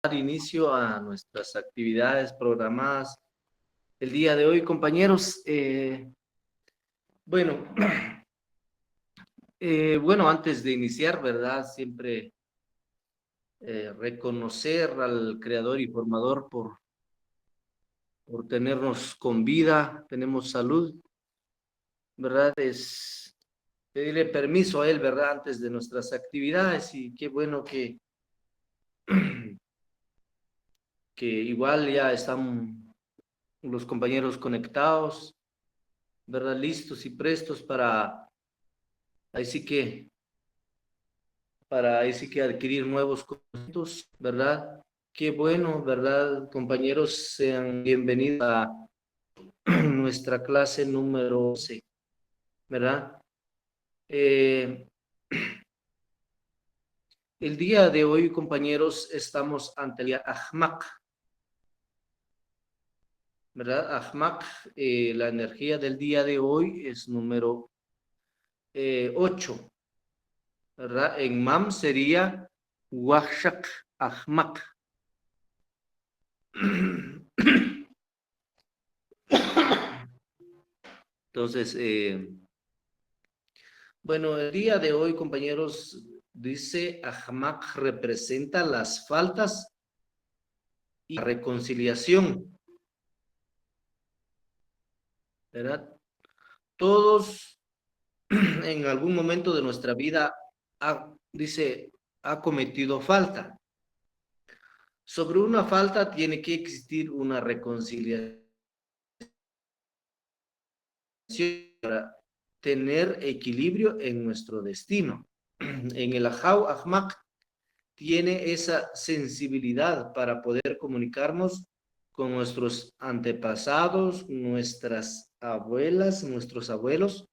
dar inicio a nuestras actividades programadas el día de hoy, compañeros. Bueno, bueno, antes de iniciar, ¿verdad? Siempre reconocer al creador y formador por tenernos con vida, tenemos salud, ¿verdad? Es pedirle permiso a él, ¿verdad? Antes de nuestras actividades y qué bueno que igual ya están los compañeros conectados, ¿verdad? Listos y prestos ahí sí que, ahí sí que adquirir nuevos conocimientos, ¿verdad? Qué bueno, ¿verdad? Compañeros, sean bienvenidos a nuestra clase número 11, ¿verdad? Eh, el día de hoy, compañeros, estamos ante el día Ahmak, ¿verdad? Ahmak, la energía del día de hoy es número 8, ¿verdad? En Mam sería Wahshak Ahmak. Entonces, bueno, el día de hoy, compañeros, dice Ahmak representa las faltas y la reconciliación, ¿verdad? Todos en algún momento de nuestra vida, dice, ha cometido falta. Sobre una falta tiene que existir una reconciliación para tener equilibrio en nuestro destino. En el Ajau Ahmak tiene esa sensibilidad para poder comunicarnos con nuestros antepasados, nuestras abuelas, nuestros abuelos,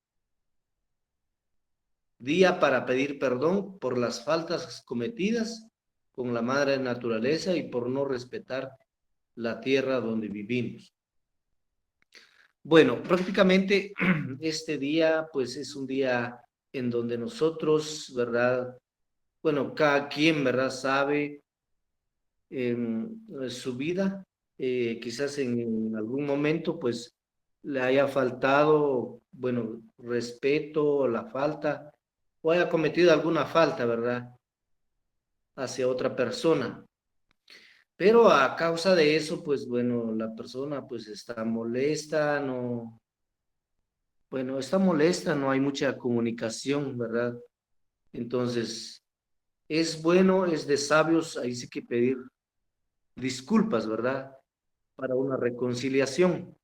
día para pedir perdón por las faltas cometidas con la madre naturaleza y por no respetar la tierra donde vivimos. Bueno, prácticamente este día pues es un día en donde nosotros, ¿verdad? Bueno, cada quien, ¿verdad? Sabe su vida, quizás en algún momento pues le haya faltado, bueno, respeto, la falta, o haya cometido alguna falta, ¿verdad? Hacia otra persona. Pero a causa de eso, pues bueno, la persona pues está molesta, no, bueno, está molesta, no hay mucha comunicación, ¿verdad? Entonces, es bueno, es de sabios, ahí sí que pedir disculpas, ¿verdad? Para una reconciliación.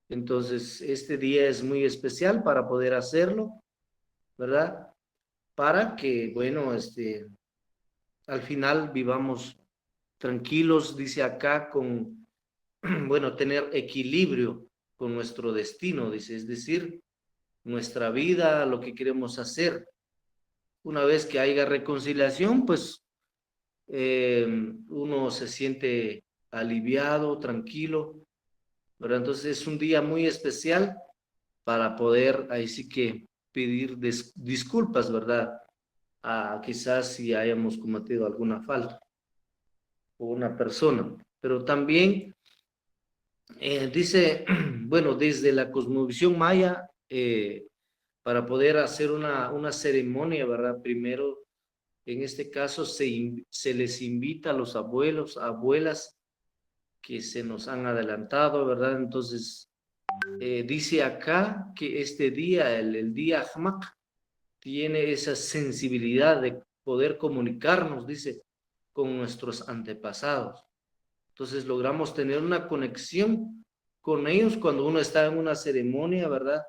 Entonces, este día es muy especial para poder hacerlo, ¿verdad? Para que, bueno, al final vivamos tranquilos, dice acá, con, bueno, tener equilibrio con nuestro destino, dice, es decir, nuestra vida, lo que queremos hacer. Una vez que haya reconciliación, pues uno se siente aliviado, tranquilo, ¿verdad? Entonces es un día muy especial para poder, ahí sí que pedir disculpas, ¿verdad? Quizás si hayamos cometido alguna falta o una persona, pero también dice, bueno, desde la cosmovisión maya, para poder hacer una ceremonia, ¿verdad? Primero, en este caso, se les invita a los abuelos, abuelas que se nos han adelantado, ¿verdad? Entonces, dice acá que este día, el día Ahmak, tiene esa sensibilidad de poder comunicarnos, dice, con nuestros antepasados. Entonces logramos tener una conexión con ellos cuando uno está en una ceremonia, ¿verdad?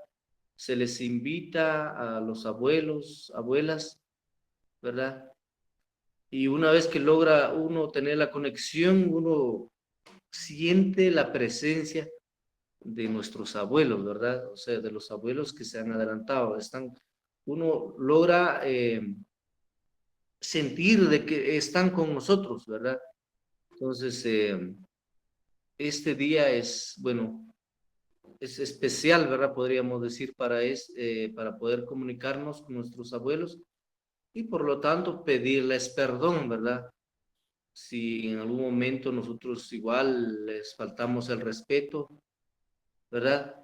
Se les invita a los abuelos, abuelas, ¿verdad? Y una vez que logra uno tener la conexión, uno siente la presencia de nuestros abuelos, ¿verdad? O sea, de los abuelos que se han adelantado. Uno logra sentir de que están con nosotros, ¿verdad? Entonces, este día es, bueno, es especial, ¿verdad? Podríamos decir para poder comunicarnos con nuestros abuelos y por lo tanto pedirles perdón, ¿verdad? si en algún momento nosotros igual les faltamos el respeto, ¿verdad?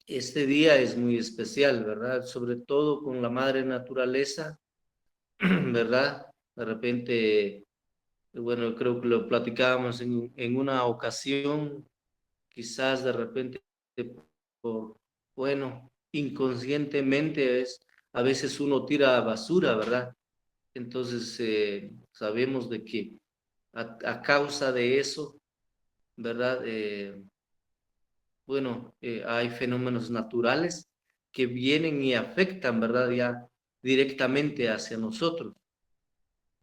Este día es muy especial, ¿verdad? Sobre todo con la madre naturaleza, ¿verdad? De repente, bueno, creo que lo platicábamos en una ocasión, quizás de repente, por, bueno, inconscientemente a veces uno tira basura, ¿verdad? Entonces, sabemos de que a causa de eso, ¿verdad? Bueno, hay fenómenos naturales que vienen y afectan, ¿verdad? Ya directamente hacia nosotros.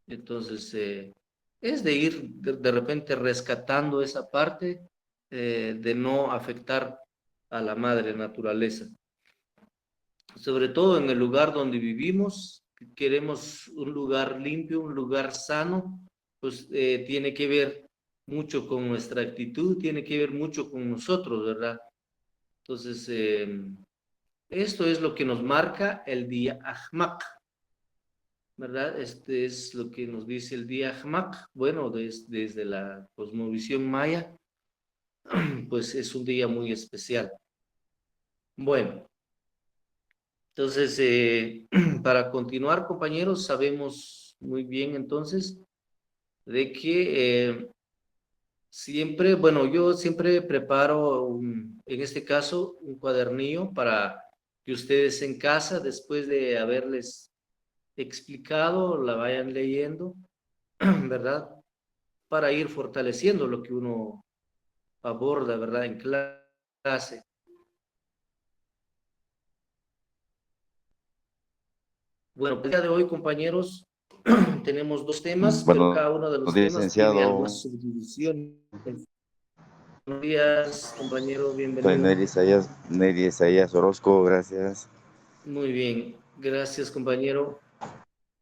Entonces, es de ir de repente rescatando esa parte de no afectar a la madre naturaleza. Sobre todo en el lugar donde vivimos, queremos un lugar limpio, un lugar sano, pues tiene que ver mucho con nuestra actitud, tiene que ver mucho con nosotros, ¿verdad? Entonces, esto es lo que nos marca el día Ahmak, ¿verdad? Este es lo que nos dice el día Ahmak. Bueno, desde la cosmovisión maya, pues es un día muy especial. Bueno, entonces, para continuar, compañeros, sabemos muy bien entonces de que siempre, bueno, yo siempre preparo, en este caso, un cuadernillo para que ustedes en casa, después de haberles explicado, la vayan leyendo, ¿verdad? Para ir fortaleciendo lo que uno aborda, ¿verdad? En clase. Bueno, el día de hoy, compañeros, tenemos dos temas, pero cada Buenos uno de los días, temas tiene licenciado. algunas subdivisiones. Buenos días, compañero, Soy bienvenido. Neri Isaías Orozco, gracias. Muy bien, gracias, compañero.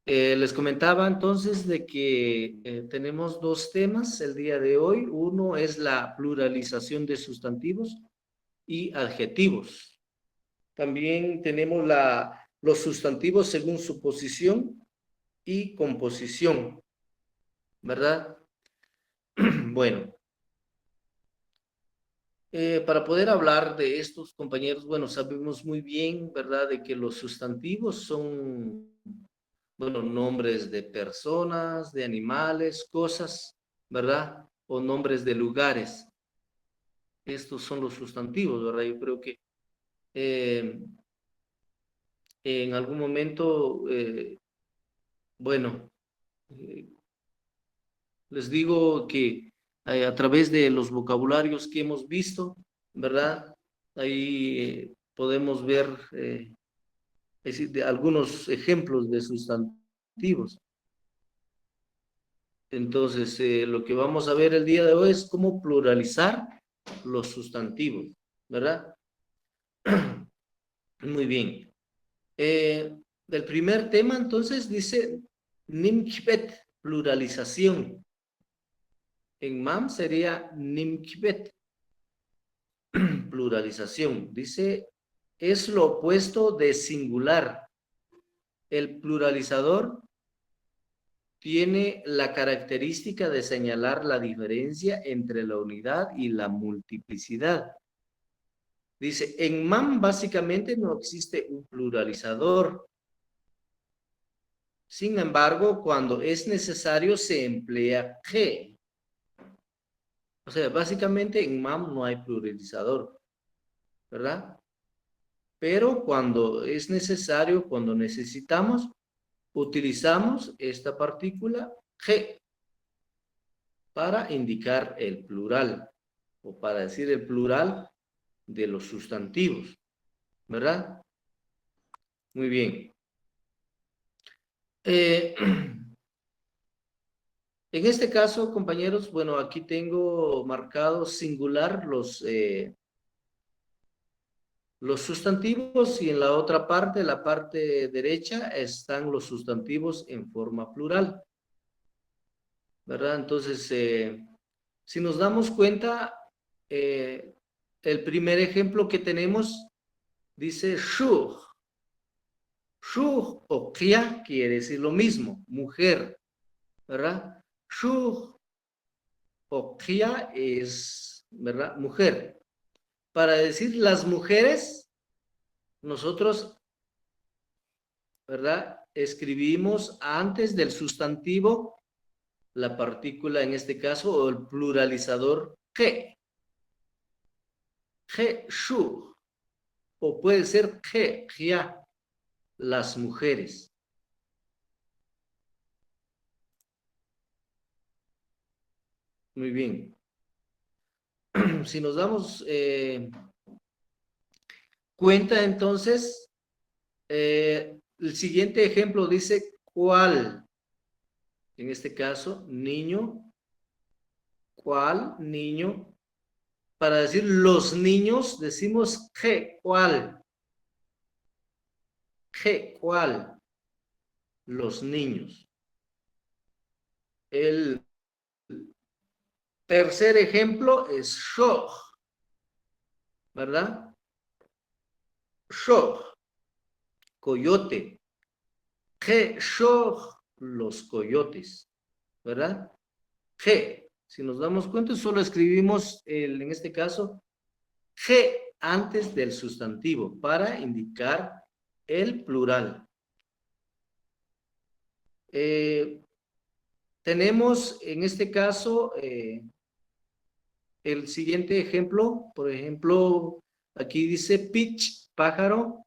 Les comentaba entonces de que tenemos dos temas el día de hoy. Uno es la pluralización de sustantivos y adjetivos. También tenemos los sustantivos según su posición y composición, ¿verdad? Bueno, para poder hablar de estos, compañeros, bueno, sabemos muy bien, ¿verdad?, de que los sustantivos son, bueno, nombres de personas, de animales, cosas, ¿verdad? O nombres de lugares. Estos son los sustantivos, ¿verdad? Yo creo que eh, en algún momento, bueno, eh, les digo que a través de los vocabularios que hemos visto, ¿verdad? Ahí podemos ver es decir, de algunos ejemplos de sustantivos. Entonces, lo que vamos a ver el día de hoy es cómo pluralizar los sustantivos, ¿verdad? Muy bien. El primer tema, entonces, dice Nimkbet, pluralización. En MAM sería Nimkbet, pluralización. Dice, es lo opuesto de singular. El pluralizador tiene la característica de señalar la diferencia entre la unidad y la multiplicidad. Dice, en MAM básicamente no existe un pluralizador. Sin embargo, cuando es necesario se emplea G. O sea, básicamente en MAM no hay pluralizador, ¿verdad? Pero cuando es necesario, cuando necesitamos, utilizamos esta partícula G para indicar el plural o para decir el plural de los sustantivos, ¿verdad? Muy bien. En este caso, compañeros, bueno, aquí tengo marcado singular los sustantivos y en la otra parte, la parte derecha, están los sustantivos en forma plural, ¿verdad? Entonces, si nos damos cuenta, el primer ejemplo que tenemos dice shuj. Shuj o kya quiere decir lo mismo, mujer, ¿verdad? shu o kia es, ¿verdad? Mujer. Para decir las mujeres, nosotros, ¿verdad? Escribimos antes del sustantivo la partícula, en este caso, o el pluralizador que. Que, shu. O puede ser que, ya, las mujeres. Muy bien. Si nos damos cuenta, entonces, el siguiente ejemplo dice cuál. En este caso, niño. ¿Cuál? Niño. Para decir los niños, decimos que, ¿cuál? Que, ¿cuál? Los niños. El tercer ejemplo es shoh, ¿verdad? Shoh, coyote. Que shoh, los coyotes, ¿verdad? Que, si nos damos cuenta, solo escribimos, en este caso, que antes del sustantivo para indicar el plural. Tenemos en este caso el siguiente ejemplo. Por ejemplo, aquí dice pitch, pájaro.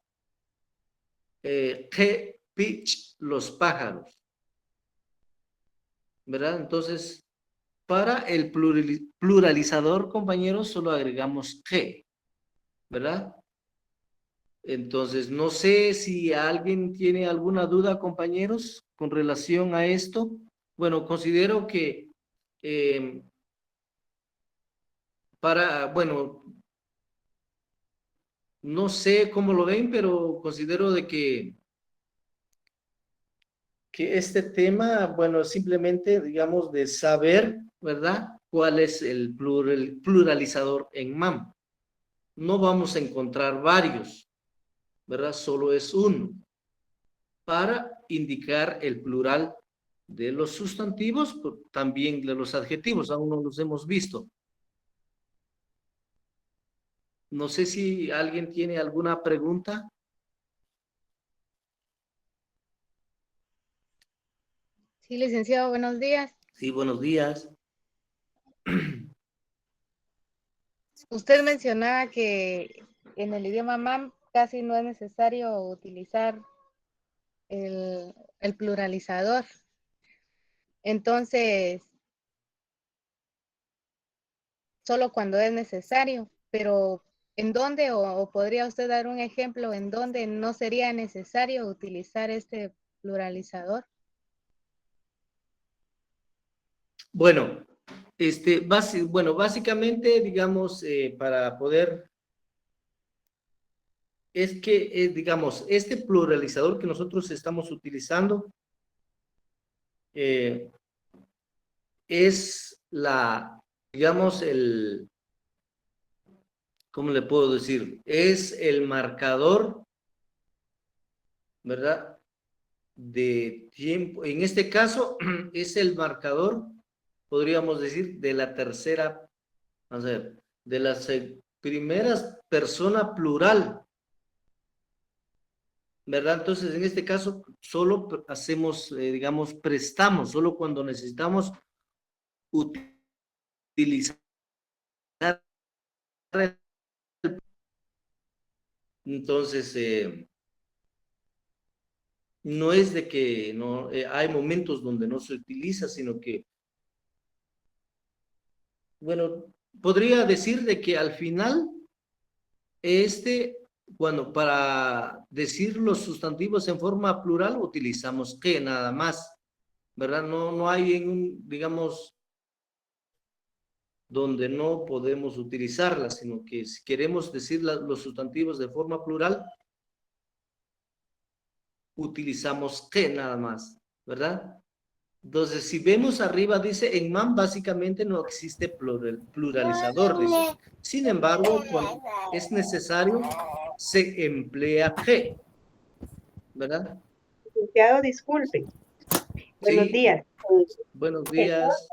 Que pitch, los pájaros. ¿Verdad? Entonces, para el pluralizador, compañeros, solo agregamos que. ¿Verdad? Entonces, no sé si alguien tiene alguna duda, compañeros, con relación a esto. Bueno, considero que bueno, no sé cómo lo ven, pero considero de que este tema, bueno, simplemente, digamos, de saber, ¿verdad? ¿Cuál es el pluralizador en MAM? No vamos a encontrar varios, ¿verdad? Solo es uno, para indicar el plural de los sustantivos, también de los adjetivos, aún no los hemos visto. No sé si alguien tiene alguna pregunta. Sí, licenciado, buenos días. Sí, buenos días. Usted mencionaba que en el idioma MAM casi no es necesario utilizar el pluralizador. Entonces, solo cuando es necesario, pero ¿en dónde o podría usted dar un ejemplo en dónde no sería necesario utilizar este pluralizador? Bueno, básicamente, digamos, para poder, es que, digamos, este pluralizador que nosotros estamos utilizando es digamos, ¿cómo le puedo decir? Es el marcador, ¿verdad? De tiempo. En este caso, es el marcador, podríamos decir, de la tercera, vamos a ver, de las primeras persona plural, ¿verdad? Entonces, en este caso, solo hacemos, digamos, prestamos, solo cuando necesitamos utilizar. Entonces, no es de que no hay momentos donde no se utiliza, sino que, bueno, podría decir de que al final, bueno, para decir los sustantivos en forma plural, utilizamos que nada más, ¿verdad? No hay digamos, donde no podemos utilizarla, sino que si queremos decir los sustantivos de forma plural, utilizamos que nada más, ¿verdad? Entonces, si vemos arriba, dice, en MAM básicamente no existe pluralizador, dice. Sin embargo, cuando es necesario, se emplea que, ¿verdad? Licenciado, disculpe. Buenos Sí, días. buenos Entonces, días.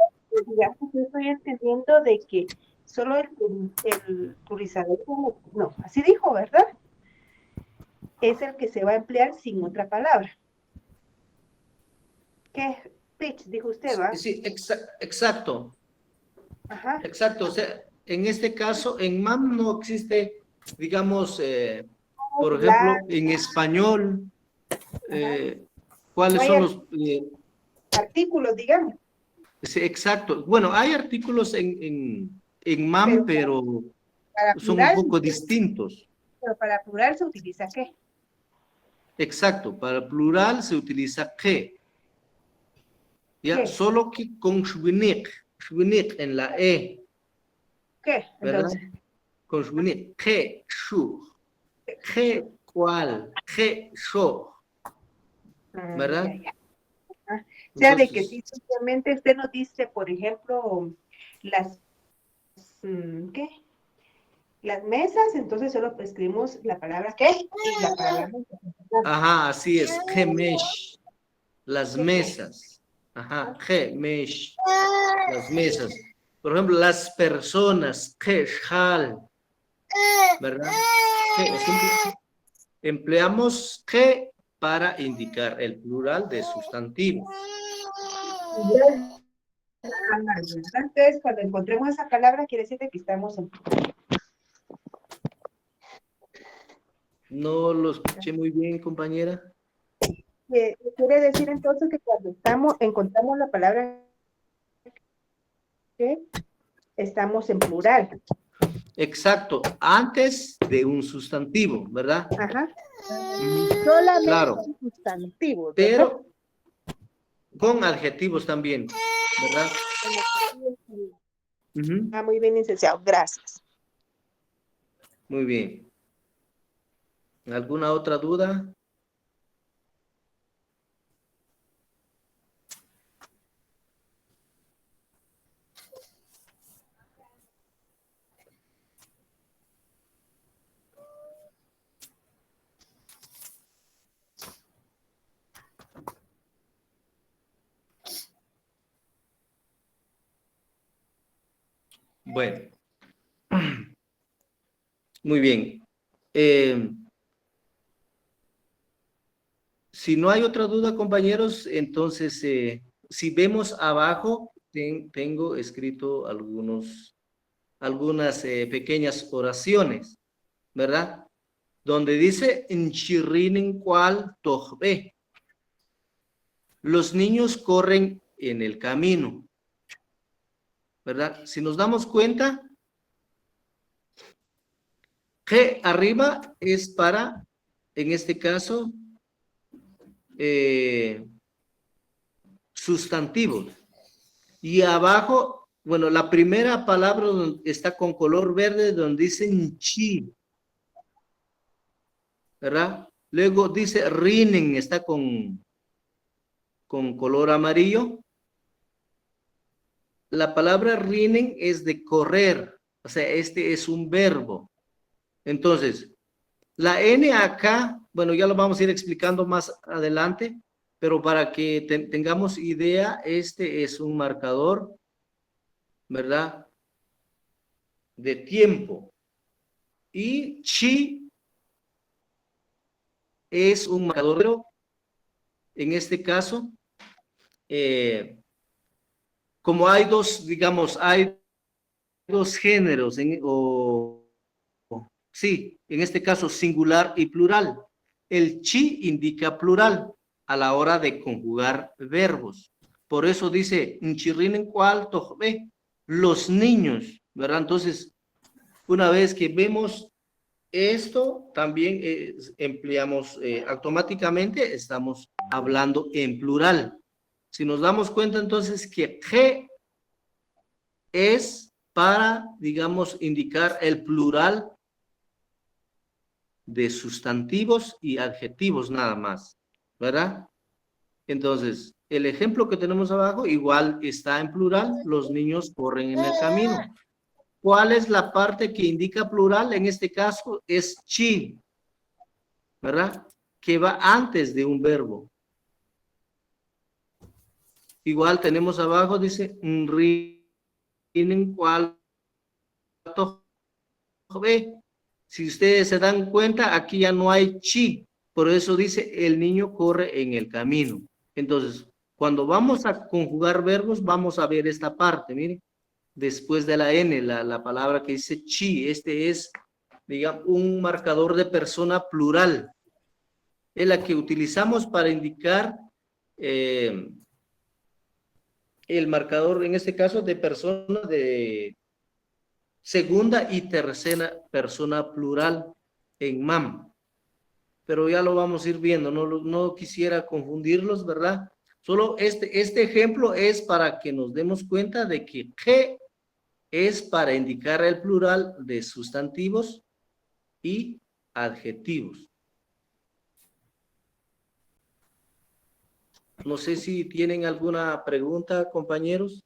digamos, yo estoy entendiendo de que solo el plurizador, no, así dijo, ¿verdad? Es el que se va a emplear sin otra palabra. ¿Qué pitch dijo usted, va? Sí, exacto, Ajá. exacto. O sea, en este caso, en MAM no existe, digamos, por ejemplo, La, en español, ajá. No ¿cuáles hay son los... artículos, digamos, sí, exacto. Bueno, hay artículos en MAM, pero pero son un plural, poco distintos. pero para plural se utiliza ¿qué? Exacto, para plural se utiliza que. Ya, ¿Qué? solo que con shwinik en la E, ¿Qué? ¿verdad? Entonces, Con shwinik, que, shu, que, cual, que, sho, ya, ¿verdad? ya. Ah, o sea, de que Entonces, sí, simplemente usted nos dice, por ejemplo, las, ¿qué? Las mesas, entonces solo escribimos la palabra ¿qué? Y la palabra mesa. ajá, así es, mesh, las ¿Qué? mesas, ajá, mesh, las mesas. Por ejemplo, las personas, shal, ¿verdad? Empleamos que para indicar el plural de sustantivo. Entonces, cuando encontremos esa palabra, quiere decir que estamos en... No lo escuché muy bien, compañera. Quiere decir entonces que cuando encontramos la palabra que estamos en plural. Exacto, antes de un sustantivo, ¿verdad? Ajá. Solamente claro, Sustantivos, ¿verdad? pero con adjetivos también, ¿verdad? Muy bien, licenciado. Gracias. Muy bien. ¿Alguna otra duda? Bueno, muy bien. Si no hay otra duda, compañeros, entonces, si vemos abajo, tengo escrito algunas pequeñas oraciones, ¿verdad? Donde dice, "Nchirrinin cual tohbe". Los niños corren en el camino, ¿verdad? Si nos damos cuenta, que arriba es para, en este caso, sustantivos. Y abajo, bueno, la primera palabra está con color verde donde dice chi, ¿verdad? Luego dice rinen, está con color amarillo. La palabra rinen es de correr, o sea, este es un verbo. Entonces, la N acá, bueno, ya lo vamos a ir explicando más adelante, pero para que tengamos idea, este es un marcador, ¿verdad? De tiempo. Y chi es un marcador, en este caso, como hay dos, digamos, hay dos géneros, sí, en este caso singular y plural. El chi indica plural a la hora de conjugar verbos. Por eso dice, nchirrinen cual tohbe, los niños, ¿verdad? Entonces, una vez que vemos esto, también empleamos automáticamente, estamos hablando en plural. Si nos damos cuenta entonces que G es para, digamos, indicar el plural de sustantivos y adjetivos nada más, ¿verdad? Entonces, el ejemplo que tenemos abajo igual está en plural, los niños corren en el camino. ¿Cuál es la parte que indica plural? En este caso es chi, ¿verdad? Que va antes de un verbo. Igual tenemos abajo, dice, rinen cuarto B. Si ustedes se dan cuenta, aquí ya no hay chi. Por eso dice, el niño corre en el camino. Entonces, cuando vamos a conjugar verbos, vamos a ver esta parte, miren. Después de la N, la palabra que dice chi. Este es, digamos, un marcador de persona plural. Es la que utilizamos para indicar el marcador, en este caso, de persona de segunda y tercera persona plural en MAM. Pero ya lo vamos a ir viendo, no quisiera confundirlos, ¿verdad? Solo este ejemplo es para que nos demos cuenta de que G es para indicar el plural de sustantivos y adjetivos. No sé si tienen alguna pregunta, compañeros.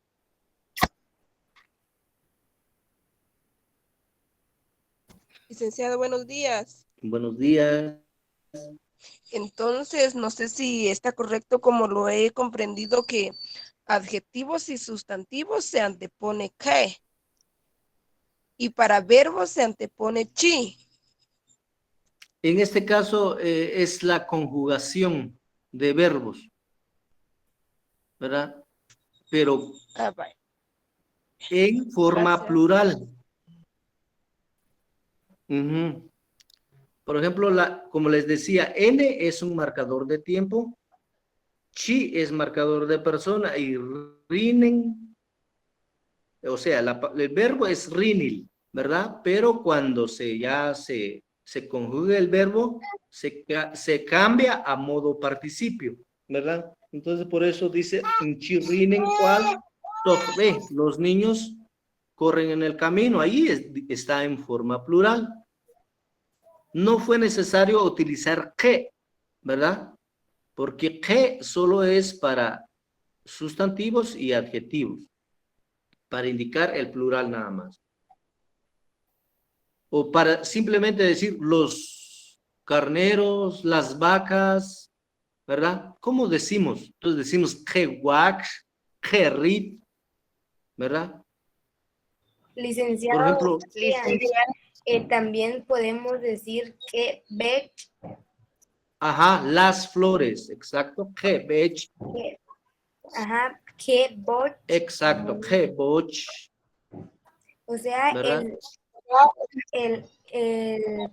Licenciado, buenos días. Buenos días. Entonces, no sé si está correcto como lo he comprendido que adjetivos y sustantivos se antepone que y para verbos se antepone chi. En este caso es la conjugación de verbos, ¿verdad? Pero Vaya. en forma Gracias. plural. Ujú. Por ejemplo, como les decía, N es un marcador de tiempo, chi es marcador de persona y rinen, o sea, el verbo es rinil, ¿verdad? Pero cuando se conjuga el verbo, se cambia a modo participio, ¿verdad? Entonces, por eso dice, en chi rinen cual, los niños corren en el camino, ahí está en forma plural. No fue necesario utilizar que, ¿verdad? Porque que solo es para sustantivos y adjetivos, para indicar el plural nada más. O para simplemente decir los carneros, las vacas, ¿verdad? ¿Cómo decimos? Entonces decimos que guac, que rit, ¿verdad? Licenciado, Por ejemplo, también podemos decir que ve, ajá, las flores, exacto, que bech, ajá, que boch, exacto, que boch, o sea, ¿verdad?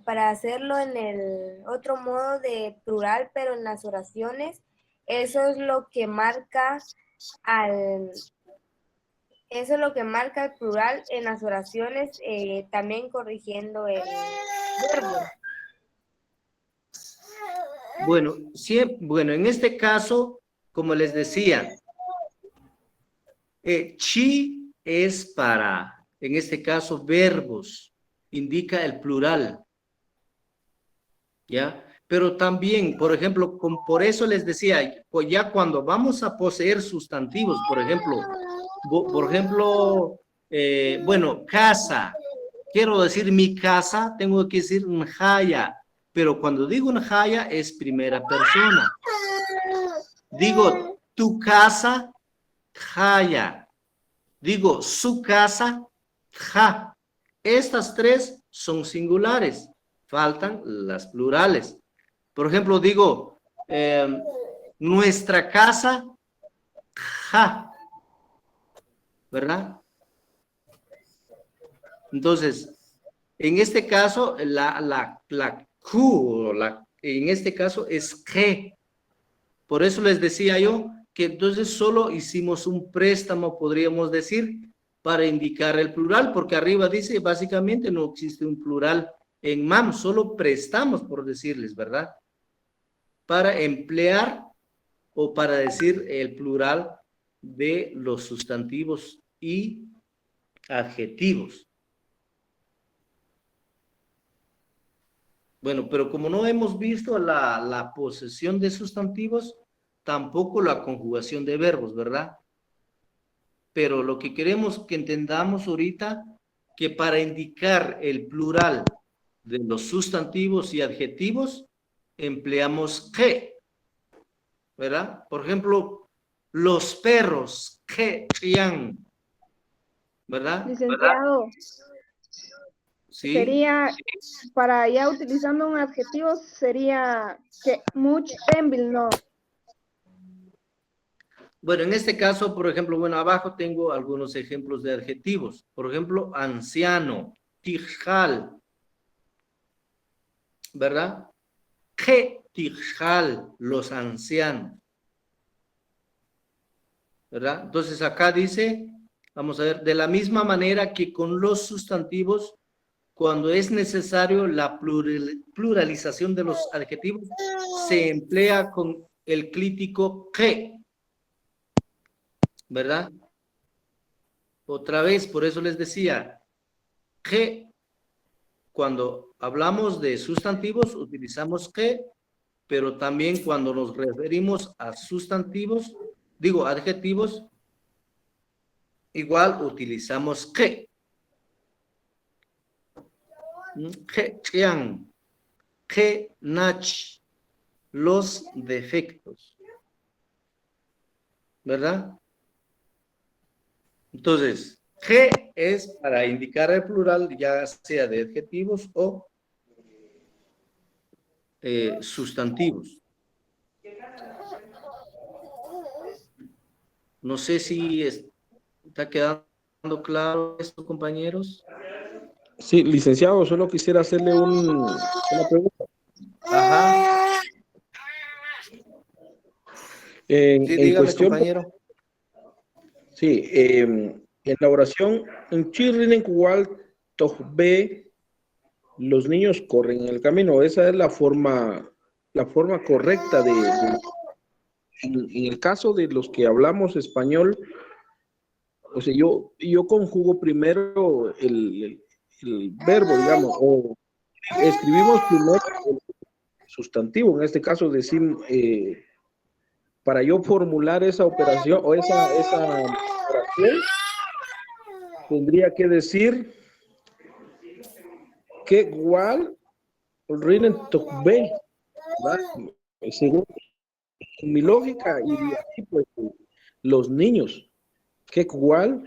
para hacerlo en el otro modo de plural, pero en las oraciones, eso es lo que marca eso es lo que marca el plural en las oraciones, también corrigiendo el verbo. Bueno, bueno, en este caso, como les decía, chi es para, en este caso, verbos, indica el plural, ¿ya? Pero también, por ejemplo, por eso les decía, pues ya cuando vamos a poseer sustantivos, por ejemplo, bueno, casa, quiero decir mi casa, tengo que decir njaya, pero cuando digo njaya es primera persona. Digo tu casa, jaya. Digo su casa, ja. Estas tres son singulares, faltan las plurales. Por ejemplo, digo nuestra casa, ja. ¿Verdad? Entonces, en este caso, la Q, en este caso es que. Por eso les decía yo que entonces solo hicimos un préstamo, podríamos decir, para indicar el plural, porque arriba dice, básicamente no existe un plural en MAM, solo prestamos, por decirles, ¿verdad? Para emplear o para decir el plural de los sustantivos y adjetivos. Bueno, pero como no hemos visto la posesión de sustantivos, tampoco la conjugación de verbos, ¿verdad? Pero lo que queremos que entendamos ahorita, que para indicar el plural de los sustantivos y adjetivos, empleamos que, ¿verdad? Por ejemplo, los perros, que chian, ¿verdad? Licenciado, Sí. sería, para ya utilizando un adjetivo, sería que much tembil, no. Bueno, en este caso, por ejemplo, bueno, abajo tengo algunos ejemplos de adjetivos. Por ejemplo, anciano, tijal, ¿verdad? Que tijal, los ancianos, ¿verdad? Entonces acá dice, vamos a ver, de la misma manera que con los sustantivos, cuando es necesario la pluralización de los adjetivos, se emplea con el clítico que, ¿verdad? Otra vez, por eso les decía, que cuando hablamos de sustantivos utilizamos que, pero también cuando nos referimos a sustantivos, digo adjetivos, igual utilizamos que. Que chiang, que nach, los defectos, ¿verdad? Entonces, que es para indicar el plural, ya sea de adjetivos o sustantivos. No sé si está quedando claro esto, compañeros. Sí, licenciado, solo quisiera hacerle una pregunta. Ajá. En, Sí, en dígame, cuestión, compañero. sí, en la oración, en Chirrinen Kuwal Tojbe, los niños corren en el camino. Esa es la forma correcta en el caso de los que hablamos español, o sea, yo conjugo primero el verbo, digamos, o escribimos primero el sustantivo. En este caso, decimos, para yo formular esa operación o esa oración, tendría que decir que igual Rinen Tokbe, ¿verdad? Según mi lógica, iría así, pues, los niños, que igual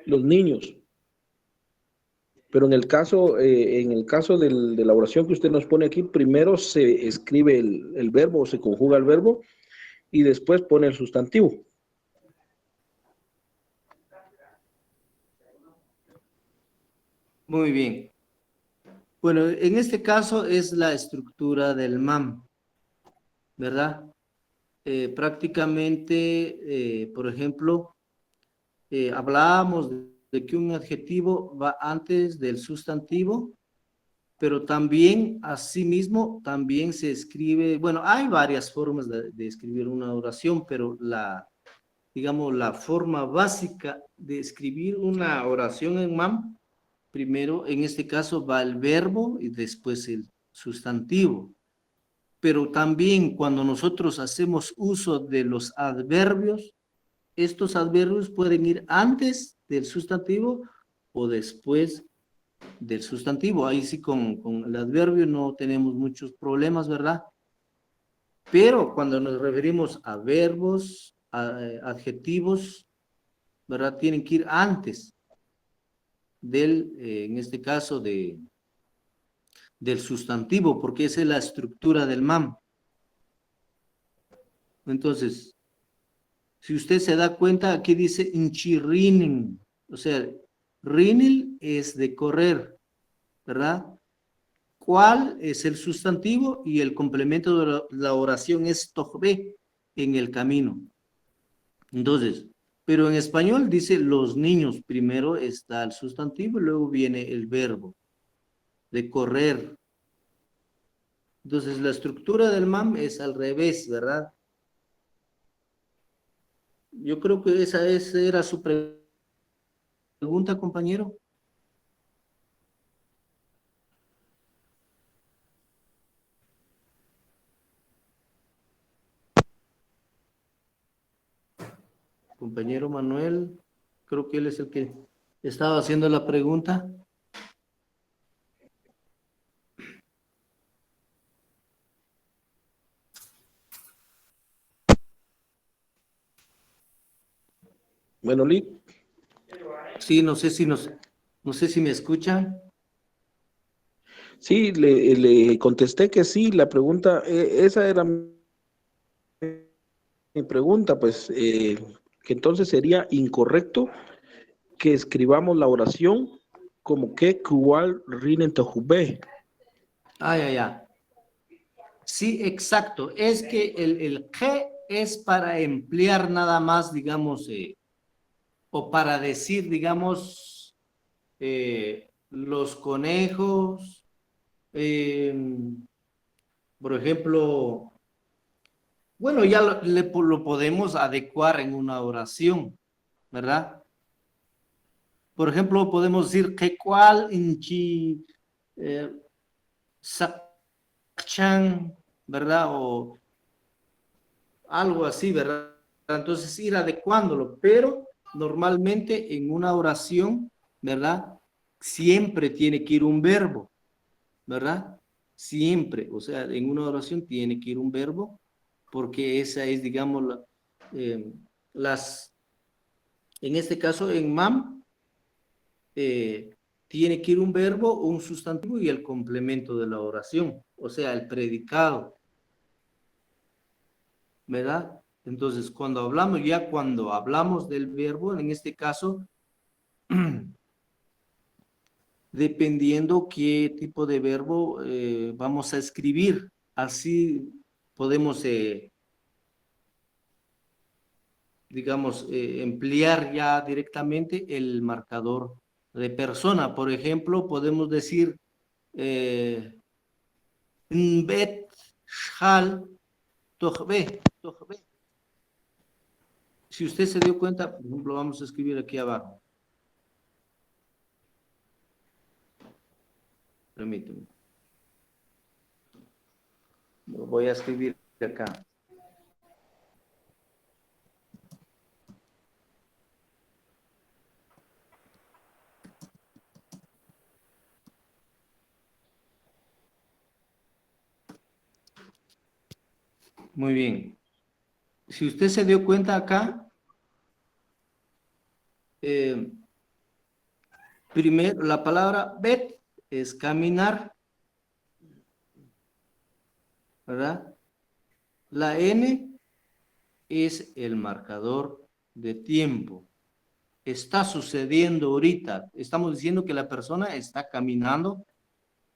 los niños. Pero en el caso de la oración que usted nos pone aquí, primero se escribe el verbo, o se conjuga el verbo, y después pone el sustantivo. Muy bien. Bueno, en este caso es la estructura del MAM, ¿verdad? Prácticamente, por ejemplo, hablábamos de que un adjetivo va antes del sustantivo, pero también, asimismo, también se escribe, bueno, hay varias formas de escribir una oración, pero digamos, la forma básica de escribir una oración en MAM, primero, en este caso, va el verbo y después el sustantivo. Pero también cuando nosotros hacemos uso de los adverbios, estos adverbios pueden ir antes del sustantivo o después del sustantivo. Ahí sí con el adverbio no tenemos muchos problemas, ¿verdad? Pero cuando nos referimos a verbos, a adjetivos, ¿verdad? Tienen que ir antes del, en este caso, del sustantivo, porque esa es la estructura del MAM. Entonces, si usted se da cuenta, aquí dice inchirrinin, o sea, rinil es de correr, ¿verdad? ¿Cuál es el sustantivo? Y el complemento de la oración es tojbe, en el camino. Entonces, pero en español dice los niños, primero está el sustantivo y luego viene el verbo de correr. Entonces, la estructura del MAM es al revés, ¿verdad? Yo creo que esa era su pregunta, compañero. Compañero Manuel, creo que él es el que estaba haciendo la pregunta. Menolí. Sí, no sé si me escuchan. Sí, le contesté que sí, la pregunta, esa era mi pregunta, pues, que entonces sería incorrecto que escribamos la oración como que igual rinen tojubé. Ah, ya. Sí, exacto. Es que el G es para emplear nada más, digamos, o para decir, digamos, los conejos, por ejemplo, bueno, ya lo podemos adecuar en una oración, ¿verdad? Por ejemplo, podemos decir que cual inchi sakchan, ¿verdad? O algo así, ¿verdad? Entonces ir adecuándolo, pero normalmente en una oración, ¿verdad? Siempre tiene que ir un verbo, ¿verdad? Siempre, o sea, en una oración tiene que ir un verbo, porque esa es, digamos, las, en este caso en MAM, tiene que ir un verbo, un sustantivo y el complemento de la oración, o sea, el predicado, ¿verdad? Entonces, cuando hablamos del verbo, en este caso, dependiendo qué tipo de verbo vamos a escribir, así podemos, digamos, emplear ya directamente el marcador de persona. Por ejemplo, podemos decir, bet, shal, tohbe. Si usted se dio cuenta, por ejemplo, vamos a escribir aquí abajo. Permíteme. Lo voy a escribir acá. Muy bien. Si usted se dio cuenta acá, primero la palabra bet es caminar, ¿verdad? La N es el marcador de tiempo. Está sucediendo ahorita. Estamos diciendo que la persona está caminando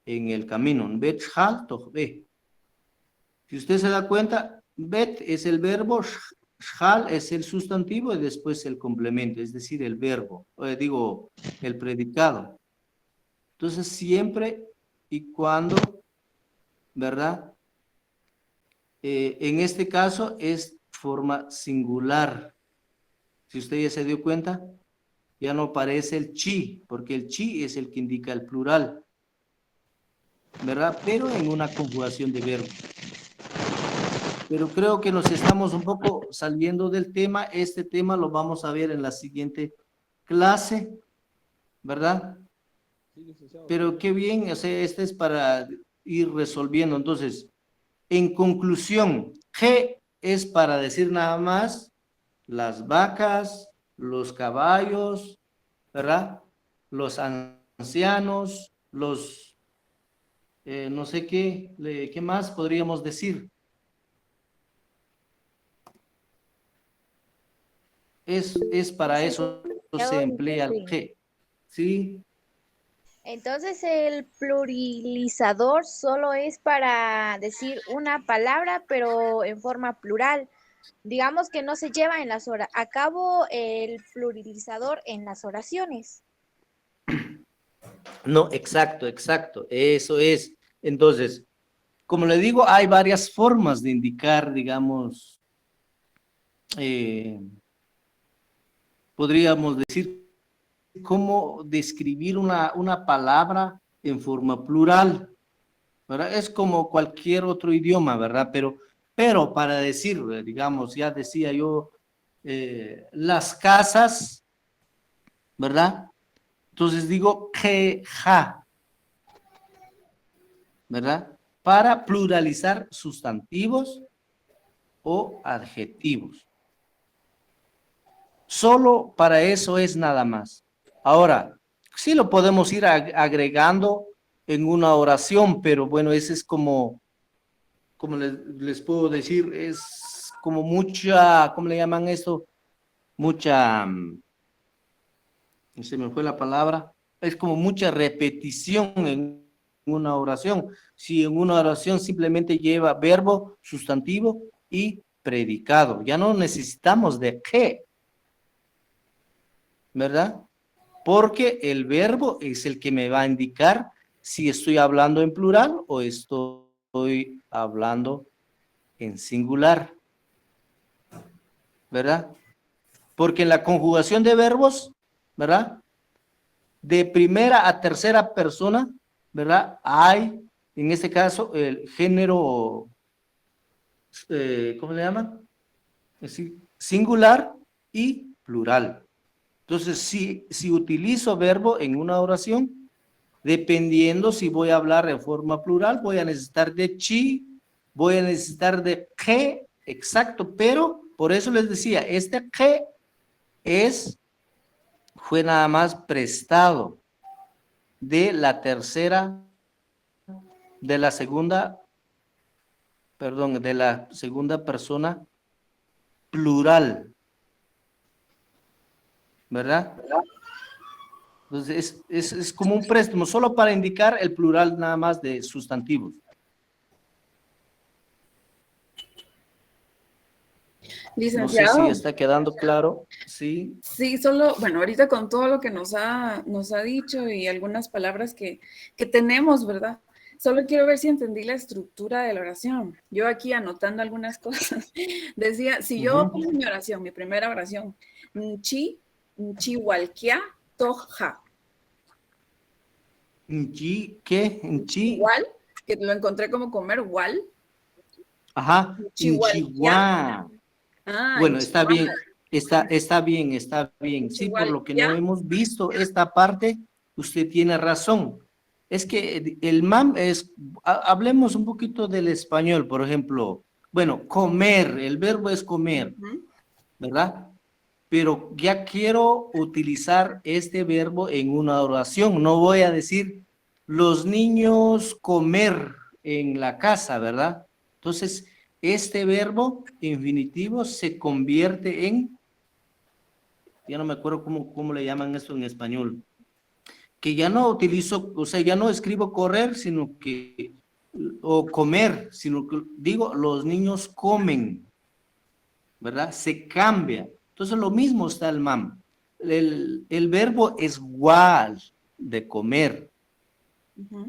en el camino. Bet shal tohbe. Si usted se da cuenta, bet es el verbo, shal es el sustantivo y después el complemento, es decir, el verbo, el predicado. Entonces, siempre y cuando, ¿verdad? En este caso es forma singular. Si usted ya se dio cuenta, ya no aparece el chi, porque el chi es el que indica el plural, ¿verdad? Pero en una conjugación de verbo. Pero creo que nos estamos un poco saliendo del tema. Este tema lo vamos a ver en la siguiente clase, ¿verdad? Pero qué bien, o sea, este es para ir resolviendo. Entonces, en conclusión, G es para decir nada más las vacas, los caballos, ¿verdad? Los ancianos, los, no sé qué más podríamos decir. Es para eso se emplea el G, ¿sí? Entonces el pluralizador solo es para decir una palabra, pero en forma plural. Digamos que no se lleva a cabo el pluralizador en las oraciones. No, exacto, eso es. Entonces, como le digo, hay varias formas de indicar, digamos, podríamos decir, cómo describir una palabra en forma plural, ¿verdad? Es como cualquier otro idioma, ¿verdad? Pero para decir, digamos, ya decía yo, las casas, ¿verdad? Entonces digo queja, ¿verdad? Para pluralizar sustantivos o adjetivos. Solo para eso es nada más. Ahora, sí lo podemos ir agregando en una oración, pero bueno, ese es como les puedo decir, es como mucha, ¿cómo le llaman esto? Mucha, se me fue la palabra, es como mucha repetición en una oración. Si en una oración simplemente lleva verbo, sustantivo y predicado, ya no necesitamos de qué, ¿verdad? Porque el verbo es el que me va a indicar si estoy hablando en plural o estoy hablando en singular, ¿verdad? Porque en la conjugación de verbos, ¿verdad? De primera a tercera persona, ¿verdad? Hay, en este caso, el género, ¿cómo le llaman? Es decir, singular y plural. Entonces, si utilizo verbo en una oración, dependiendo si voy a hablar en forma plural, voy a necesitar de chi, voy a necesitar de que, exacto, pero por eso les decía, este que fue nada más prestado de la tercera, de la segunda, perdón, de la segunda persona plural, ¿verdad? Entonces es como un préstamo, solo para indicar el plural nada más de sustantivos. No sé Licenciado. si está quedando claro, sí. Sí, solo, bueno, ahorita con todo lo que nos ha dicho y algunas palabras que tenemos, ¿verdad? Solo quiero ver si entendí la estructura de la oración. Yo aquí anotando algunas cosas. Decía, si yo pongo mi oración, mi primera oración, chihualquia toja. ¿Qué? Igual, que lo encontré como comer, igual. Ajá, Chihuahua. Bueno, está bien, está bien. Sí, por lo que no hemos visto esta parte, usted tiene razón. Es que el MAM es, hablemos un poquito del español, por ejemplo, bueno, comer, el verbo es comer, ¿verdad? Pero ya quiero utilizar este verbo en una oración, no voy a decir los niños comer en la casa, ¿verdad? Entonces, este verbo infinitivo se convierte en, ya no me acuerdo cómo le llaman esto en español, que ya no utilizo, o sea, ya no escribo correr, sino que, o comer, sino que digo, los niños comen, ¿verdad? Se cambia. Entonces, lo mismo está el MAM. El verbo es igual de comer,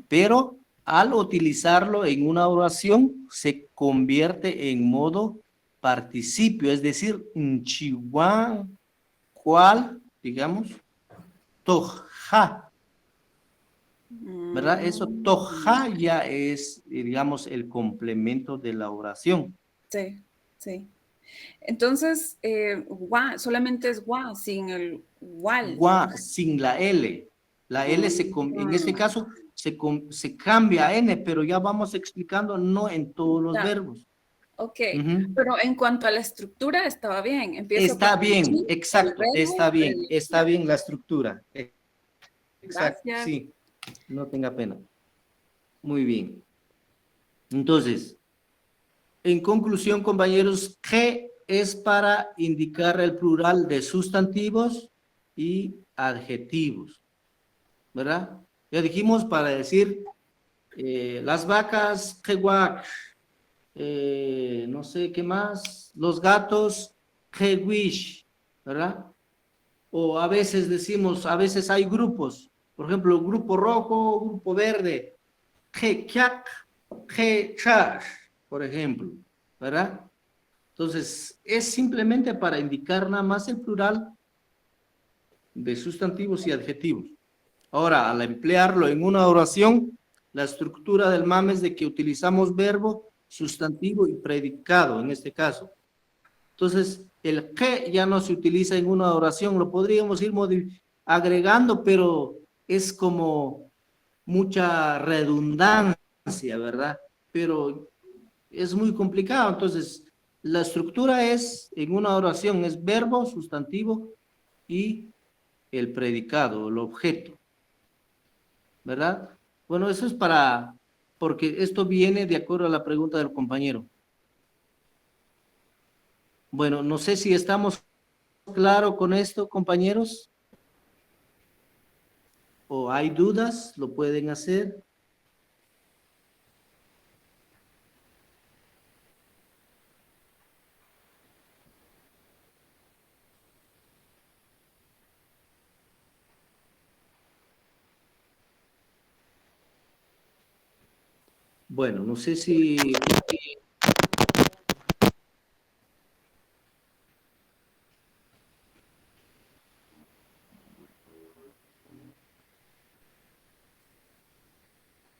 pero al utilizarlo en una oración se convierte en modo participio, es decir, chihuahua, cual, digamos, toja, ¿verdad? Eso toja ya es, digamos, el complemento de la oración. Sí, sí. Entonces, gua, solamente es gua, sin el gual. Gua, sin la L. La L en este caso se cambia a N, pero ya vamos explicando, no en todos los verbos. Ok, pero en cuanto a la estructura estaba bien. Está bien, exacto, está bien la estructura. Exacto, Gracias. sí, no tenga pena. Muy bien. Entonces, en conclusión, compañeros, que es para indicar el plural de sustantivos y adjetivos, ¿verdad? Ya dijimos para decir las vacas, quehuac, no sé qué más, los gatos, quehuish, ¿verdad? O a veces decimos, a veces hay grupos, por ejemplo, grupo rojo, grupo verde, quequiac, quechach, por ejemplo, ¿verdad? Entonces, es simplemente para indicar nada más el plural de sustantivos y adjetivos. Ahora, al emplearlo en una oración, la estructura del MAM es de que utilizamos verbo, sustantivo y predicado, en este caso. Entonces, el que ya no se utiliza en una oración, lo podríamos ir agregando, pero es como mucha redundancia, ¿verdad? Pero es muy complicado, entonces La estructura es, en una oración, es verbo, sustantivo y el predicado, el objeto, ¿verdad? Bueno, eso es porque esto viene de acuerdo a la pregunta del compañero. Bueno, no sé si estamos claros con esto, compañeros. ¿O hay dudas? ¿Lo pueden hacer? Bueno, no sé si...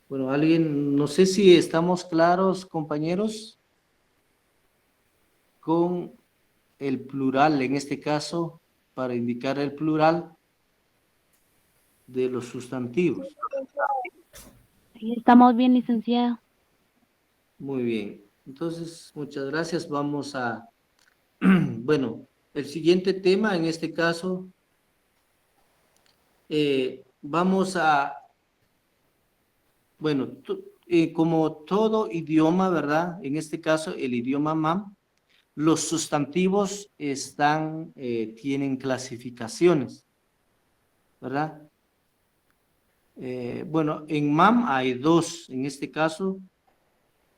Bueno, alguien, no sé si estamos claros, compañeros, con el plural, en este caso, para indicar el plural de los sustantivos. Sí, estamos bien, licenciado. Muy bien. Entonces, muchas gracias. Vamos a... Bueno, el siguiente tema, en este caso, vamos a... Bueno, como todo idioma, ¿verdad? En este caso, el idioma MAM, los sustantivos tienen clasificaciones, ¿verdad? Bueno, en MAM hay dos, en este caso.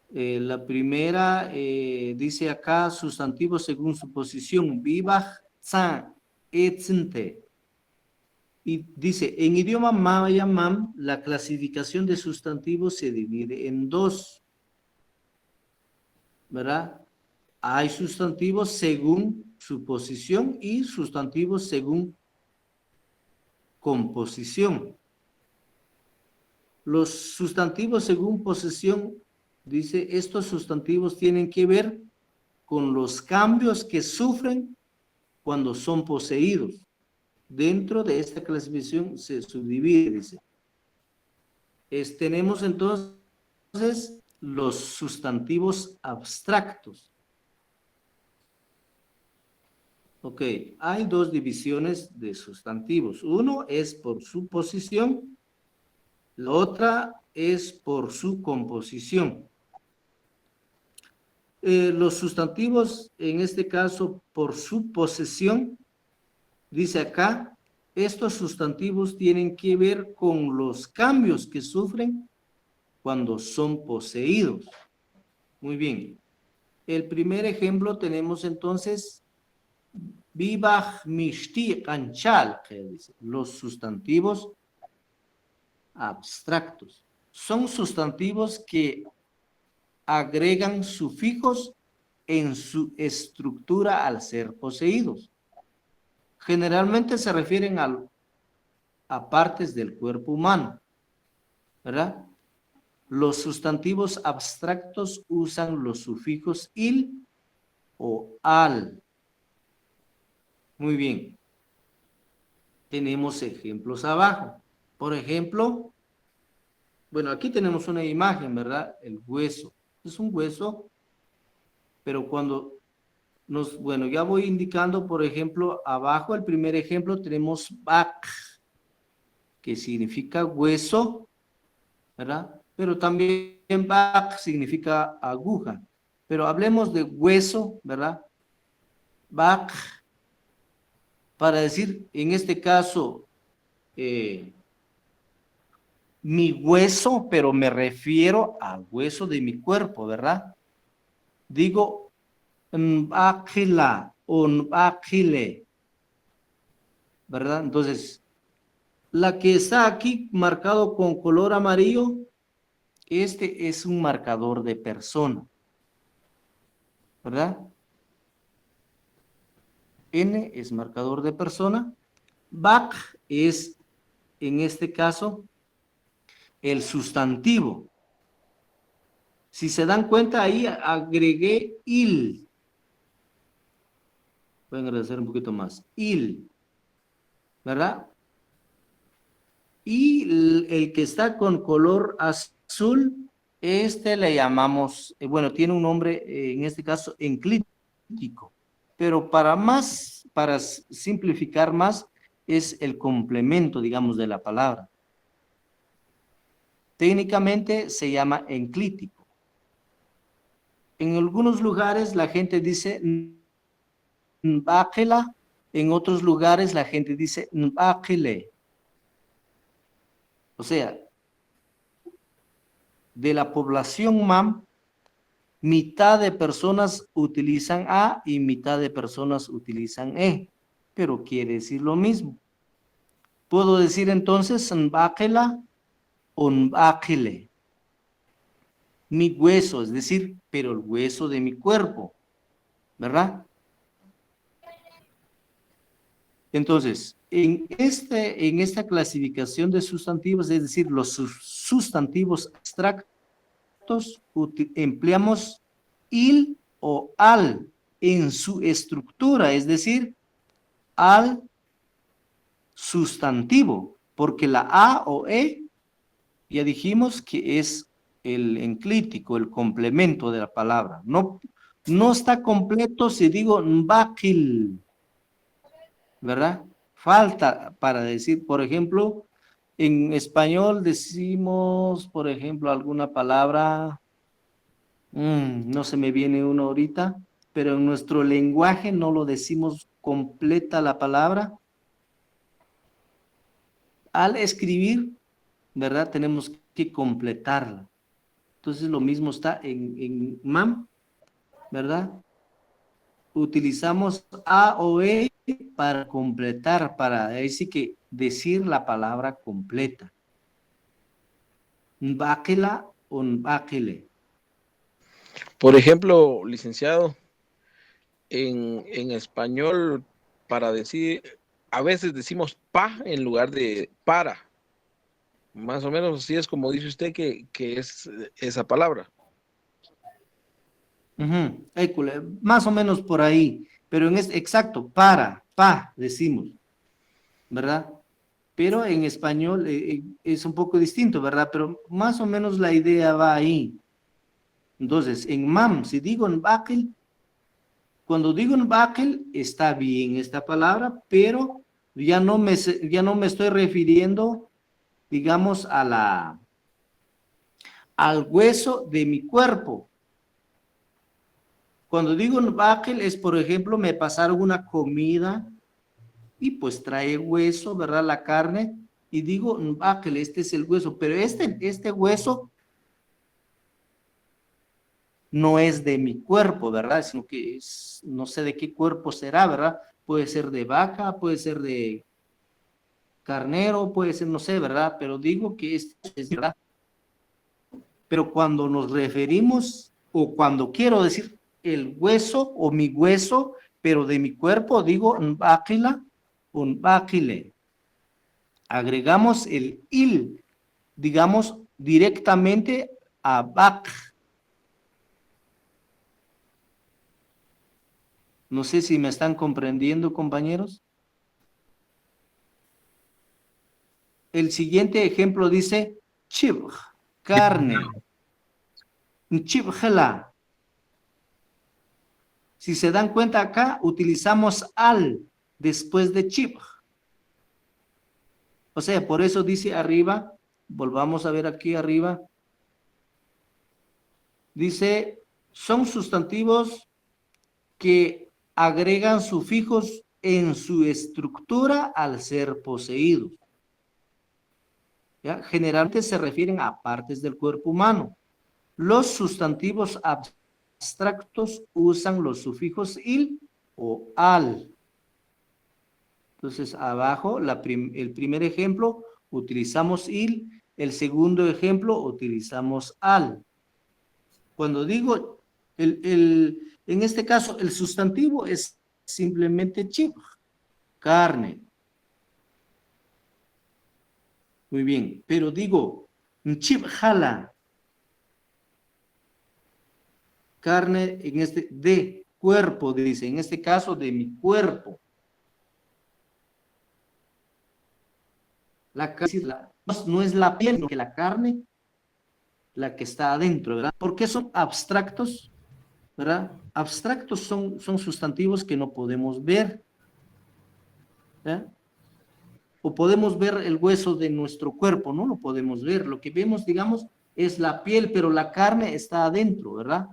La primera dice acá, sustantivos según su posición, vivaj, tsan, etzente. Y dice, en idioma maya MAM, la clasificación de sustantivos se divide en dos, ¿verdad? Hay sustantivos según su posición y sustantivos según composición. Los sustantivos según posesión, dice, estos sustantivos tienen que ver con los cambios que sufren cuando son poseídos. Dentro de esta clasificación se subdivide, dice. Tenemos entonces los sustantivos abstractos. Ok, hay dos divisiones de sustantivos. Uno es por su posición, la otra es por su composición. Los sustantivos, en este caso, por su posesión, dice acá, estos sustantivos tienen que ver con los cambios que sufren cuando son poseídos. Muy bien. El primer ejemplo tenemos entonces, vivaj mishti kanchal, que dice, los sustantivos abstractos. Son sustantivos que agregan sufijos en su estructura al ser poseídos. Generalmente se refieren a partes del cuerpo humano, ¿verdad? Los sustantivos abstractos usan los sufijos il o al. Muy bien. Tenemos ejemplos abajo. Por ejemplo, bueno, aquí tenemos una imagen, ¿verdad? El hueso. Es un hueso, pero cuando bueno, ya voy indicando, por ejemplo, abajo el primer ejemplo tenemos bak, que significa hueso, ¿verdad? Pero también bak significa aguja. Pero hablemos de hueso, ¿verdad? Bak, para decir, en este caso, mi hueso, pero me refiero al hueso de mi cuerpo, ¿verdad? Digo, akila o akile, ¿verdad? Entonces, la que está aquí marcado con color amarillo, este es un marcador de persona, ¿verdad? N es marcador de persona. Bak es, en este caso, el sustantivo. Si se dan cuenta, ahí agregué il. Voy a agradecer un poquito más. Il, ¿verdad? Y el que está con color azul, le llamamos, bueno, tiene un nombre, en este caso, enclito. enclítico, pero para simplificar más, es el complemento, digamos, de la palabra. Técnicamente se llama enclítico. En algunos lugares la gente dice nbáquela, en otros lugares la gente dice nbáquele. O sea, de la población mam, mitad de personas utilizan a y mitad de personas utilizan e, pero quiere decir lo mismo. Puedo decir entonces nbáquela o nbáquele. Mi hueso, es decir, pero el hueso de mi cuerpo, ¿verdad? Entonces, en esta clasificación de sustantivos, es decir, los sustantivos abstractos, empleamos il o al en su estructura, es decir, al sustantivo, porque la a o e, ya dijimos que es el enclítico, el complemento de la palabra. No está completo si digo nbáquil, ¿verdad? Falta para decir, por ejemplo, en español decimos, por ejemplo, alguna palabra, no se me viene uno ahorita, pero en nuestro lenguaje no lo decimos completa la palabra. Al escribir, ¿verdad? Tenemos que completarla. Entonces lo mismo está en mam, ¿verdad? Utilizamos a o e para completar, para decir que decir la palabra completa. Nbáquela o nbáquele. Por ejemplo, licenciado, en español, para decir, a veces decimos pa en lugar de para. Más o menos así es como dice usted que es esa palabra. École, más o menos por ahí, pero exacto, pa, decimos, ¿verdad? Pero en español es un poco distinto, ¿verdad? Pero más o menos la idea va ahí. Entonces, en mam, si digo nbáquil, cuando digo nbáquil, está bien esta palabra, pero ya no me estoy refiriendo, digamos, al hueso de mi cuerpo. Cuando digo nbáquil es, por ejemplo, me pasaron una comida y pues trae hueso, ¿verdad? La carne, y digo nbáquil, este es el hueso, pero este hueso no es de mi cuerpo, ¿verdad? Sino que no sé de qué cuerpo será, ¿verdad? Puede ser de vaca, puede ser de carnero, puede ser, no sé, ¿verdad? Pero digo que es verdad. Pero cuando nos referimos, o cuando quiero decir el hueso o mi hueso, pero de mi cuerpo, digo nbáquila o nbáquile. Agregamos el il, digamos, directamente a bak. No sé si me están comprendiendo, compañeros. El siguiente ejemplo dice chibj, carne. Chibjela. Si se dan cuenta acá, utilizamos al después de chibj. O sea, por eso dice arriba, volvamos a ver aquí arriba, dice, son sustantivos que agregan sufijos en su estructura al ser poseídos. ¿Ya? Generalmente se refieren a partes del cuerpo humano. Los sustantivos abstractos usan los sufijos il o al. Entonces, abajo, el primer ejemplo, utilizamos il. El segundo ejemplo, utilizamos al. Cuando digo, en este caso, el sustantivo es simplemente chibj, carne. Muy bien, pero digo, chibjala, carne de cuerpo, dice, en este caso de mi cuerpo. La carne no es la piel, sino que la carne, la que está adentro, ¿verdad? ¿Por qué son abstractos? ¿verdad? Abstractos son sustantivos que no podemos ver, ¿verdad? O podemos ver el hueso de nuestro cuerpo, no lo podemos ver. Lo que vemos, digamos, es la piel, pero la carne está adentro, ¿verdad?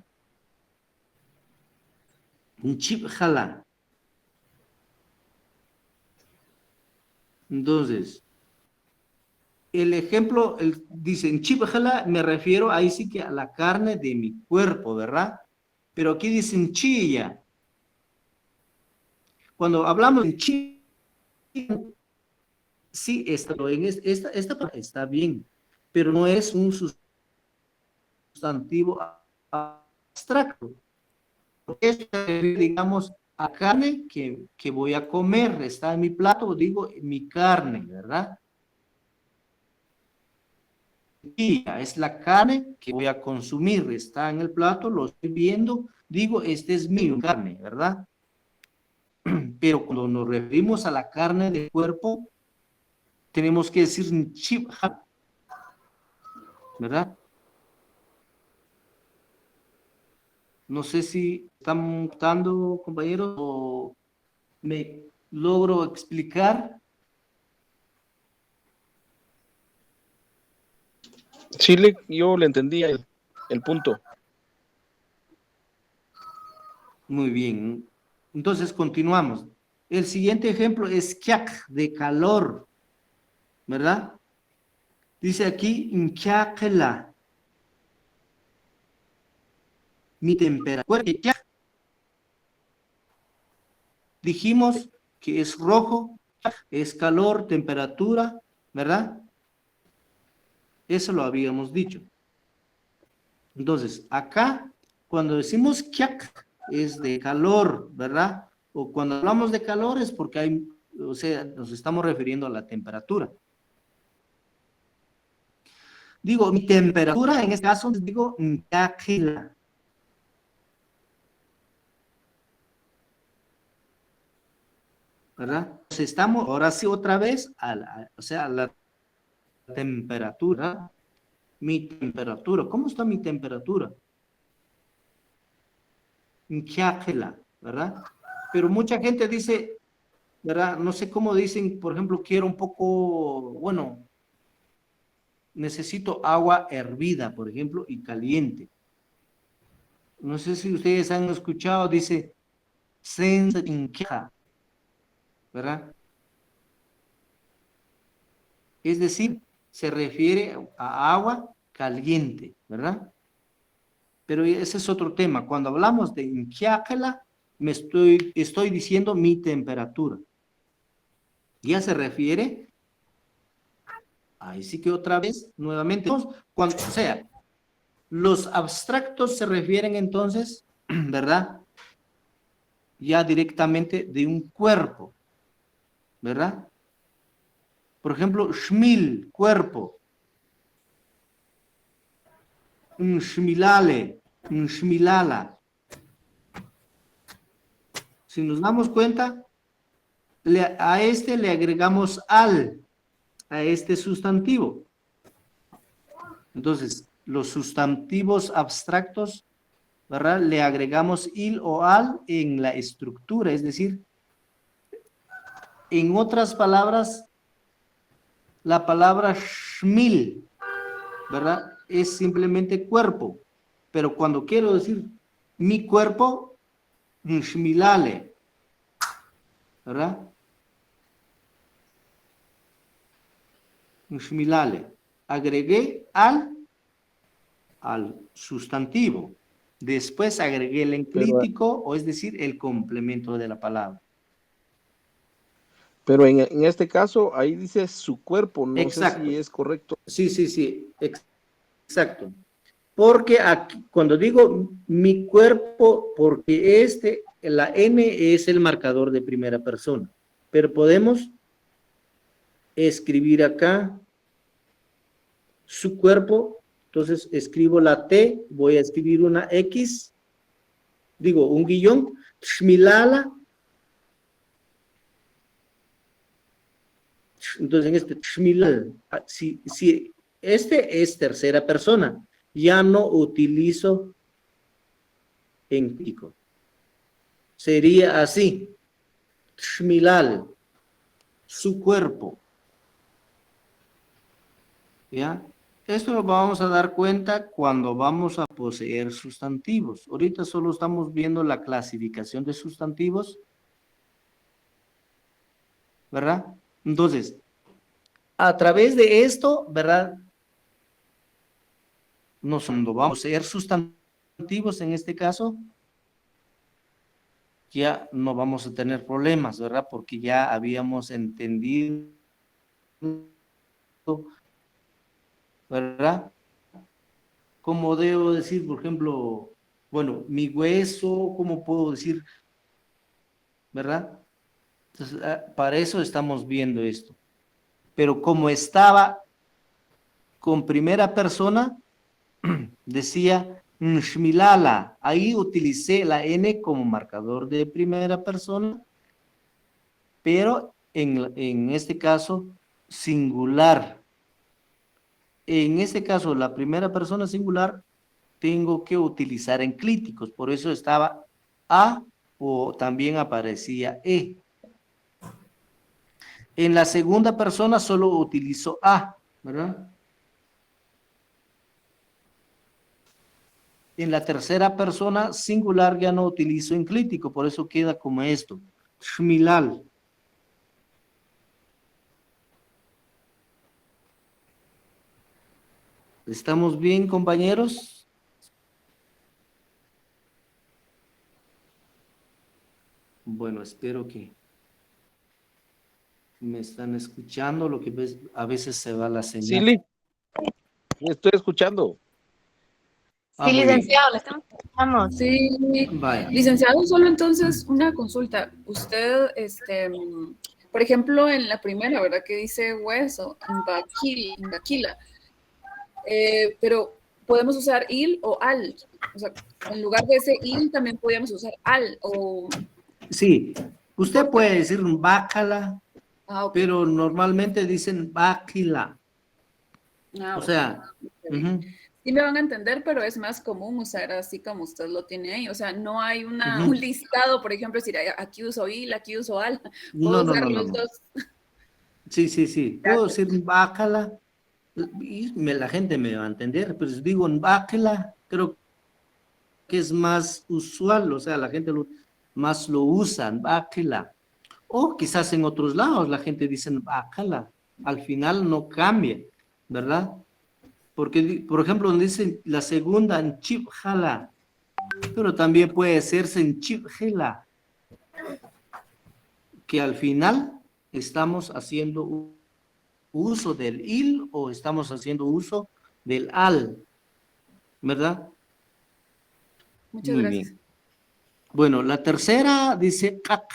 Nchibjala. Entonces, el ejemplo, dice, nchibjala, me refiero ahí sí que a la carne de mi cuerpo, ¿verdad? Pero aquí dicen chilla. Cuando hablamos de chilla, sí, esta parte está bien, pero no es un sustantivo abstracto. Es, digamos, a carne que voy a comer, está en mi plato, digo, mi carne, ¿verdad? Y es la carne que voy a consumir, está en el plato, lo estoy viendo, digo, este es mi carne, ¿verdad? Pero cuando nos referimos a la carne del cuerpo, tenemos que decir chibha, ¿verdad? No sé si están notando, compañeros, o me logro explicar. Sí, yo le entendí el punto. Muy bien. Entonces, continuamos. El siguiente ejemplo es kyak, de calor, ¿verdad? Dice aquí, nkyakela, mi temperatura. Dijimos que es rojo, es calor, temperatura, ¿verdad? Eso lo habíamos dicho. Entonces, acá, cuando decimos kyak, es de calor, ¿verdad? O cuando hablamos de calor es porque hay, o sea, nos estamos refiriendo a la temperatura. Digo, mi temperatura, en este caso, digo, nkyakela. ¿Verdad? Entonces estamos ahora sí otra vez a la temperatura. Mi temperatura. ¿Cómo está mi temperatura? Nkyakela, ¿verdad? Pero mucha gente dice, ¿verdad? No sé cómo dicen, por ejemplo, quiero un poco, bueno, necesito agua hervida, por ejemplo, y caliente. No sé si ustedes han escuchado, dice, ¿verdad? Es decir, se refiere a agua caliente, ¿verdad? Pero ese es otro tema. Cuando hablamos de nkyakela, estoy diciendo mi temperatura. Ya se refiere, ahí sí que otra vez, nuevamente, cuando, o sea, los abstractos se refieren entonces, ¿verdad? Ya directamente de un cuerpo, ¿verdad? Por ejemplo, shmil, cuerpo. Un shmilale, un shmilala. Si nos damos cuenta, a este le agregamos al, a este sustantivo. Entonces, los sustantivos abstractos, ¿verdad? Le agregamos il o al en la estructura, es decir, en otras palabras, la palabra shmil, ¿verdad? Es simplemente cuerpo, pero cuando quiero decir mi cuerpo, shmilale, ¿verdad? Shmilale. Agregué al sustantivo. Después agregué el enclítico, o es decir, el complemento de la palabra. Pero en este caso, ahí dice su cuerpo, no Exacto. sé si es correcto. Sí, exacto. Porque aquí, cuando digo mi cuerpo, porque la N es el marcador de primera persona, pero podemos escribir acá su cuerpo, entonces escribo la T, voy a escribir una X, digo un guión, shmilala. Entonces en este shmilal, si este es tercera persona, ya no utilizo en crítico. Sería así. Shmilal, su cuerpo. ¿Ya? Esto lo vamos a dar cuenta cuando vamos a poseer sustantivos. Ahorita solo estamos viendo la clasificación de sustantivos, ¿verdad? Entonces, a través de esto, ¿verdad? Cuando vamos a poseer sustantivos en este caso, ya no vamos a tener problemas, ¿verdad? Porque ya habíamos entendido, ¿verdad? ¿Cómo debo decir, por ejemplo, bueno, mi hueso, cómo puedo decir, ¿verdad? Entonces, para eso estamos viendo esto. Pero como estaba con primera persona, decía Shmilala. Ahí utilicé la N como marcador de primera persona, pero en este caso singular. En este caso, la primera persona singular tengo que utilizar enclíticos, por eso estaba A o también aparecía E. En la segunda persona solo utilizo A, ¿verdad? En la tercera persona singular ya no utilizo enclítico, por eso queda como esto. Shmilal. ¿Estamos bien, compañeros? Bueno, espero que me están escuchando, lo que a veces se va la Sí, señal. Lee, estoy escuchando. Sí, Muy bien. licenciado, le estamos escuchando. Sí, Vaya. licenciado, solo entonces una consulta. Usted, por ejemplo, en la primera, ¿verdad? Que dice hueso, imbaquila, pero podemos usar il o al. O sea, en lugar de ese il también podríamos usar al o... Sí, usted puede decir bácala, ok. pero normalmente dicen báquila. O Ok. sea, Sí me van a entender, pero es más común usar así como usted lo tiene ahí. O sea, no hay un listado, por ejemplo, decir aquí uso il, aquí uso al. Puedo usar los dos. Sí. Puedo decir bácala y la gente me va a entender, pero si digo bácala, creo que es más usual, o sea, la gente más lo usa, bácala. O quizás en otros lados la gente dice bácala. Al final no cambia, ¿verdad? Porque, por ejemplo, donde dice la segunda en chipjala, pero también puede serse en chipjela, que al final estamos haciendo uso del il o estamos haciendo uso del al, ¿verdad? Muchas Muy gracias. bien. Bueno, la tercera dice kak.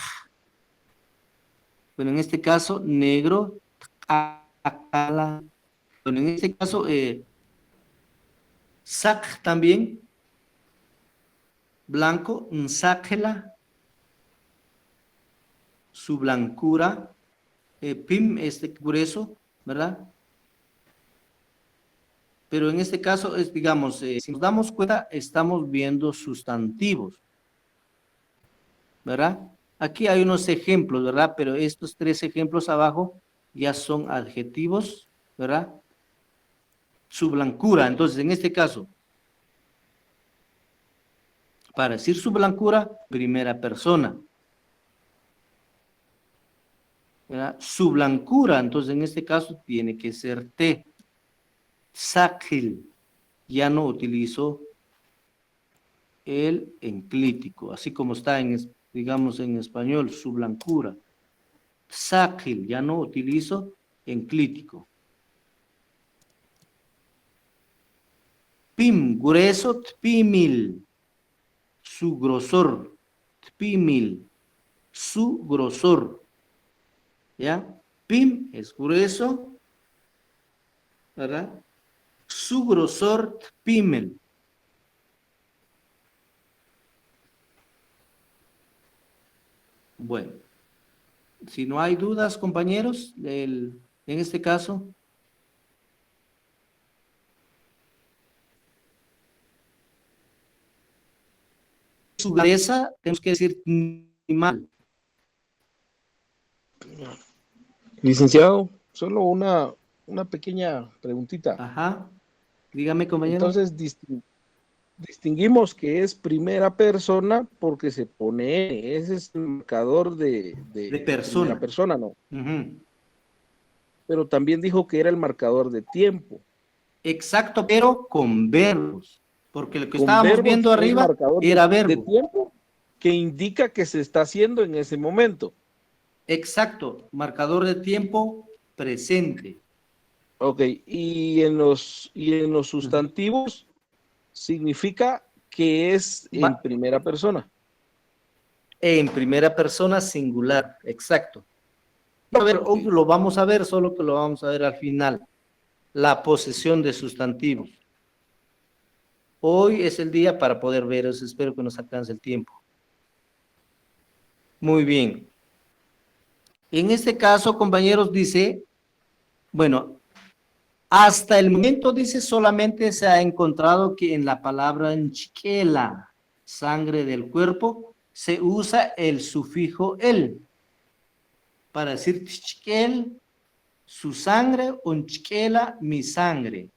Bueno, en este caso, negro, kakala. Bueno, en este caso, sak también, blanco, nsáquela, su blancura, pim, grueso, ¿verdad? Pero en este caso es, digamos, si nos damos cuenta, estamos viendo sustantivos, ¿verdad? Aquí hay unos ejemplos, ¿verdad? Pero estos 3 ejemplos abajo ya son adjetivos, ¿verdad? Su blancura, entonces en este caso, para decir su blancura, primera persona, ¿verdad? Su blancura, entonces en este caso tiene que ser te. Sáquil, ya no utilizo el enclítico, así como está digamos en español, su blancura. Sáquil, ya no utilizo enclítico. Pim, grueso, tpimil, su grosor, tpimil, su grosor, ¿ya? Pim es grueso, ¿verdad? Su grosor, tpimil. Bueno, si no hay dudas, compañeros, en este caso. su grandeza, tenemos que decir animal. Licenciado, solo una pequeña preguntita. Ajá. Dígame, compañero. Entonces, distinguimos que es primera persona porque se pone, ese es el marcador de persona. primera persona, ¿no? Ujú. Pero también dijo que era el marcador de tiempo. Exacto, pero con verbos. Porque lo que Con estábamos verbos, viendo es arriba marcador era de verbo. tiempo que indica que se está haciendo en ese momento. Exacto, marcador de tiempo presente. Ok, y en los sustantivos significa que es en primera persona. En primera persona singular, exacto. A ver, hoy lo vamos a ver, solo que lo vamos a ver al final. La posesión de sustantivos. Hoy es el día para poder ver eso, espero que nos alcance el tiempo. Muy bien. En este caso, compañeros, dice, bueno, hasta el momento, dice, solamente se ha encontrado que en la palabra nchkela, sangre del cuerpo, se usa el sufijo el. Para decir tchkel, su sangre, o nchkela, mi sangre.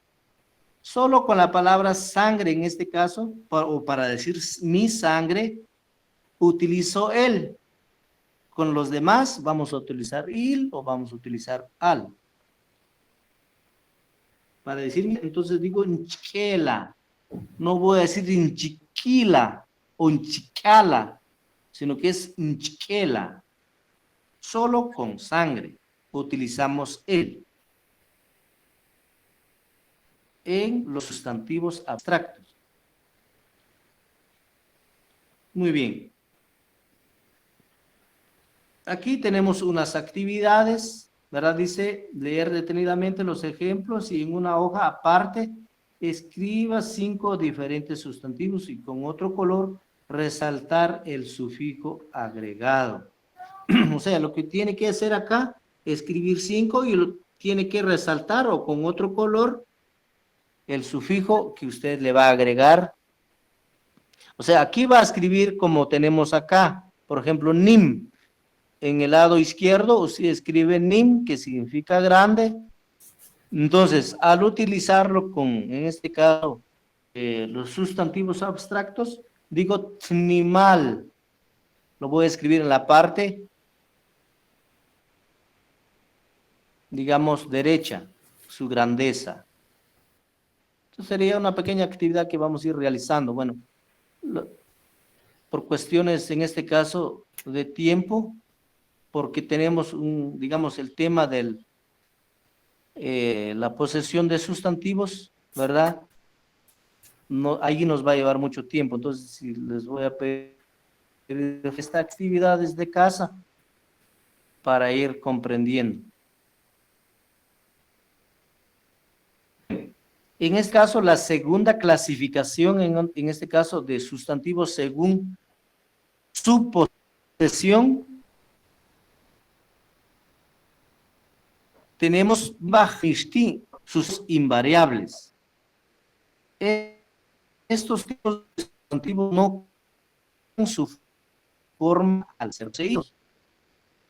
Solo con la palabra sangre en este caso, o para decir mi sangre, utilizo el. Con los demás vamos a utilizar il o vamos a utilizar al. Para decir, entonces digo nchkela. No voy a decir nchiquila o nchicala, sino que es nchkela. Solo con sangre utilizamos el. En los sustantivos abstractos. Muy bien. Aquí tenemos unas actividades, ¿verdad? Dice, leer detenidamente los ejemplos y en una hoja aparte, escriba 5 diferentes sustantivos y con otro color resaltar el sufijo agregado. O sea, lo que tiene que hacer acá, escribir 5 y lo tiene que resaltar o con otro color el sufijo que usted le va a agregar. O sea, aquí va a escribir como tenemos acá, por ejemplo, nim. En el lado izquierdo usted escribe nim, que significa grande. Entonces, al utilizarlo con, en este caso, los sustantivos abstractos, digo tnimal. Lo voy a escribir en la parte, digamos, derecha, su grandeza. Entonces, sería una pequeña actividad que vamos a ir realizando. Bueno, por cuestiones, en este caso, de tiempo, porque tenemos, digamos, el tema de la posesión de sustantivos, ¿verdad? No, ahí nos va a llevar mucho tiempo, entonces si les voy a pedir esta actividad desde casa para ir comprendiendo. En este caso, la segunda clasificación, en este caso, de sustantivos según su posesión, tenemos bajishti, sus invariables. Estos tipos de sustantivos no en su forma al ser seguidos,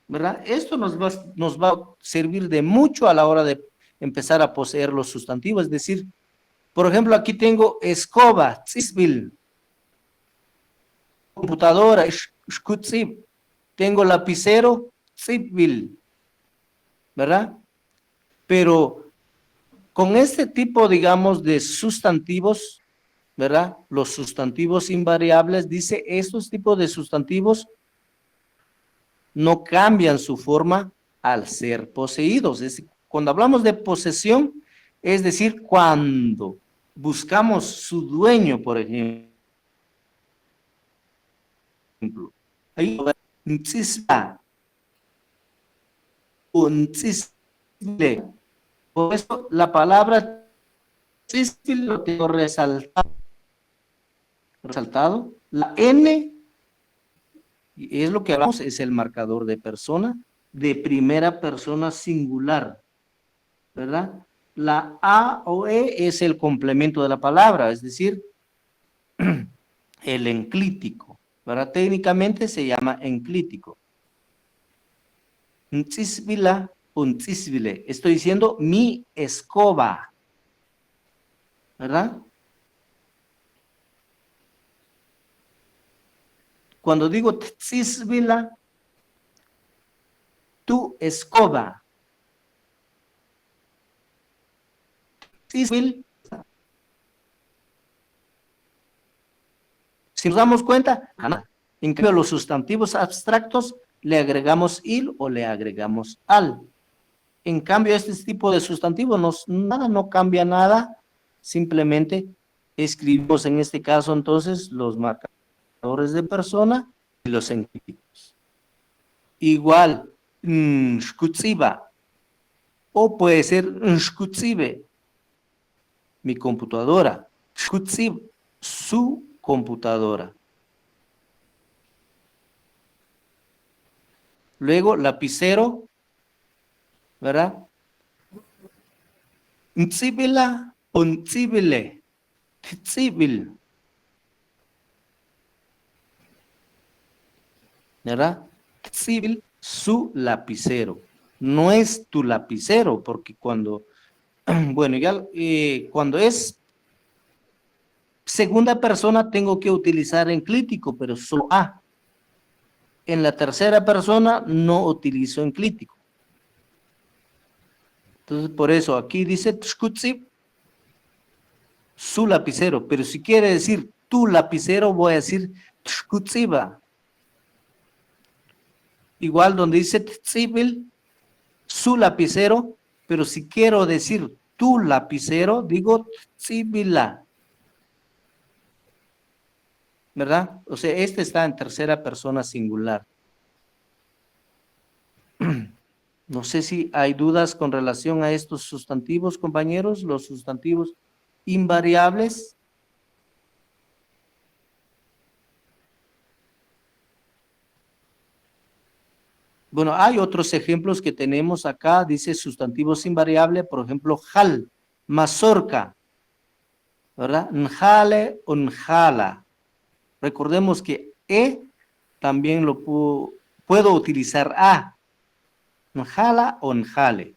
¿verdad? Esto nos va a servir de mucho a la hora de empezar a poseer los sustantivos, es decir, por ejemplo, aquí tengo escoba, tzisbil, computadora, shkutzib, tengo lapicero, tzibbil, ¿verdad? Pero con este tipo, digamos, de sustantivos, ¿verdad? Los sustantivos invariables, dice, estos tipos de sustantivos no cambian su forma al ser poseídos. Es decir, cuando hablamos de posesión, es decir, cuando buscamos su dueño, por ejemplo. Ahí, por eso la palabra lo tengo resaltado. La N es lo que hablamos, es el marcador de persona, de primera persona singular, ¿verdad? La A o E es el complemento de la palabra, es decir, el enclítico. ¿verdad? Técnicamente se llama enclítico. Ntzisvila, untzisvile. Estoy diciendo mi escoba, ¿verdad? Cuando digo tzisvila, tu escoba. Tzisvil. Si nos damos cuenta, en cambio los sustantivos abstractos le agregamos il o le agregamos al. En cambio, este tipo de sustantivos no cambia nada, simplemente escribimos en este caso entonces los marcadores de persona y los enclíticos. Igual, shkutsiba, o puede ser shkutsibe, mi computadora, shkutsib, su computadora. Luego, lapicero, ¿verdad? Ntzibila, untzibile, tzibil. ¿Verdad? Tzibil, su lapicero. No es tu lapicero, porque cuando, bueno, ya cuando es segunda persona tengo que utilizar enclítico, pero solo A. En la tercera persona no utilizo enclítico. Entonces, por eso aquí dice tshkutsib, su lapicero, pero si quiere decir tu lapicero, voy a decir tshkutsiba. Igual donde dice tzibil, su lapicero, pero si quiero decir tu lapicero, digo tzibila. ¿Verdad? O sea, este está en tercera persona singular. No sé si hay dudas con relación a estos sustantivos, compañeros, los sustantivos invariables. Bueno, hay otros ejemplos que tenemos acá, dice sustantivos invariables, por ejemplo, jal, mazorca, ¿verdad? Njale, unjala. Recordemos que también lo puedo utilizar a. Njala o njale.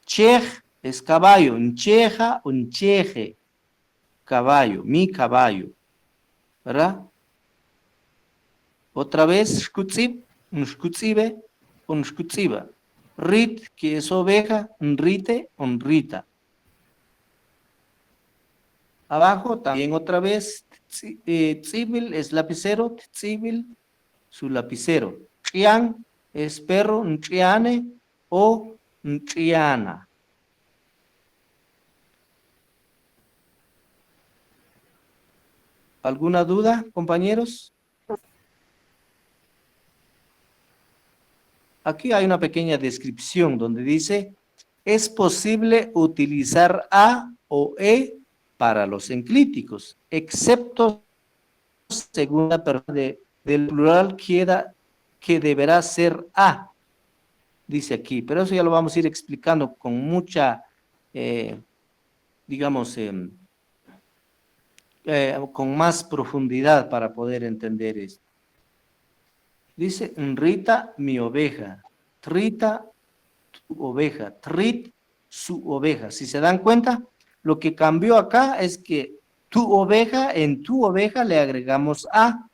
Chej es caballo, ncheja o ncheje. Caballo, mi caballo. ¿Verdad? Otra vez, shkutzib, shkutzibe, shkutziba. Rit, que es oveja, nrite, nrita. Abajo también otra vez, tzibil es lapicero, tzibil, su lapicero. Chian es perro, nchiane o nchiana. ¿Alguna duda, compañeros? Aquí hay una pequeña descripción donde dice, es posible utilizar a o e para los enclíticos, excepto segunda persona del plural que deberá ser a, dice aquí, pero eso ya lo vamos a ir explicando con mucha, digamos, con más profundidad para poder entender esto. Dice, Rita, mi oveja, Trita, tu oveja, Trit, su oveja. Si se dan cuenta, lo que cambió acá es que en tu oveja le agregamos a.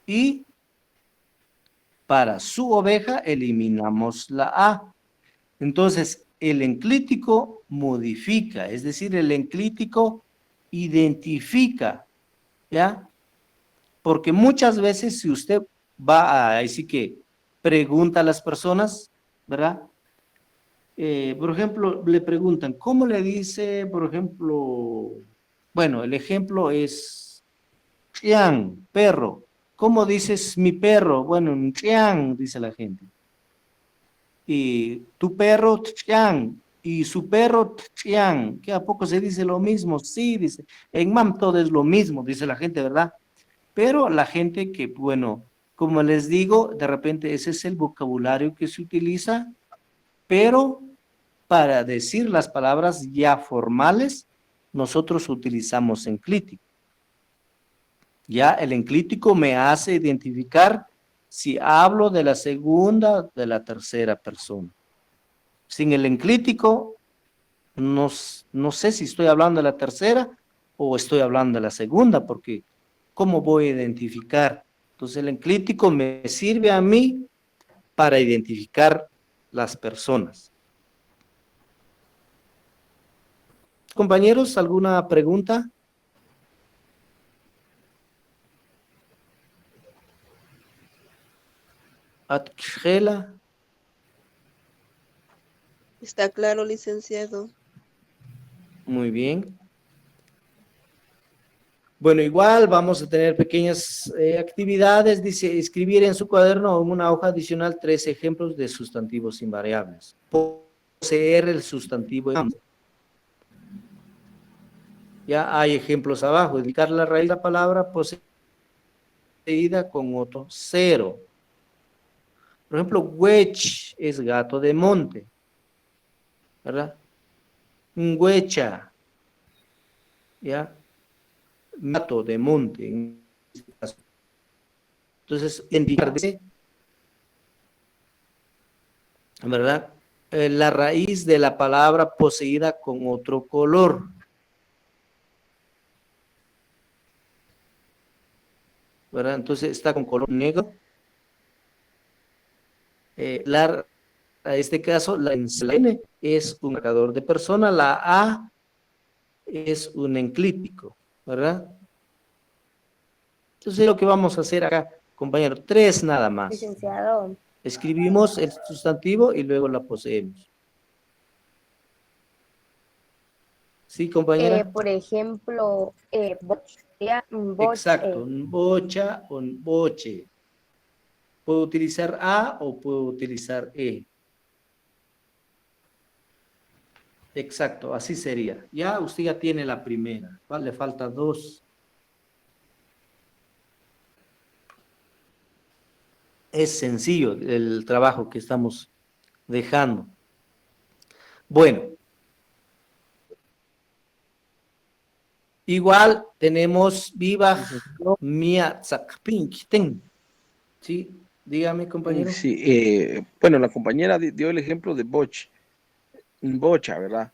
Y para su oveja eliminamos la a. Entonces, el enclítico modifica, es decir, el enclítico identifica, ¿ya? Porque muchas veces si usted va a decir que pregunta a las personas, ¿verdad? Por ejemplo, le preguntan, ¿cómo le dice, por ejemplo, bueno, el ejemplo es chiang, perro. ¿Cómo dices mi perro? Bueno, un chiang, dice la gente. Y tu perro, chiang, y su perro, chiang, que a poco se dice lo mismo, sí, dice, en MAM todo es lo mismo, dice la gente, ¿verdad? Pero la gente que, bueno, como les digo, de repente ese es el vocabulario que se utiliza, pero para decir las palabras ya formales, nosotros utilizamos enclítico. Ya el enclítico me hace identificar si hablo de la segunda o de la tercera persona. Sin el enclítico, no sé si estoy hablando de la tercera o estoy hablando de la segunda, porque ¿cómo voy a identificar? Entonces el enclítico me sirve a mí para identificar las personas. Compañeros, ¿alguna pregunta? Atxela. Está claro, licenciado. Muy bien. Bueno, igual vamos a tener pequeñas actividades. Dice, escribir en su cuaderno o en una hoja adicional 3 ejemplos de sustantivos invariables. Poseer el sustantivo. Ya hay ejemplos abajo. Indicar la raíz de la palabra poseída con otro 0. Por ejemplo, wedge es gato de monte, ¿verdad? Un huecha, ¿ya? Gato de monte. En este caso. Entonces, indicar, ¿verdad? La raíz de la palabra poseída con otro color. ¿Verdad? Entonces está con color negro. En este caso, la N es un marcador de persona, la A es un enclítico, ¿verdad? Entonces lo que vamos a hacer acá, compañero, 3 nada más. Licenciado. Escribimos el sustantivo y luego la poseemos. ¿Sí, compañera? Por ejemplo, Exacto, un bocha o un boche. Puedo utilizar A o puedo utilizar E. Exacto, así sería. Ya usted ya tiene la primera. Le falta 2. Es sencillo el trabajo que estamos dejando. Bueno. Igual tenemos viva mia zakpinchten. ¿Sí? Dígame, compañero. Sí, bueno, la compañera dio el ejemplo de bocha, ¿verdad?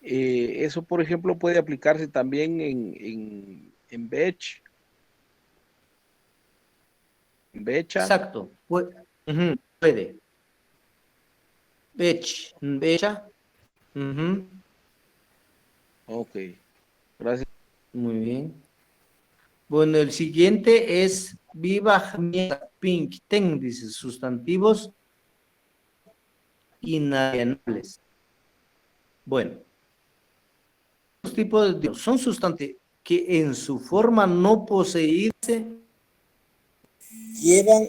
Eso, por ejemplo, puede aplicarse también en becha. Exacto. Puede. Becha. Ok. Gracias. Muy bien. Bueno, el siguiente es viva pinkten, dice sustantivos inalienables. Bueno, los tipos de son sustantivos que en su forma no poseída llevan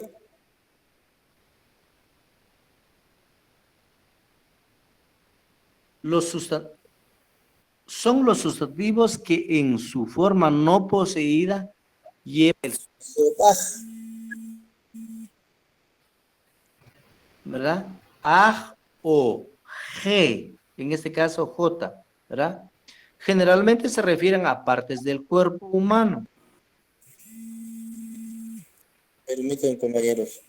son los sustantivos que en su forma no poseída llevan el ¿verdad? A o G, en este caso J, ¿verdad? Generalmente se refieren a partes del cuerpo humano. Permítanme, compañeros.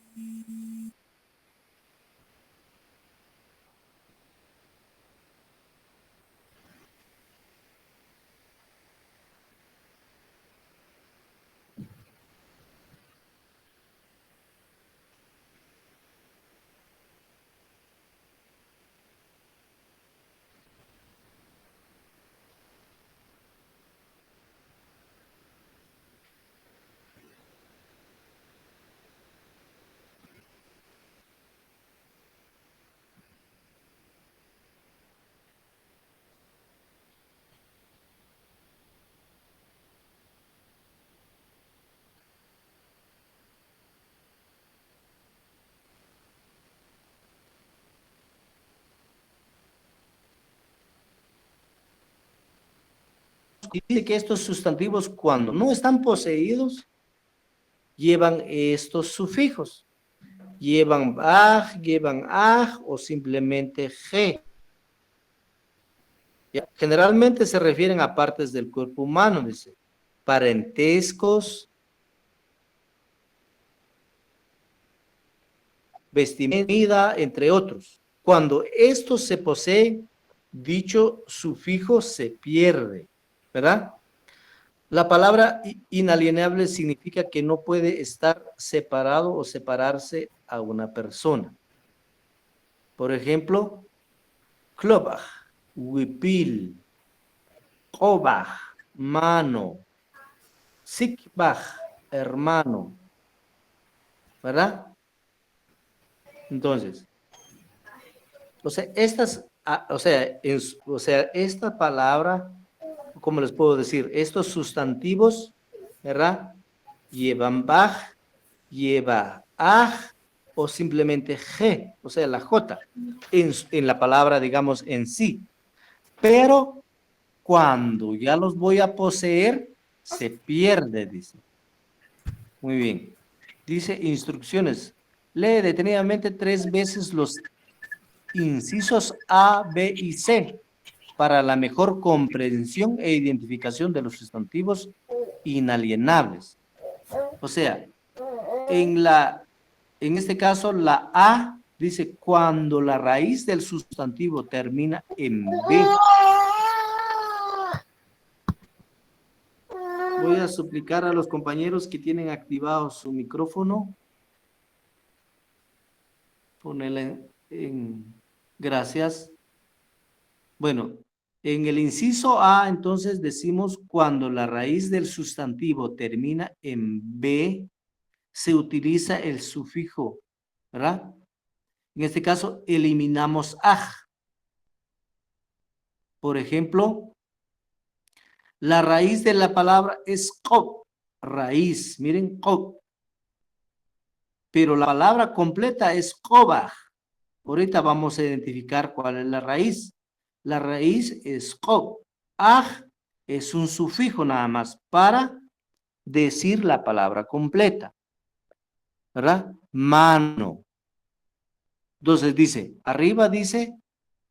Dice que estos sustantivos, cuando no están poseídos, llevan estos sufijos. Llevan ag o simplemente g. ¿Ya? Generalmente se refieren a partes del cuerpo humano, dice, parentescos, vestimenta, entre otros. Cuando esto se posee, dicho sufijo se pierde, ¿verdad? La palabra inalienable significa que no puede estar separado o separarse a una persona. Por ejemplo, klobaj, huipil, kobaj, mano, sikbaj, hermano, ¿verdad? Entonces, o sea, esta palabra, ¿cómo les puedo decir? Estos sustantivos, ¿verdad? Llevan baj, lleva aj o simplemente g, o sea, la j, en la palabra, digamos, en sí. Pero cuando ya los voy a poseer, se pierde, dice. Muy bien. Dice instrucciones. Lee detenidamente 3 veces los incisos A, B y C para la mejor comprensión e identificación de los sustantivos inalienables. O sea, en este caso, la A dice cuando la raíz del sustantivo termina en B. Voy a suplicar a los compañeros que tienen activado su micrófono. Ponerla gracias. Bueno, en el inciso A, entonces decimos cuando la raíz del sustantivo termina en B, se utiliza el sufijo, ¿verdad? En este caso, eliminamos aj. Por ejemplo, la raíz de la palabra es kob, raíz, miren, kob. Pero la palabra completa es kobaj. Ahorita vamos a identificar cuál es la raíz. La raíz es kob. Aj es un sufijo nada más para decir la palabra completa, ¿verdad? Mano. Entonces dice, arriba dice,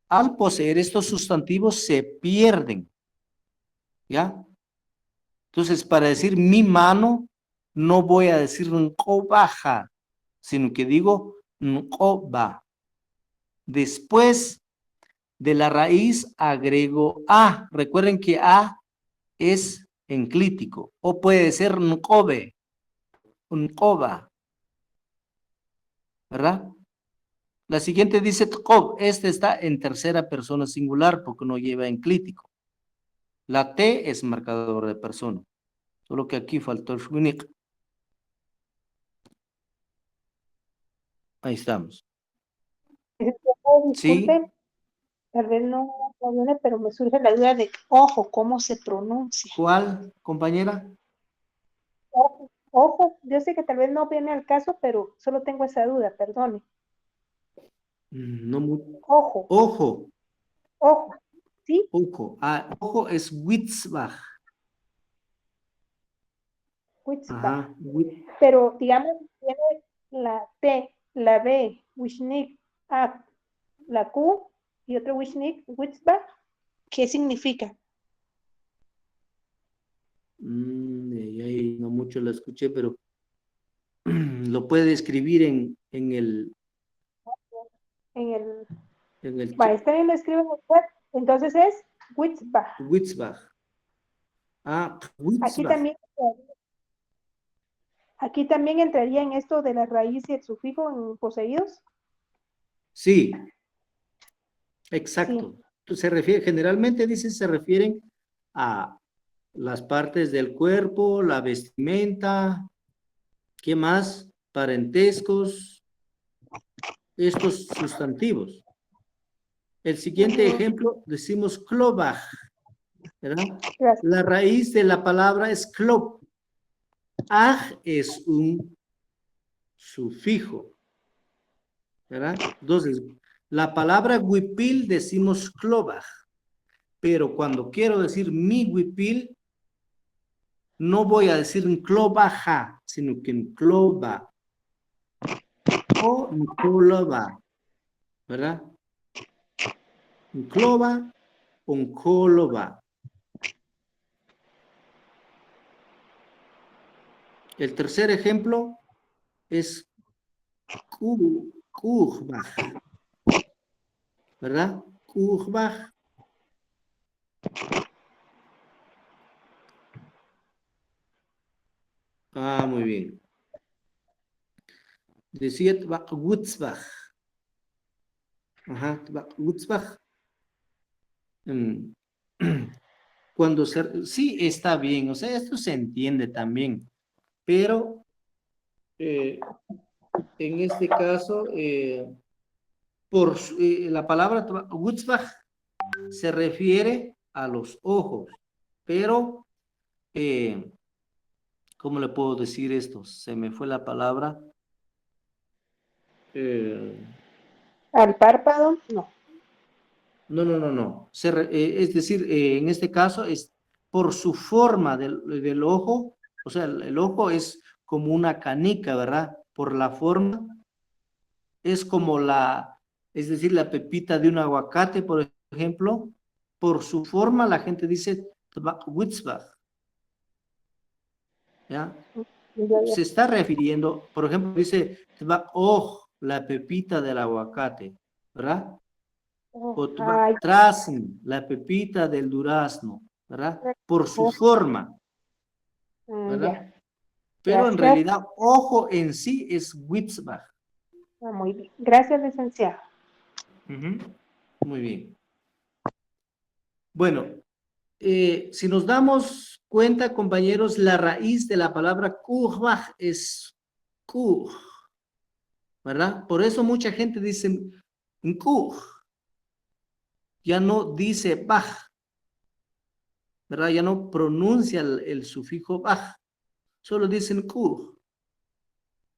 al poseer estos sustantivos se pierden. ¿Ya? Entonces, para decir mi mano, no voy a decir nkobaja, sino que digo nkoba. Después de la raíz agrego a. Recuerden que a es enclítico. O puede ser nkobe, nkoba. ¿Verdad? La siguiente dice tkob. Este está en tercera persona singular porque no lleva enclítico. La T es marcador de persona. Solo que aquí faltó el shwinik. Ahí estamos. Sí. Disculpen, tal vez no viene, pero me surge la duda de ojo, ¿cómo se pronuncia? ¿Cuál, compañera? Ojo, yo sé que tal vez no viene al caso, pero solo tengo esa duda, perdone. No mucho. Ojo. Ojo. Ojo, ¿sí? Ojo. Ah, ojo es Witzbach. Witzbach. Pero digamos, tiene la T, la B, Wishnik, A, la Q y otro Wishnik, Witzbach. ¿Qué significa? No mucho la escuché, pero lo puede escribir en el... Va, está bien, lo escriben en el web. Entonces es Witzbach. Witzbach. Ah, Witzbach. Aquí también entraría en esto de la raíz y el sufijo en poseídos. Sí. Exacto. Sí. Se refiere, generalmente dicen, se refieren a las partes del cuerpo, la vestimenta, ¿qué más? Parentescos, estos sustantivos. El siguiente ejemplo, decimos klobaj, ¿verdad? La raíz de la palabra es klob. Aj es un sufijo, ¿verdad? Entonces, la palabra huipil decimos klobaj, pero cuando quiero decir mi huipil, no voy a decir en klobaja, sino que en kloba o en kloba, ¿verdad? En kloba oncóloga. El tercer ejemplo es Kurbach, ¿verdad? Kurbach. Ah, muy bien. Decía Wutzbach. Ajá, Wutzbach. Cuando sí está bien, o sea, esto se entiende también, pero en este caso, la palabra Wutzbach se refiere a los ojos, pero, ¿cómo le puedo decir esto? Se me fue la palabra. ¿Al párpado? No. No. Es decir, en este caso es por su forma del ojo, o sea, el ojo es como una canica, ¿verdad? Por la forma, es como es decir, la pepita de un aguacate, por ejemplo, por su forma la gente dice Witzbach, ¿ya? Se está refiriendo, por ejemplo, dice la pepita del aguacate, ¿verdad? O Trasen, la pepita del durazno, ¿verdad? Por su forma, ¿verdad? Pero en realidad, ojo en sí es Witzbach. Muy bien. Gracias, licenciado. Muy bien. Bueno, si nos damos cuenta, compañeros, la raíz de la palabra Kurbach es Kur, ¿verdad? Por eso mucha gente dice Kur. Ya no dice Bach, ¿verdad? Ya no pronuncia el sufijo Bach, solo dicen Kur,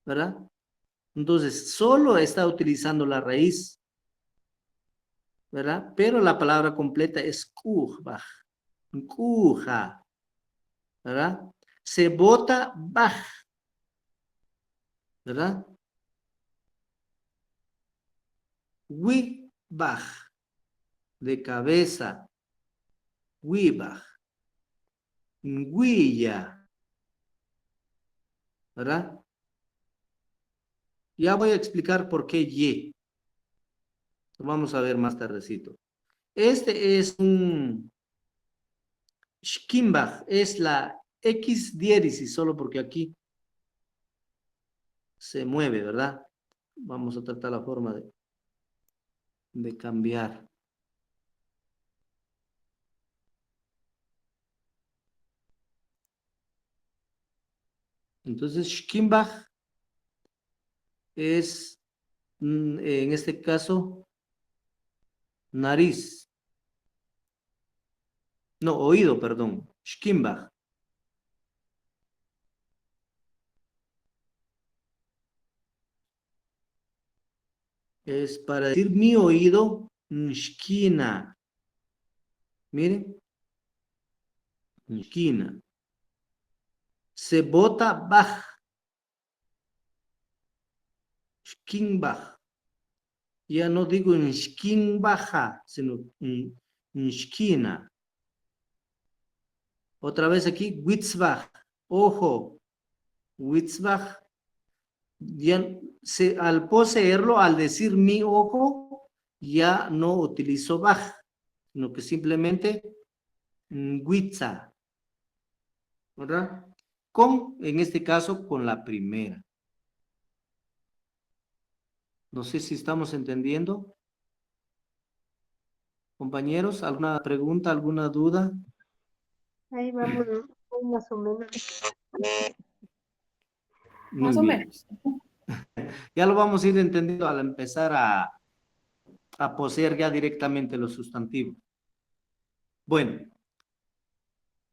¿verdad? Entonces, solo está utilizando la raíz, ¿verdad? Pero la palabra completa es Kurbach, Kuja, ¿verdad? Se bota Bach, ¿verdad? Wibach, de cabeza, Wibach, Nguilla, ¿verdad? Ya voy a explicar por qué Y. Vamos a ver más tardecito. Este es un Schkimbach, es la X diéresis, solo porque aquí se mueve, ¿verdad? Vamos a tratar la forma de cambiar. Entonces, Schkimbach es, en este caso, nariz. No, oído, perdón. Schkimbach. Es para decir mi oído, Shkina. Miren. Shkina. Se bota Bach. Shkinbach. Ya no digo en Shkinbaja, sino en Shkina. Otra vez aquí, Witzbach. Ojo. Witzbach. Ya al poseerlo, al decir mi ojo, ya no utilizo Bach, sino que simplemente Witza, ¿verdad? En este caso, con la primera. No sé si estamos entendiendo. Compañeros, ¿alguna pregunta, alguna duda? Ahí vamos, más o menos. Más o menos. Ya lo vamos a ir entendiendo al empezar a poseer ya directamente los sustantivos. Bueno,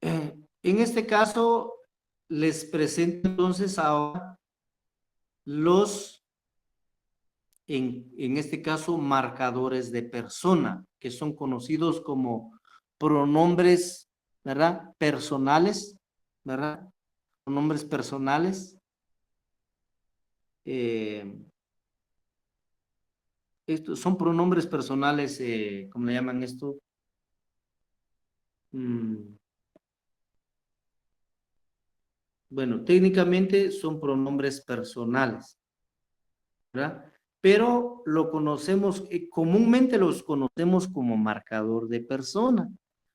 en este caso les presento entonces ahora en este caso, marcadores de persona, que son conocidos como pronombres, ¿verdad? Personales, ¿verdad? Pronombres personales. Estos son pronombres personales, ¿cómo le llaman esto? Bueno, técnicamente son pronombres personales, ¿verdad? Pero lo conocemos, comúnmente los conocemos como marcador de persona.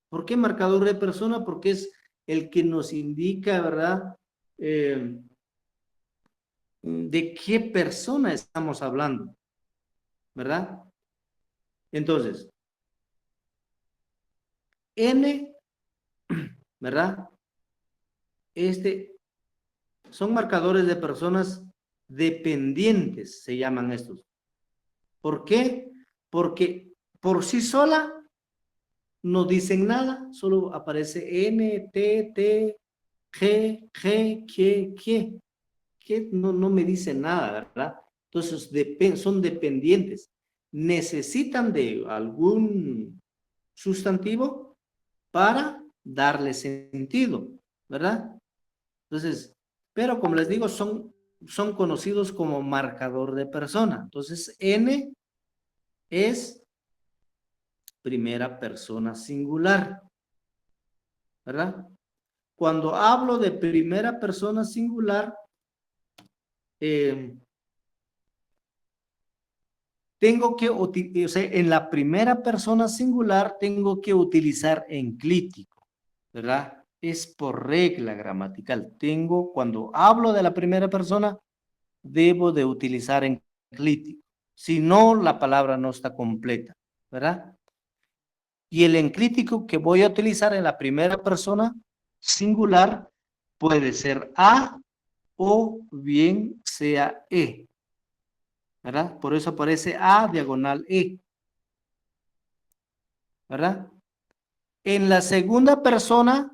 ¿Por qué marcador de persona? Porque es el que nos indica, ¿verdad? De qué persona estamos hablando, ¿verdad? Entonces, N, ¿verdad? Son marcadores de personas dependientes, se llaman estos. ¿Por qué? Porque por sí sola no dicen nada, solo aparece N, T, G, que no me dice nada, ¿verdad? Entonces son dependientes. Necesitan de algún sustantivo para darle sentido, ¿verdad? Entonces, pero como les digo, son conocidos como marcador de persona. Entonces, N es primera persona singular, ¿verdad? Cuando hablo de primera persona singular, tengo que, o sea, en la primera persona singular tengo que utilizar enclítico, ¿verdad? Es por regla gramatical. Cuando hablo de la primera persona, debo de utilizar enclítico. Si no, la palabra no está completa, ¿verdad? Y el enclítico que voy a utilizar en la primera persona singular puede ser a o bien sea e, ¿verdad? Por eso aparece a diagonal e, ¿verdad? En la segunda persona,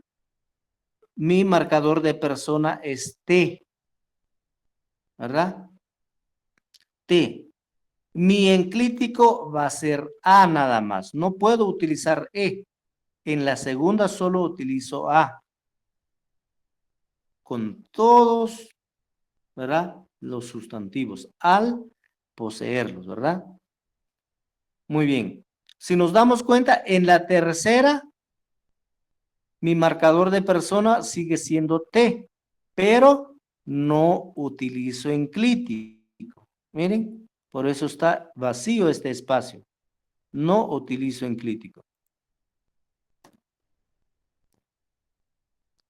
mi marcador de persona es T, ¿verdad? T. Mi enclítico va a ser A nada más. No puedo utilizar E. En la segunda solo utilizo A. Con todos, ¿verdad? Los sustantivos. Al poseerlos, ¿verdad? Muy bien. Si nos damos cuenta, en la tercera, mi marcador de persona sigue siendo T, pero no utilizo enclítico. Miren, por eso está vacío este espacio. No utilizo enclítico.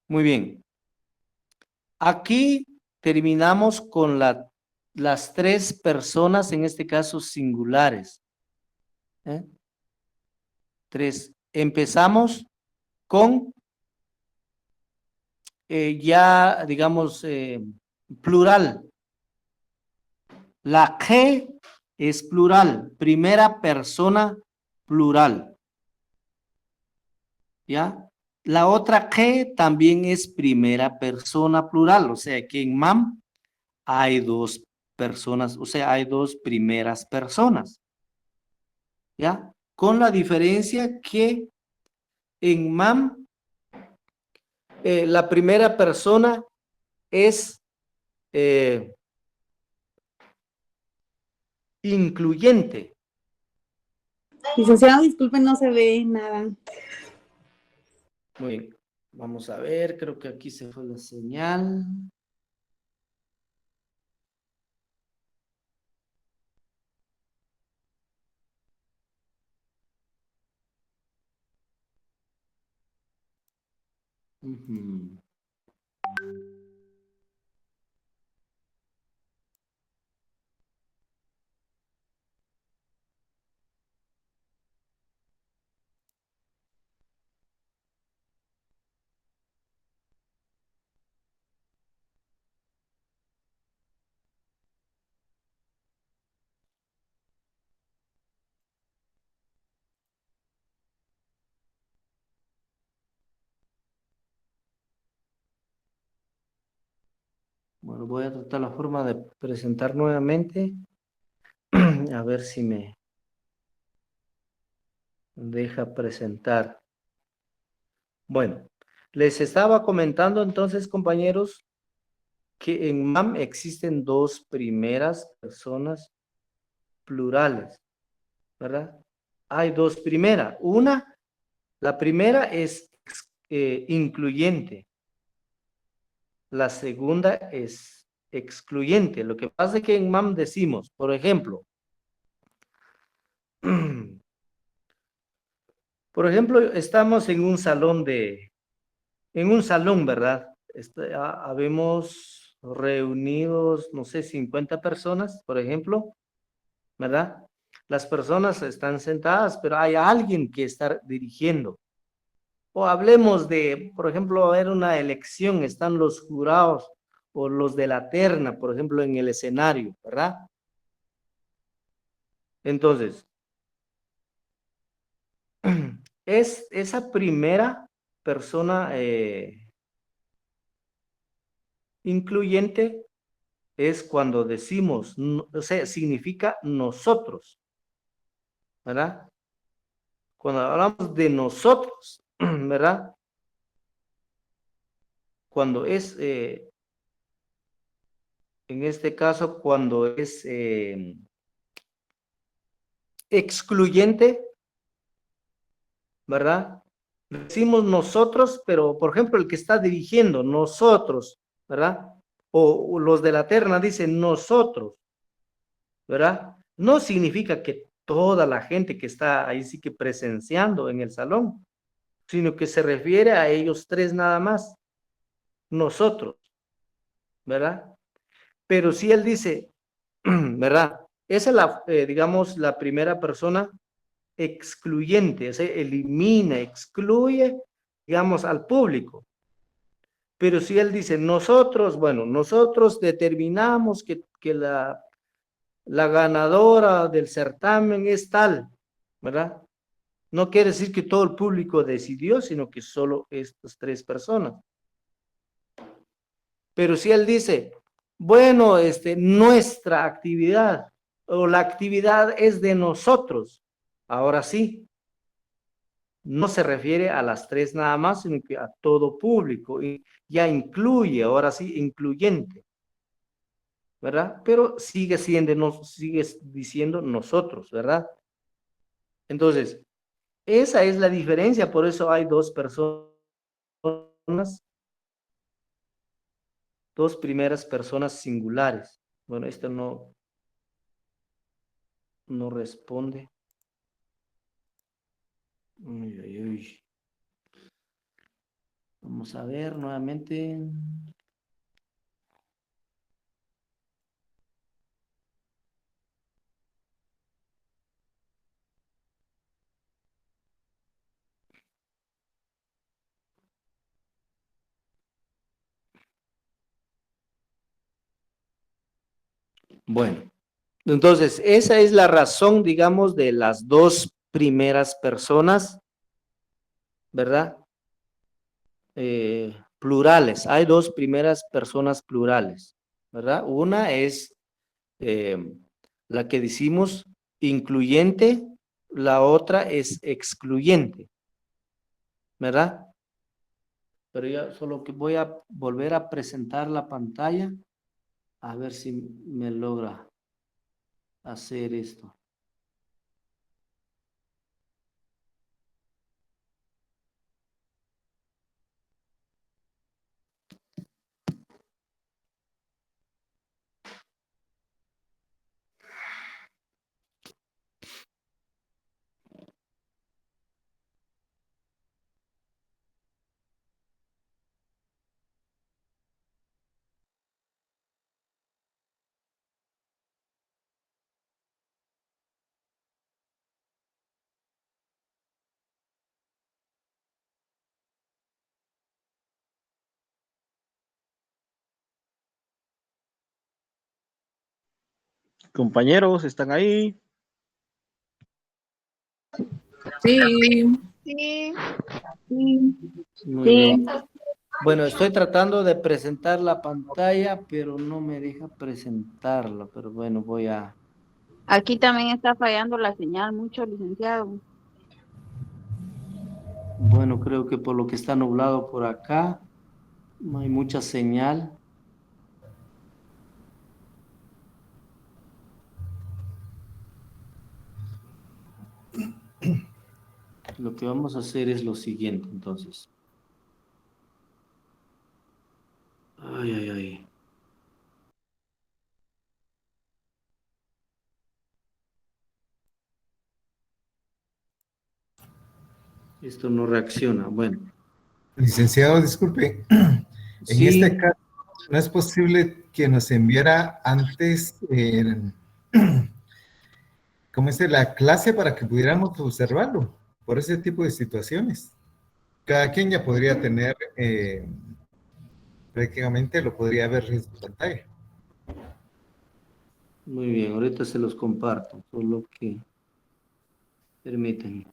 Muy bien. Aquí terminamos con las tres personas, en este caso singulares. Tres. Empezamos con ya, digamos, plural. La G es plural, primera persona plural. ¿Ya? La otra G también es primera persona plural, o sea que en MAM hay dos personas, o sea, hay dos primeras personas. ¿Ya? Con la diferencia que en MAM la primera persona es incluyente. Licenciado, disculpen, no se ve nada. Muy bien. Vamos a ver, creo que aquí se fue la señal. Bueno, voy a tratar la forma de presentar nuevamente. A ver si me deja presentar. Bueno, les estaba comentando entonces, compañeros, que en MAM existen dos primeras personas plurales, ¿verdad? Hay dos primeras. La primera es incluyente. La segunda es excluyente. Lo que pasa es que en MAM decimos, por ejemplo, estamos en un salón ¿verdad? Habemos reunidos, no sé, 50 personas, por ejemplo, ¿verdad? Las personas están sentadas, pero hay alguien que está dirigiendo. O hablemos de, por ejemplo, haber una elección, están los jurados o los de la terna, por ejemplo, en el escenario, ¿verdad? Entonces, es esa primera persona incluyente es cuando decimos, o sea, significa nosotros, ¿verdad? Cuando hablamos de nosotros, ¿verdad? Cuando es, en este caso, cuando es excluyente, ¿verdad? Decimos nosotros, pero por ejemplo el que está dirigiendo, nosotros, ¿verdad? O los de la terna dicen nosotros, ¿verdad? No significa que toda la gente que está ahí sí que presenciando en el salón, sino que se refiere a ellos tres nada más, nosotros, ¿verdad? Pero si él dice, ¿verdad? Esa es la, digamos, la primera persona excluyente, o sea, elimina, excluye, digamos, al público. Pero si él dice nosotros, bueno, nosotros determinamos que la ganadora del certamen es tal, ¿verdad? No quiere decir que todo el público decidió, sino que solo estas tres personas. Pero si él dice, bueno, nuestra actividad o la actividad es de nosotros, ahora sí, no se refiere a las tres nada más, sino que a todo público, y ya incluye, ahora sí, incluyente, ¿verdad? Pero sigue diciendo nosotros, ¿verdad? Entonces, esa es la diferencia, por eso hay dos personas, dos primeras personas singulares. Bueno, esto no responde. Uy, uy, uy. Vamos a ver nuevamente. Bueno, entonces esa es la razón, digamos, de las dos primeras personas, ¿verdad? Plurales. Hay dos primeras personas plurales, ¿verdad? Una es la que decimos incluyente, la otra es excluyente, ¿verdad? Pero ya solo que voy a volver a presentar la pantalla, a ver si me logra hacer esto. Compañeros, ¿están ahí? Sí. Sí. Muy bien. Bueno, estoy tratando de presentar la pantalla, pero no me deja presentarla. Pero bueno, voy a... Aquí también está fallando la señal mucho, licenciado. Bueno, creo que por lo que está nublado por acá, no hay mucha señal. Lo que vamos a hacer es lo siguiente, entonces. Esto no reacciona. Bueno. Licenciado, disculpe. En Sí. este caso, ¿no es posible que nos enviara antes, ¿cómo es la clase para que pudiéramos observarlo por ese tipo de situaciones? Cada quien ya podría tener, prácticamente lo podría ver en su pantalla. Muy bien, ahorita se los comparto, solo que permítanme.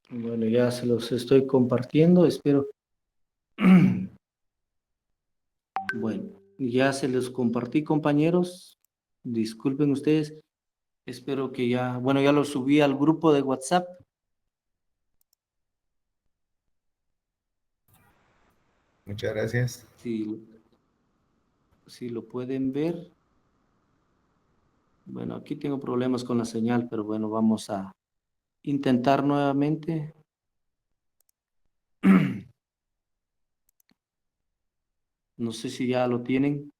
Bueno, ya se los estoy compartiendo, espero. Bueno, ya se los compartí, compañeros. Disculpen ustedes. Espero que ya, bueno, ya lo subí al grupo de WhatsApp. Muchas gracias. Si lo pueden ver. Bueno, aquí tengo problemas con la señal, pero bueno, vamos a intentar nuevamente. No sé si ya lo tienen.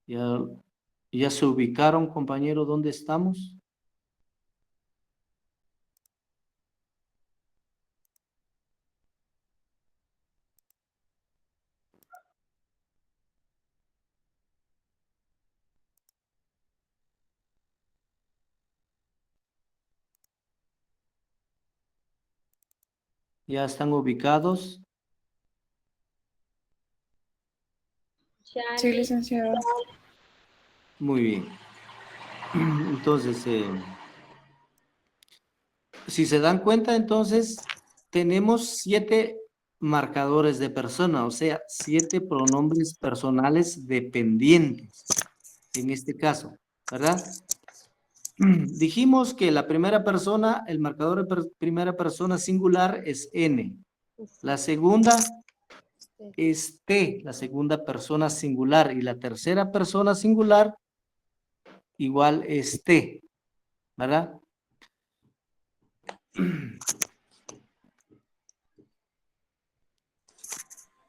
Ya se ubicaron, compañero, ¿dónde estamos? ¿Ya están ubicados? Sí, licenciado. Muy bien. Entonces, si se dan cuenta, entonces, tenemos 7 marcadores de persona, o sea, 7 pronombres personales dependientes, en este caso, ¿verdad? Dijimos que la primera persona, el marcador de primera persona singular es N. La segunda es T, la segunda persona singular, y la tercera persona singular igual es T, ¿verdad?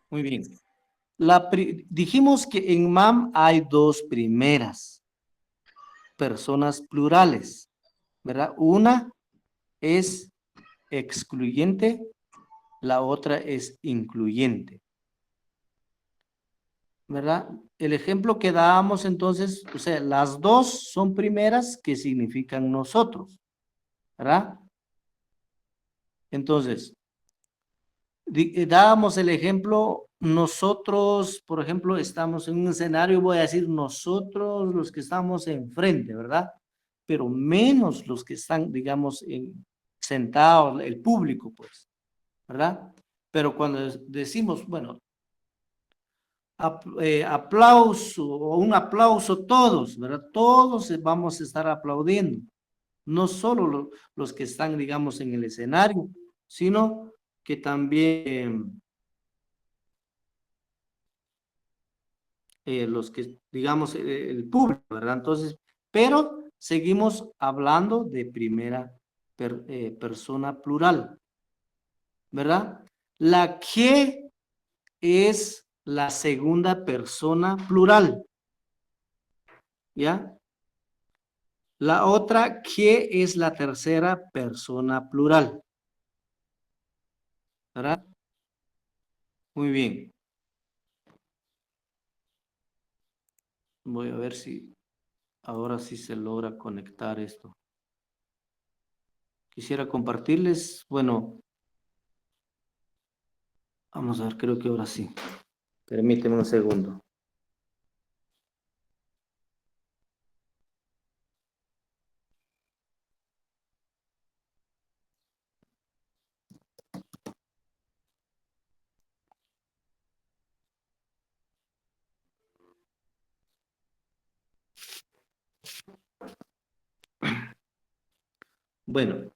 Muy bien. Dijimos que en MAM hay 2 primeras personas plurales, ¿verdad? Una es excluyente, la otra es incluyente, ¿verdad? El ejemplo que dábamos entonces, o sea, las 2 son primeras que significan nosotros, ¿verdad? Entonces, dábamos el ejemplo, nosotros, por ejemplo, estamos en un escenario, voy a decir nosotros los que estamos enfrente, ¿verdad? Pero menos los que están, digamos, sentados, el público, pues, ¿verdad? Pero cuando decimos, bueno, aplauso o un aplauso todos, ¿verdad? Todos vamos a estar aplaudiendo, no solo los que están, digamos, en el escenario, sino que también los que, digamos, el público, ¿verdad? Entonces, pero seguimos hablando de primera persona plural, ¿verdad? La que es la segunda persona plural, ¿ya? La otra que es la tercera persona plural, ¿verdad? Muy bien. Voy a ver si ahora sí se logra conectar esto. Quisiera compartirles, bueno, vamos a ver, creo que ahora sí. Permíteme un segundo. Bueno,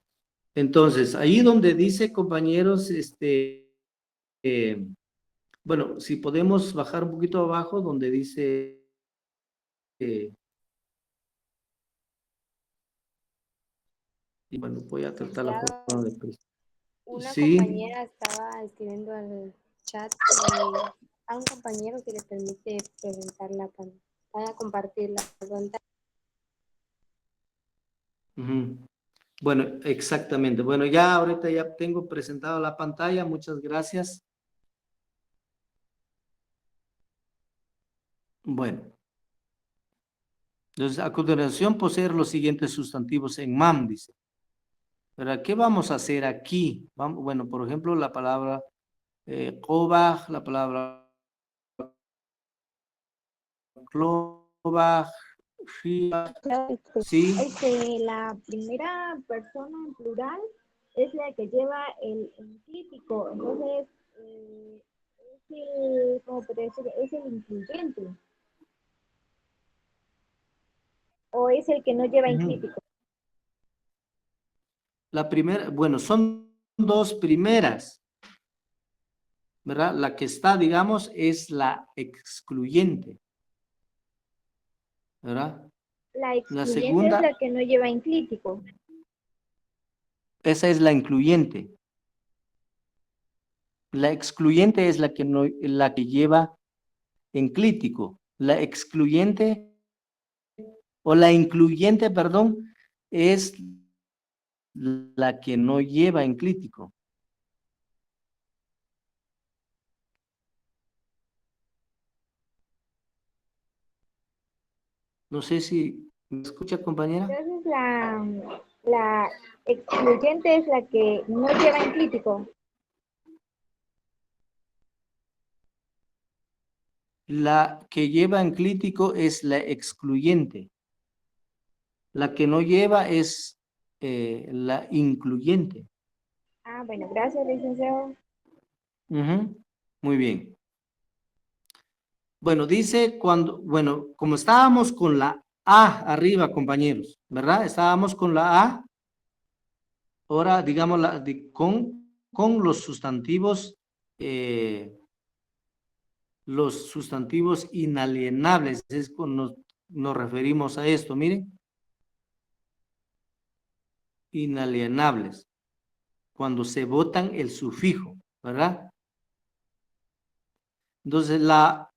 entonces, ahí donde dice, compañeros, bueno, si podemos bajar un poquito abajo, donde dice... y bueno, voy a tratar la forma de... Una Sí. compañera estaba escribiendo al chat y a un compañero que le permite presentar la pantalla, compartir la pantalla. Ujú. Bueno, exactamente. Bueno, ya ahorita ya tengo presentado la pantalla. Muchas gracias. Bueno. Entonces, a continuación, poseer los siguientes sustantivos en MAM, dice. ¿Verdad? ¿Qué vamos a hacer aquí? Vamos, bueno, por ejemplo, la palabra Kobach, la palabra Klobach, sí. La primera persona en plural es la que lleva el enclítico, entonces es el incluyente. ¿O es el que no lleva enclítico? La primera, bueno, son dos primeras, ¿verdad? La que está, digamos, es la excluyente, ¿verdad? La excluyente segunda, es la que no lleva enclítico. Esa es la incluyente. La excluyente es la que no, la que lleva enclítico. La excluyente o la incluyente, perdón, es la que no lleva enclítico. No sé si me escucha, compañera. Entonces la excluyente es la que no lleva enclítico. La que lleva enclítico es la excluyente. La que no lleva es la incluyente. Ah, bueno, gracias, licenciado. Muy bien. Bueno, dice cuando, bueno, como estábamos con la A arriba, compañeros, ¿verdad? Estábamos con la A. Ahora, digamos, con los sustantivos inalienables, es cuando nos referimos a esto, miren. Inalienables, cuando se botan el sufijo, ¿verdad? Entonces, la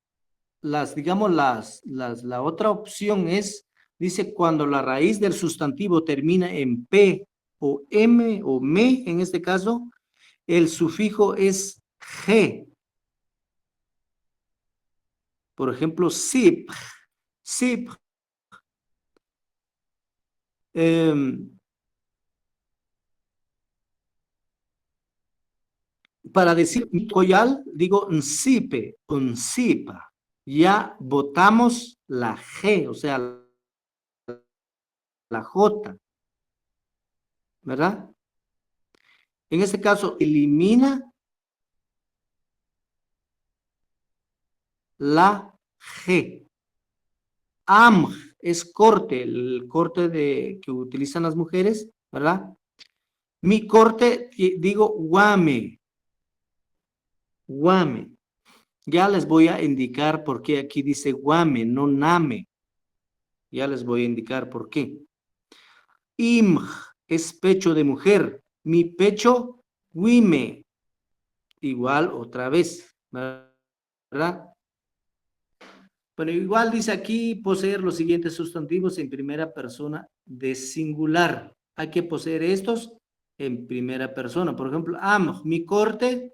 otra opción es, dice, cuando la raíz del sustantivo termina en P o M o me, en este caso, el sufijo es G. Por ejemplo, sip, sip. Para decir coyal, digo nsipe, unsipa. Ya botamos la G, o sea, la J, ¿verdad? En este caso, elimina la G. Amg es corte, el corte que utilizan las mujeres, ¿verdad? Mi corte, digo guame. Guame. Ya les voy a indicar por qué aquí dice guame, no name. Ya les voy a indicar por qué. Img es pecho de mujer. Mi pecho, guime. Igual otra vez, ¿verdad? Bueno, igual dice aquí poseer los siguientes sustantivos en primera persona de singular. Hay que poseer estos en primera persona. Por ejemplo, am, mi corte.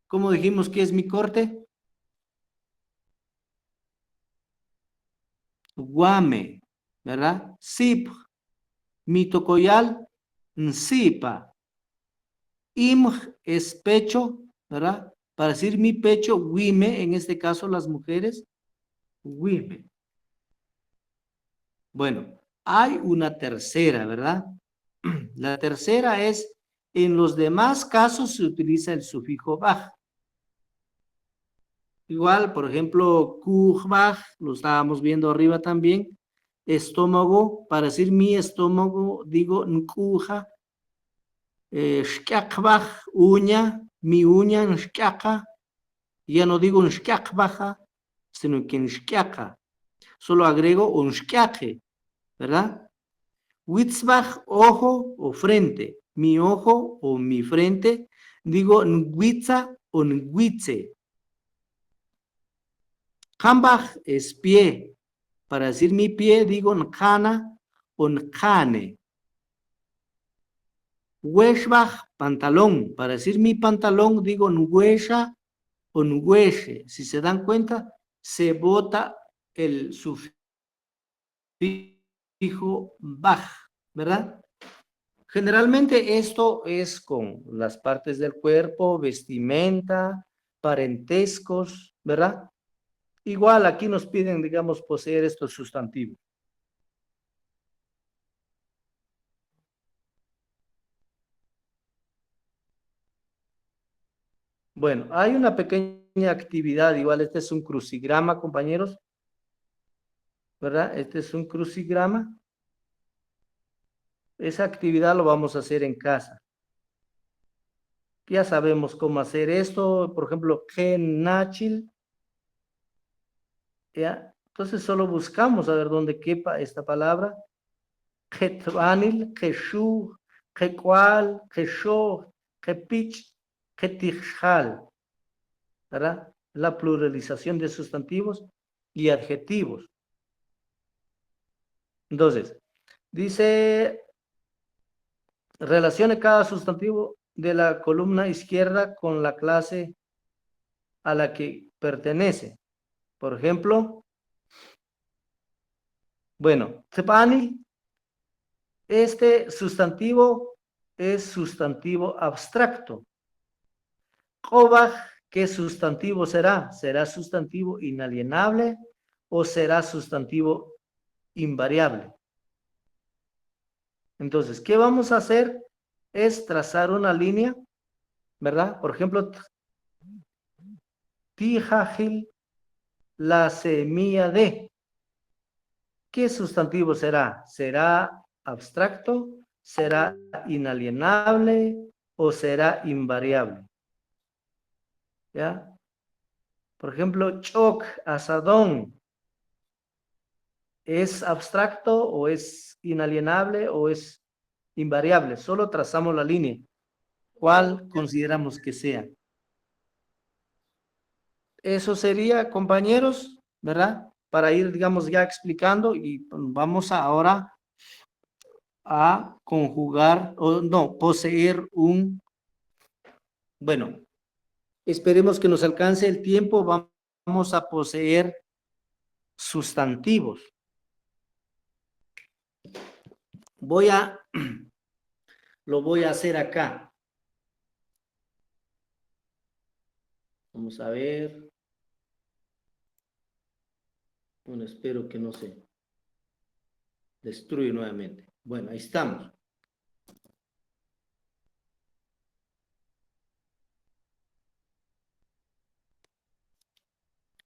¿Cómo dijimos que es mi corte? Guame, ¿verdad? Sip, mi tocoyal, nsipa. Img es pecho, ¿verdad? Para decir mi pecho, guime, en este caso las mujeres, guime. Bueno, hay una tercera, ¿verdad? La tercera es, en los demás casos se utiliza el sufijo baj. Igual, por ejemplo, kuhbach, lo estábamos viendo arriba también, estómago. Para decir mi estómago, digo nkuja. Shkakbaj, uña, mi uña, nshkaka. Ya no digo nshkakbaja, sino que nshkaka. Solo agrego un shkake, ¿verdad? Witzbach, ojo o frente. Mi ojo o mi frente, digo nwitza o nwitze. Kambach es pie. Para decir mi pie, digo nkana o nkane. Weshbach, pantalón. Para decir mi pantalón, digo nwesha o nweshe. Si se dan cuenta, se bota el sufijo baj, ¿verdad? Generalmente esto es con las partes del cuerpo, vestimenta, parentescos, ¿verdad? Igual aquí nos piden, digamos, poseer estos sustantivos. Bueno, hay una pequeña actividad, igual este es un crucigrama, compañeros, ¿verdad? Este es un crucigrama. Esa actividad lo vamos a hacer en casa. Ya sabemos cómo hacer esto, por ejemplo, Nachil. ¿Ya? Entonces solo buscamos a ver dónde quepa esta palabra. Ketvanil, Keshu, Kekwal, Kesho, Kepich, Ketijal. ¿Verdad? La pluralización de sustantivos y adjetivos. Entonces, dice, relacione cada sustantivo de la columna izquierda con la clase a la que pertenece. Por ejemplo, bueno, Tepani, este sustantivo es sustantivo abstracto. Kobach, ¿qué sustantivo será? ¿Será sustantivo inalienable o será sustantivo invariable? Entonces, ¿qué vamos a hacer? Es trazar una línea, ¿verdad? Por ejemplo, Tijajil, la semilla de. ¿Qué sustantivo será? ¿Será abstracto? ¿Será inalienable? ¿O será invariable? ¿Ya? Por ejemplo, chok, asadón. ¿Es abstracto o es inalienable o es invariable? Solo trazamos la línea. ¿Cuál consideramos que sea? Eso sería, compañeros, ¿verdad? Para ir, digamos, ya explicando y vamos ahora a conjugar, o no, poseer un, bueno, esperemos que nos alcance el tiempo, vamos a poseer sustantivos. Lo voy a hacer acá. Vamos a ver. Bueno, espero que no se destruya nuevamente. Bueno, ahí estamos.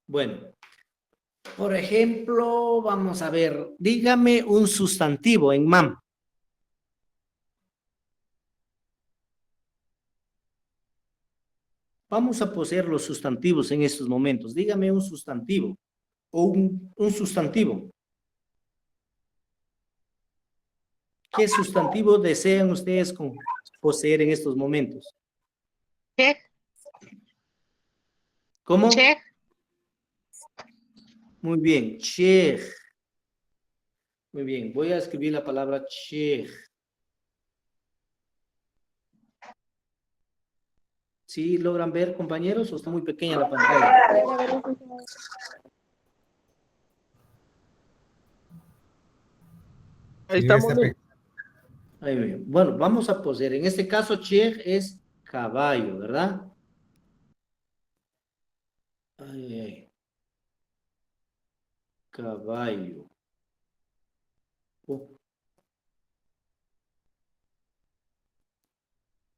Bueno, por ejemplo, vamos a ver, dígame un sustantivo en MAM. Vamos a poseer los sustantivos en estos momentos. Dígame un sustantivo o un sustantivo. ¿Qué sustantivo desean ustedes poseer en estos momentos? Check. ¿Cómo? Check. Muy bien, Czech. Muy bien, voy a escribir la palabra Czech. ¿Sí logran ver, compañeros, o está muy pequeña la pantalla? Ahí estamos. Ahí bien. Bueno, vamos a poseer. En este caso, Czech es caballo, ¿verdad? Ay, ay. Caballo. Oh.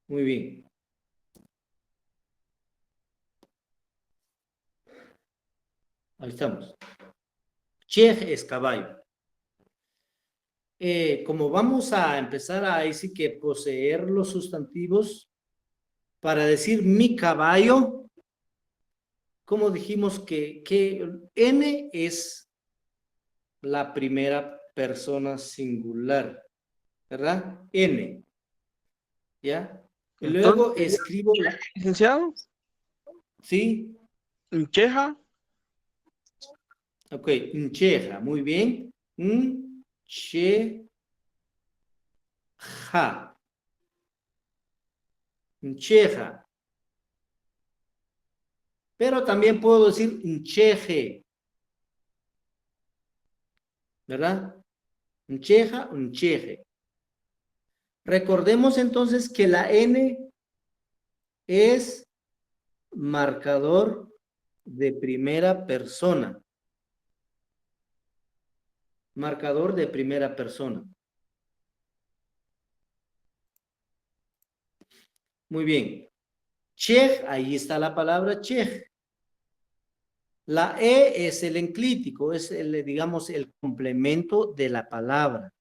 Muy bien. Ahí estamos. Czech es caballo. como vamos a empezar a decir que poseer los sustantivos, para decir mi caballo, como dijimos que N es la primera persona singular, ¿verdad? N, ¿ya? Y luego Entonces, escribo, licenciado, ¿sí? Ncheja, Ok, ncheja, muy bien. Ncheja. Ncheja. Pero también puedo decir ncheje, ¿verdad? Ncheja, ncheje. Recordemos entonces que la N es marcador de primera persona. Marcador de primera persona. Muy bien. Chej, ahí está la palabra chej. La E es el enclítico, es el, digamos, el complemento de la palabra.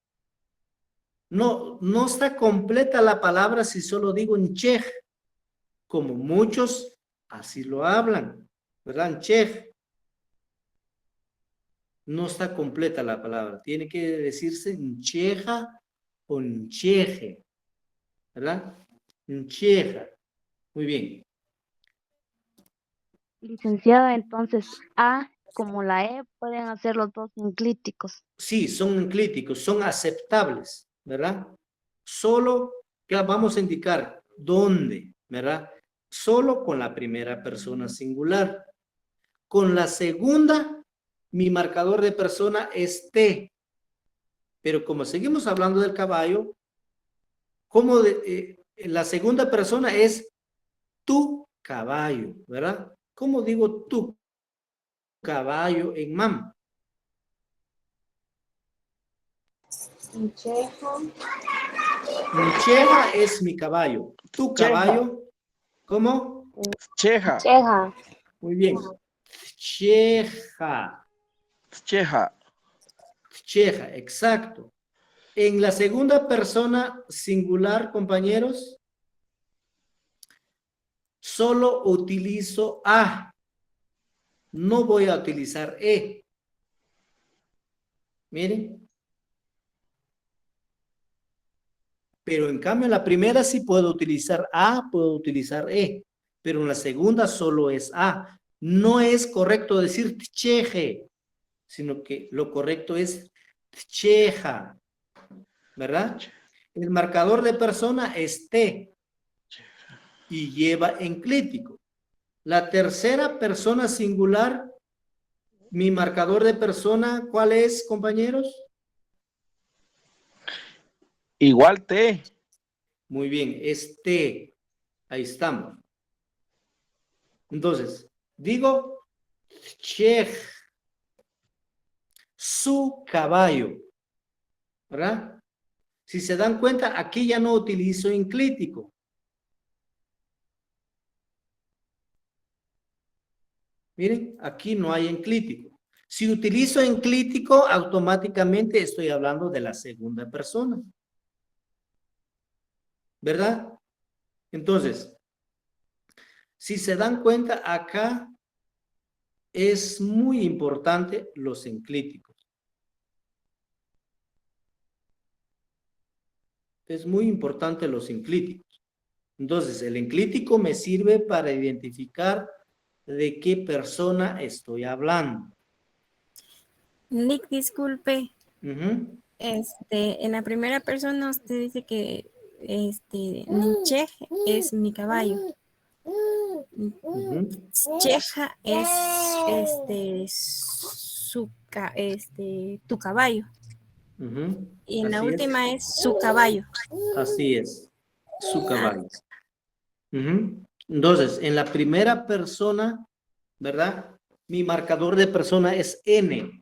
No está completa la palabra si solo digo nchej, como muchos así lo hablan, ¿verdad? Nchej. No está completa la palabra, tiene que decirse ncheja o ncheje, ¿verdad? Ncheja. Muy bien. Licenciada, entonces A como la E pueden hacer los dos enclíticos. Sí, son enclíticos, son aceptables, ¿verdad? Solo que vamos a indicar dónde, ¿verdad? Solo con la primera persona singular. Con la segunda, mi marcador de persona es T. Pero como seguimos hablando del caballo, como la segunda persona es tu caballo, ¿verdad? ¿Cómo digo tu caballo en mam? Ncheja. Ncheja es mi caballo. Tu caballo, ¿cómo? Cheja, Ncheja. Muy bien. Cheja. Cheja, Cheja, exacto. En la segunda persona singular, compañeros, solo utilizo A. No voy a utilizar E. Miren. Pero en cambio en la primera sí puedo utilizar A, puedo utilizar E. Pero en la segunda solo es A. No es correcto decir tcheje, sino que lo correcto es tcheja. ¿Verdad? El marcador de persona es T y lleva enclítico. La tercera persona singular, mi marcador de persona, ¿cuál es, compañeros? igual T. Muy bien, es T. Ahí estamos. Entonces, digo, Chej, su caballo, ¿verdad? Si se dan cuenta, aquí ya no utilizo enclítico. Miren, aquí no hay enclítico. Si utilizo enclítico, automáticamente estoy hablando de la segunda persona. ¿Verdad? Entonces, si se dan cuenta, acá es muy importante los enclíticos. Es muy importante los enclíticos. Entonces, el enclítico me sirve para identificar de qué persona estoy hablando. Nick, disculpe. Ujú. En la primera persona usted dice que Nietzsche es mi caballo. Cheja es tu caballo. Ujú. Y en la Así última es su caballo. Así es, su caballo. Ujú. Entonces, en la primera persona, ¿verdad? Mi marcador de persona es N.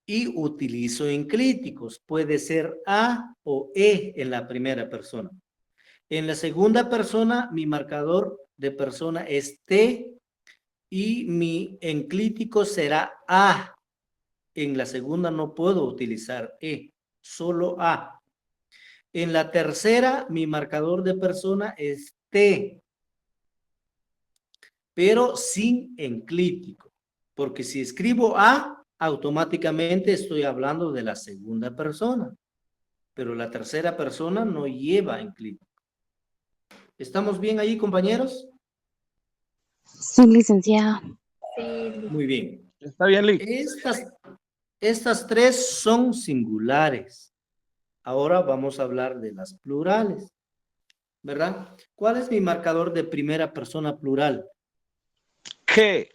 Y utilizo enclíticos. Puede ser A o E en la primera persona. En la segunda persona, mi marcador de persona es T y mi enclítico será A. En la segunda no puedo utilizar E. solo A. En la tercera, mi marcador de persona es T, pero sin enclítico, porque si escribo A, automáticamente estoy hablando de la segunda persona, pero la tercera persona no lleva enclítico. ¿Estamos bien ahí, compañeros? Sí, licenciado. Muy bien. Está bien, Lee. Estas tres son singulares. Ahora vamos a hablar de las plurales, ¿verdad? ¿Cuál es mi marcador de primera persona plural? ¿Qué?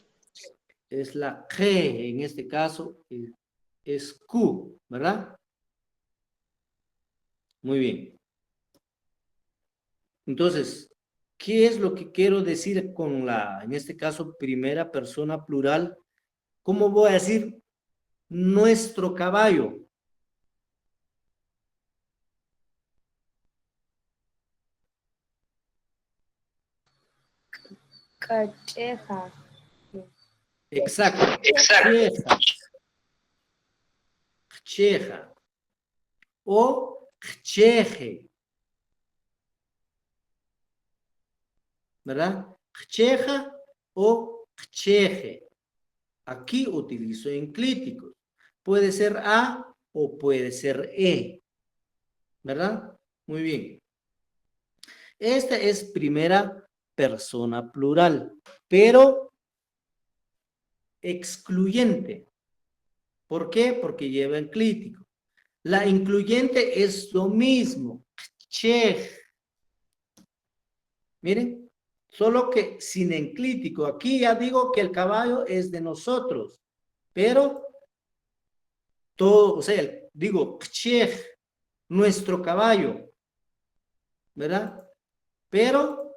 Es la G, en este caso es Q, ¿verdad? Muy bien. Entonces, ¿qué es lo que quiero decir con la, en este caso, primera persona plural? ¿Cómo voy a decir nuestro caballo? Cacheja. Exacto. Cheja. Cheja. O cheje. ¿Verdad? Cheja o cheje. Aquí utilizo enclíticos. Puede ser A o puede ser E. ¿Verdad? Muy bien. Esta es primera persona plural, pero excluyente. ¿Por qué? Porque lleva enclítico. La incluyente es lo mismo. Chej. Miren, solo que sin enclítico. Aquí ya digo que el caballo es de nosotros, pero todo, o sea, digo, chej, nuestro caballo, ¿verdad? Pero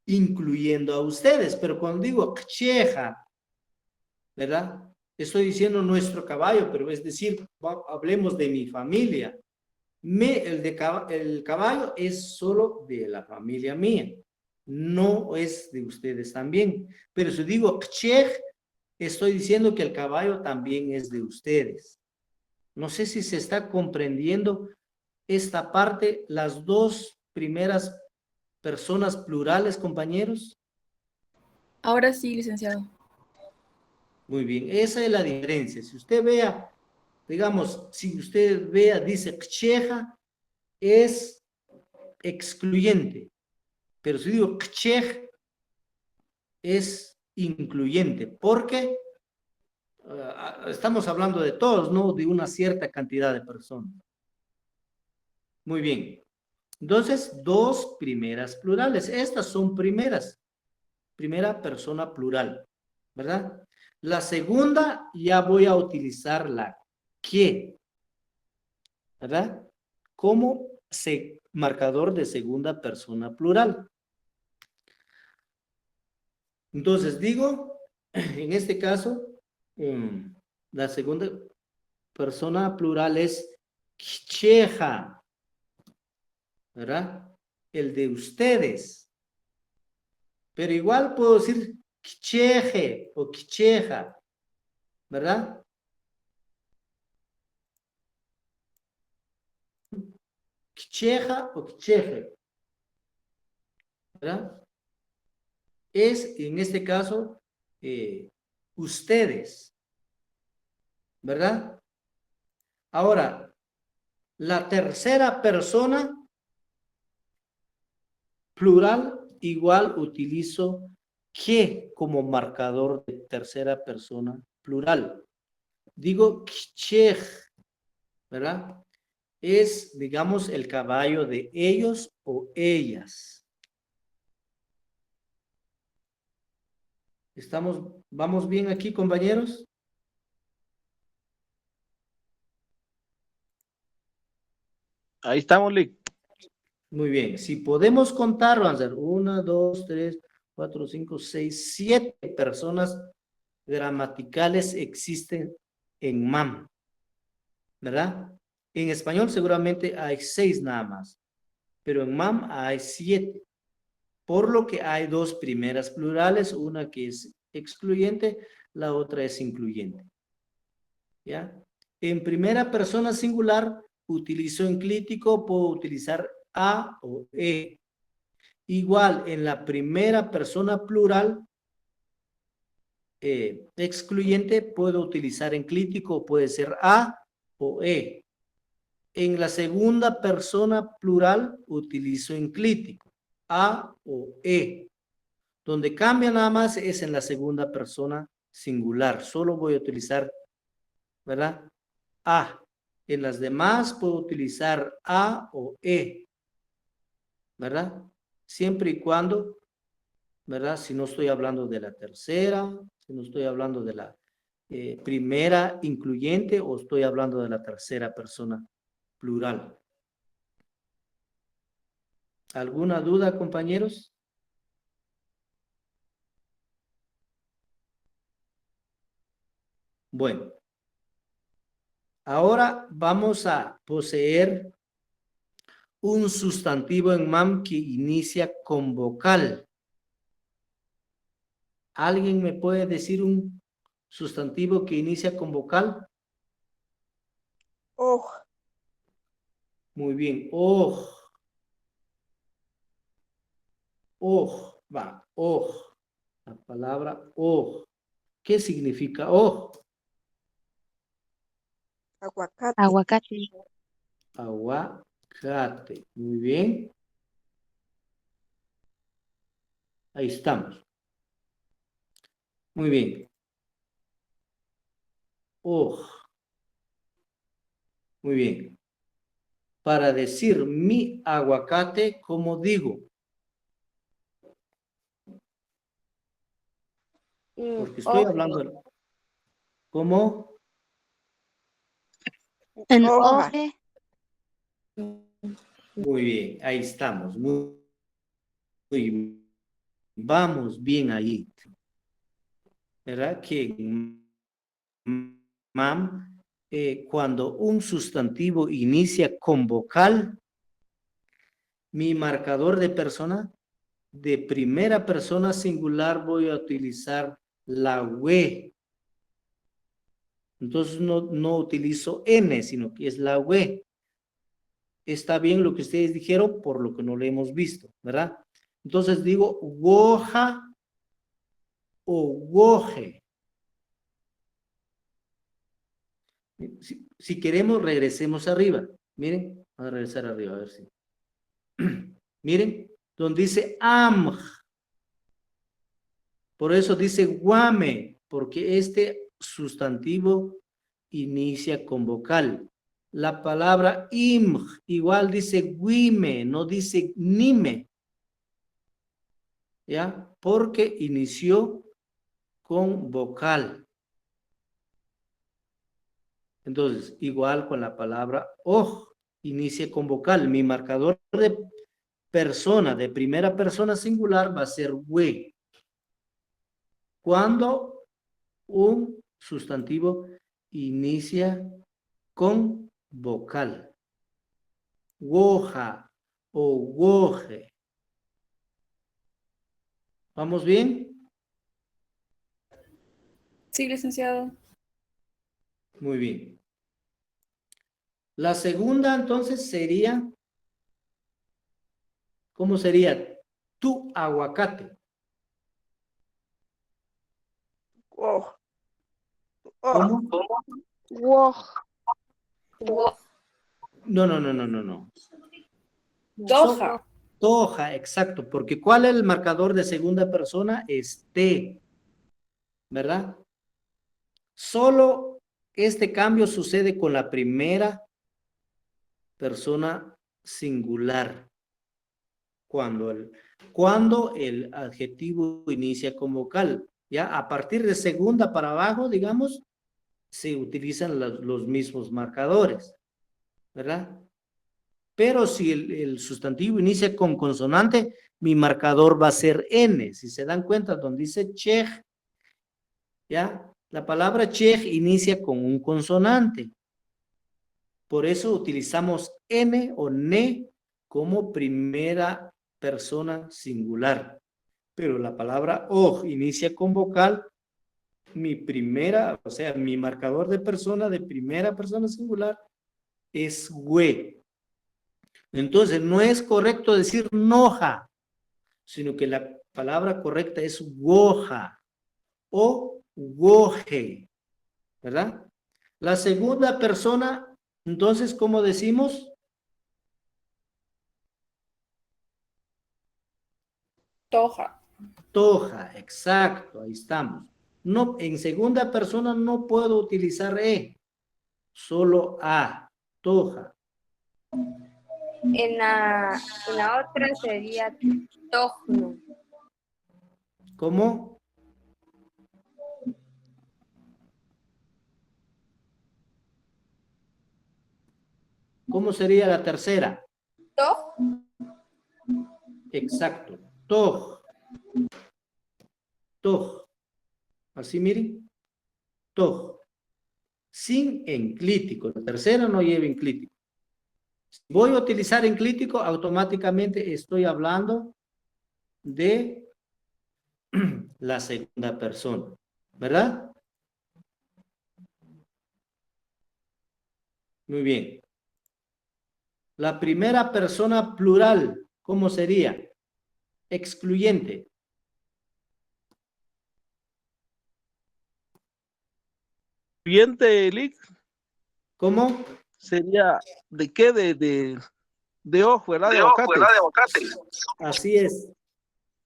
incluyendo a ustedes. Pero cuando digo cheja, ¿verdad? Estoy diciendo nuestro caballo, pero es decir, hablemos de mi familia. El caballo es solo de la familia mía, no es de ustedes también. Pero si digo chej, estoy diciendo que el caballo también es de ustedes. No sé si se está comprendiendo esta parte, las dos primeras personas plurales, compañeros. Ahora sí, licenciado. Muy bien, esa es la diferencia. Si usted vea, digamos, si usted vea, dice cheja, es excluyente. Pero si digo chej, es incluyente. Porque estamos hablando de todos, no de una cierta cantidad de personas. Muy bien. Entonces, dos primeras plurales. Estas son primeras. Primera persona plural, ¿verdad? La segunda ya voy a utilizar la que, ¿verdad? Como marcador de segunda persona plural. Entonces digo, en este caso, la segunda persona plural es cheja, ¿verdad? El de ustedes. Pero igual puedo decir cheje o cheja, ¿verdad? Cheja o cheje, ¿verdad? Es, en este caso, ustedes, ¿verdad? Ahora, la tercera persona plural, igual utilizo que como marcador de tercera persona plural. Digo chej, ¿verdad? Es, digamos, el caballo de ellos o ellas. ¿Vamos bien aquí, compañeros? Ahí estamos, Lee. Muy bien. Si podemos contar, van a ser 1, 2, 3, 4, 5, 6, 7 personas gramaticales existen en MAM, ¿verdad? En español seguramente hay 6 nada más, pero en MAM hay 7. Por lo que hay dos primeras plurales, una que es excluyente, la otra es incluyente. ¿Ya? En primera persona singular utilizo enclítico, puedo utilizar a o e. Igual, en la primera persona plural excluyente, puedo utilizar enclítico, puede ser a o e. En la segunda persona plural, utilizo enclítico, a o e. Donde cambia nada más es en la segunda persona singular. Solo voy a utilizar, ¿verdad? A. En las demás puedo utilizar a o e, ¿verdad? Siempre y cuando, ¿verdad? Si no estoy hablando de la tercera, si no estoy hablando de la primera incluyente o estoy hablando de la tercera persona plural. ¿Alguna duda, compañeros? Bueno. Ahora vamos a poseer un sustantivo en MAM que inicia con vocal. ¿Alguien me puede decir un sustantivo que inicia con vocal? Oh. Muy bien. Oh. Oh. Va. Oh. La palabra oh. ¿Qué significa oh? Aguacate. Aguacate. Aguacate. Muy bien. Ahí estamos. Muy bien. Oh. Muy bien. Para decir mi aguacate, ¿cómo digo? Porque estoy hablando. ¿Cómo? En Hoja. oje. Muy bien, ahí estamos. Vamos bien ahí. ¿Verdad? Que MAM, cuando un sustantivo inicia con vocal, mi marcador de persona, de primera persona singular, voy a utilizar la we. Entonces no utilizo N, sino que es la we. Está bien lo que ustedes dijeron, por lo que no lo hemos visto, ¿verdad? Entonces digo woja o woje. Si queremos, regresemos arriba. Miren, vamos a regresar arriba, a ver si. Miren, donde dice amj. Por eso dice guame, porque este sustantivo inicia con vocal. La palabra imj igual dice guime, no dice nime. ¿Ya? Porque inició con vocal. Entonces, igual con la palabra oj, inicia con vocal. Mi marcador de persona, de primera persona singular, va a ser we. Cuando un sustantivo inicia con vocal. Woja o woje. ¿Vamos bien? Sí, licenciado. Muy bien. La segunda, entonces, sería, ¿cómo sería? Tu aguacate. Oh. ¿Cómo? No. Toja. Toja, exacto. Porque ¿cuál es el marcador de segunda persona? Es te. ¿Verdad? Solo este cambio sucede con la primera persona singular. Cuando el adjetivo inicia con vocal. Ya a partir de segunda para abajo, digamos, se utilizan los mismos marcadores, ¿verdad? Pero si el sustantivo inicia con consonante, mi marcador va a ser N. Si se dan cuenta, donde dice chej, ¿ya? La palabra chej inicia con un consonante. Por eso utilizamos N o ne como primera persona singular. Pero la palabra oj inicia con vocal. Mi primera, o sea, mi marcador de persona de primera persona singular es hue. Entonces, no es correcto decir noja, sino que la palabra correcta es woja o woje, ¿verdad? La segunda persona, entonces, ¿cómo decimos? Toja. Toja, exacto, ahí estamos. No, en segunda persona no puedo utilizar solo a, toja. En la otra sería tojno. ¿Cómo? ¿Cómo sería la tercera? Toj. Exacto, toj. Toj. Así miren. Toj. Sin enclítico. La tercera no lleva enclítico. Si voy a utilizar enclítico, automáticamente estoy hablando de la segunda persona. ¿Verdad? Muy bien. La primera persona plural, ¿cómo sería? Excluyente. Siguiente, Lick, ¿Cómo? sería ¿de qué? De ojo, ¿verdad? De aguacate. Así es.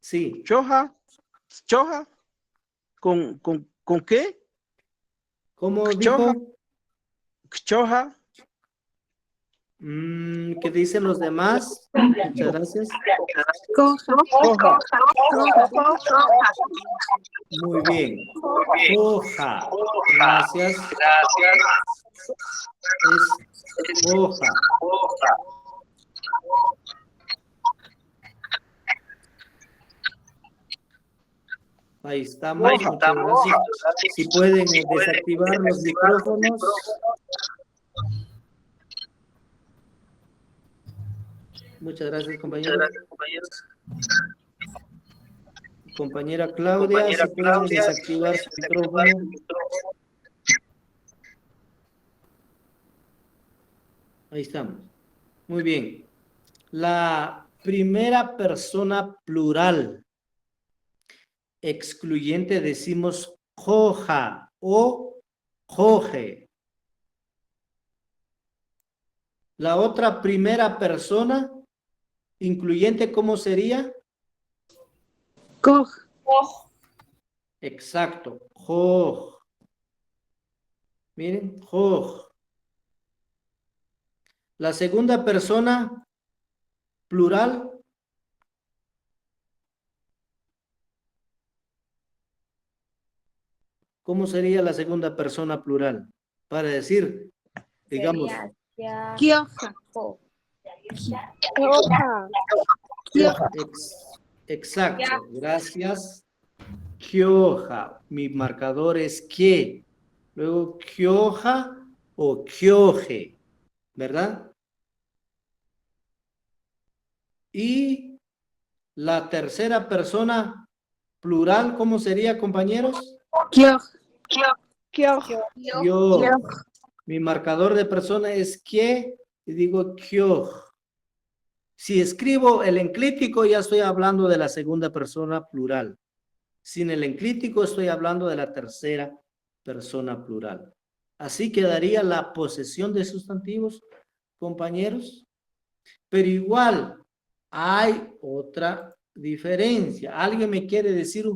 Sí. Choja, choja, ¿con qué? ¿Cómo Choja, dijo? choja. ¿Qué dicen los demás? Muchas gracias. Coja. Coja. Muy bien. Hoja. Gracias. Es hoja. Ahí estamos. Muchas gracias. Si pueden desactivar los micrófonos. Muchas gracias, compañeros. Compañera Claudia, si pueden desactivar su micrófono. Ahí estamos. Muy bien. La primera persona plural excluyente decimos joja o joje. La otra primera persona incluyente, ¿cómo sería? Coj. Exacto, joj. Miren, joj. La segunda persona plural. ¿Cómo sería la segunda persona plural? Para decir, digamos. Kioja. Exacto, gracias. Kioja, mi marcador es que. Luego kioja o kioje, ¿verdad? Y la tercera persona plural, ¿cómo sería, compañeros? Kioj. Mi marcador de persona es que y digo kioj. Si escribo el enclítico, ya estoy hablando de la segunda persona plural. Sin el enclítico, estoy hablando de la tercera persona plural. Así quedaría la posesión de sustantivos, compañeros. Pero igual, hay otra diferencia. ¿Alguien me quiere decir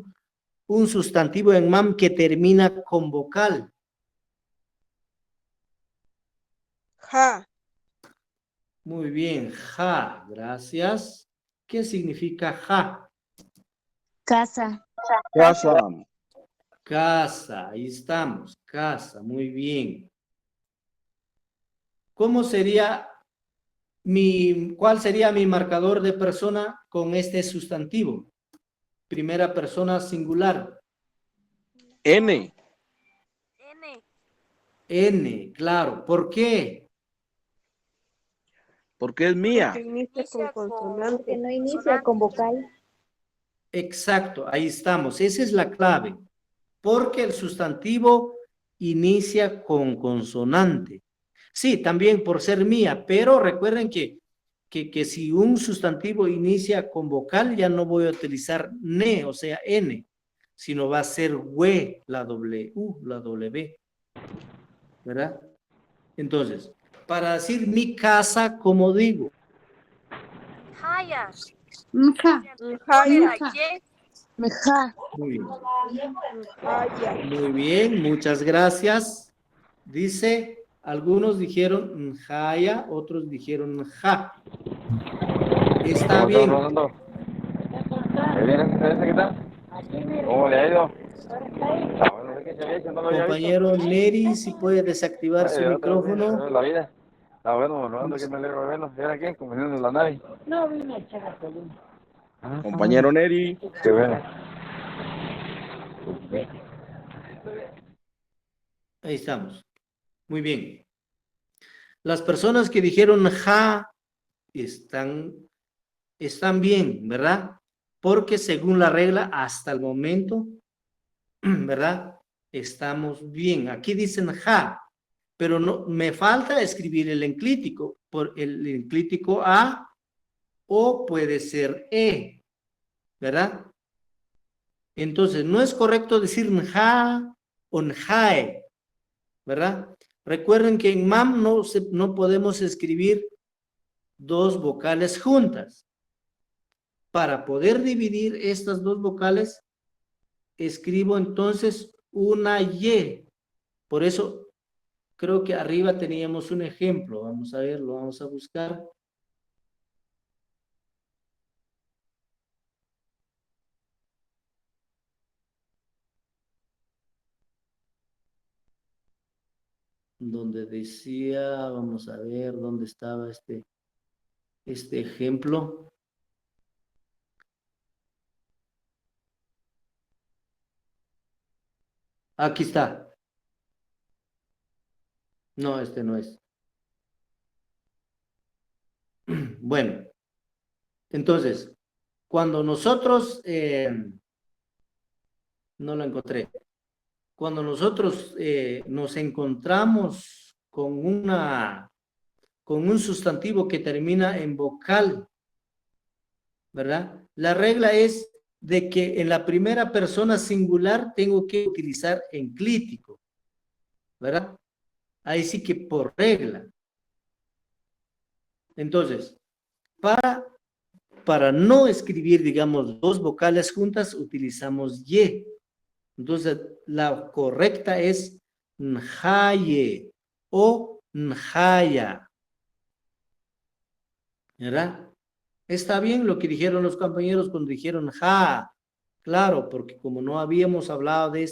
un sustantivo en MAM que termina con vocal? Ja. Muy bien, ja, gracias. ¿Qué significa ja? Casa. Casa. Casa, ahí estamos, casa, muy bien. ¿Cómo sería cuál sería mi marcador de persona con este sustantivo? Primera persona singular. N. N, claro. ¿Por qué? Porque es mía. Porque inicia con consonante. Porque no inicia con vocal. Exacto, ahí estamos. Esa es la clave. Porque el sustantivo inicia con consonante. Sí, también por ser mía, pero recuerden que si un sustantivo inicia con vocal, ya no voy a utilizar ne, o sea, n, sino va a ser we, la W, la W, ¿verdad? Entonces, para decir mi casa, ¿cómo digo? Haya. Mja. Haya. Mja. Muy bien. Haya. Muy bien, muchas gracias. Dice, algunos dijeron jaya, otros dijeron ja. Está bien. ¿Qué tal? ¿Cómo le ha ido? Compañero Neri, si puede desactivar su micrófono. La vida. Está bueno, Rolando, que me alegro de verlo. ¿Y ahora quién? Compañero de la nave. No vine a echar gasolina. Compañero Neri. Qué bueno. Ahí estamos. Muy bien. Las personas que dijeron ja están bien, ¿verdad? Porque según la regla, hasta el momento, ¿verdad? Estamos bien. Aquí dicen ja, pero no, me falta escribir el enclítico, por el enclítico a o puede ser e, ¿verdad? Entonces, no es correcto decir ja o njae, ¿verdad? Recuerden que en MAM no podemos escribir dos vocales juntas. Para poder dividir estas dos vocales, escribo entonces una Y. Por eso, creo que arriba teníamos un ejemplo. Vamos a ver, lo vamos a buscar. Donde decía, vamos a ver, ¿dónde estaba este ejemplo? Aquí está. No, este no es. Bueno, entonces, cuando nosotros, no lo encontré. Cuando nosotros nos encontramos con un sustantivo que termina en vocal, ¿verdad? La regla es de que en la primera persona singular tengo que utilizar enclítico, ¿verdad? Ahí sí que por regla. Entonces, para no escribir, digamos, dos vocales juntas, utilizamos Y. Entonces, la correcta es njaye o njaya. ¿Verdad? Está bien lo que dijeron los compañeros cuando dijeron ja. Claro, porque como no habíamos hablado de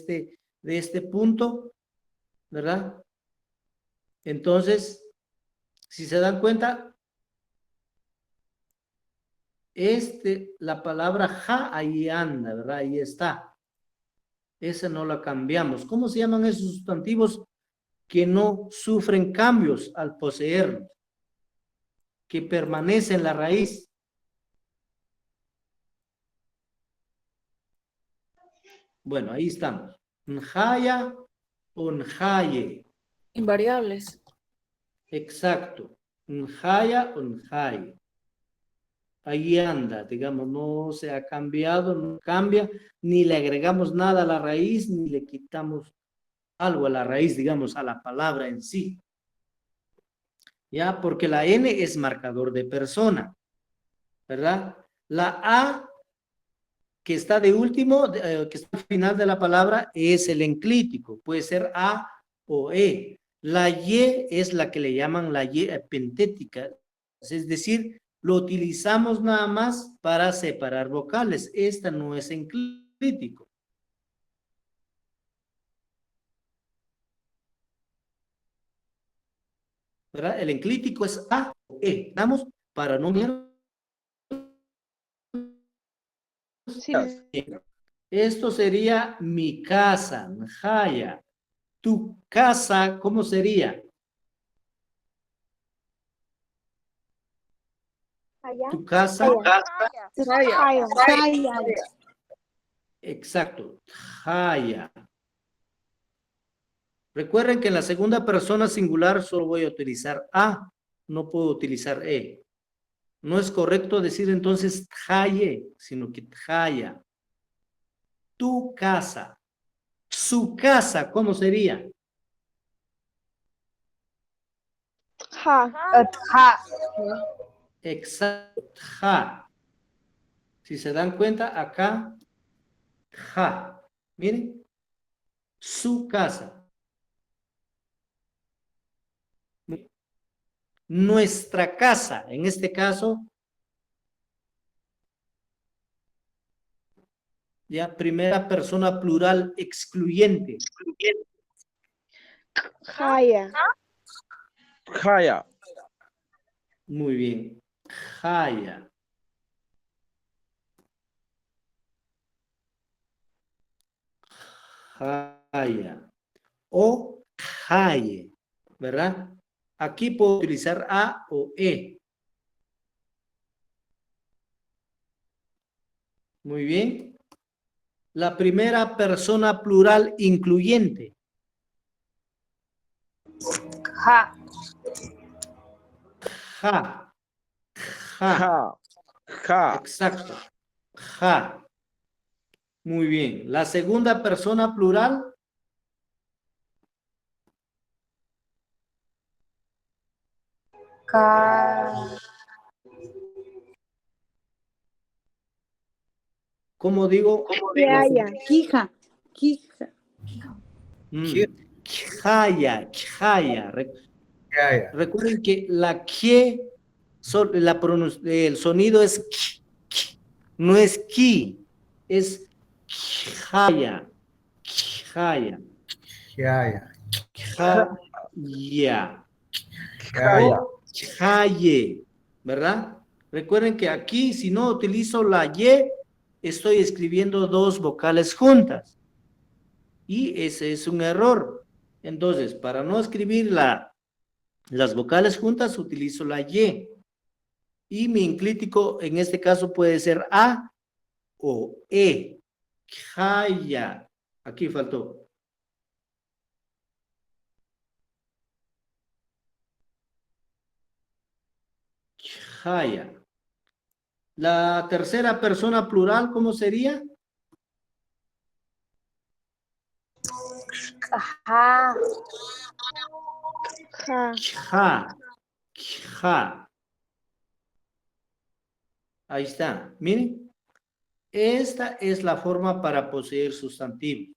este punto, ¿verdad? Entonces, si se dan cuenta, la palabra ja ahí anda, ¿verdad? Ahí está. Esa no la cambiamos. ¿Cómo se llaman esos sustantivos que no sufren cambios al poseerlos? Que permanece en la raíz. Bueno, ahí estamos. Njaya o njaye. Invariables. Exacto. Njaya o njaye. Ahí anda, digamos, no se ha cambiado, no cambia, ni le agregamos nada a la raíz, ni le quitamos algo a la raíz, digamos, a la palabra en sí. ¿Ya? Porque la N es marcador de persona, ¿verdad? La A, que está de último, que está al final de la palabra, es el enclítico. Puede ser A o E. La Y es la que le llaman la Y epentética. Es decir, lo utilizamos nada más para separar vocales. Esta no es enclítico. ¿Verdad? El enclítico es A o E. Damos para no mirar. Sí. Esto sería mi casa, Jaya. Tu casa, ¿cómo sería? Tu casa. Exacto. Jaya. Recuerden que en la segunda persona singular solo voy a utilizar a, no puedo utilizar e. No es correcto decir entonces tjaye, sino que tjaya. Tu casa. Su casa, ¿cómo sería? Exacto. Ja. Si se dan cuenta, acá, ja. Miren. Su casa. Nuestra casa, en este caso, ya primera persona plural excluyente. Jaya. Jaya. Muy bien. Jaya. Jaya. O jaye, ¿verdad? Aquí puedo utilizar a o e. Muy bien. La primera persona plural incluyente. Ja. Ja. Ja. Ja. Ja. Exacto. Ja. Muy bien. La segunda persona plural. Ka. ¿Cómo digo? Jaya. Quija. Quija. Kjaya, kjaya. Recuerden que la que, el sonido es k, no es ki, es kjaya, kjaya, Jaya. kjaya, Jaya. o kjaye, ¿verdad? Recuerden que aquí, si no utilizo la y, estoy escribiendo dos vocales juntas. Y ese es un error. Entonces, para no escribir las vocales juntas, utilizo la y. Y mi enclítico, en este caso, puede ser a o e. Jaya. Aquí faltó. Jaya. La tercera persona plural, ¿cómo sería? Ja. Ja. Ja. Ahí está. Miren. Esta es la forma para poseer sustantivo.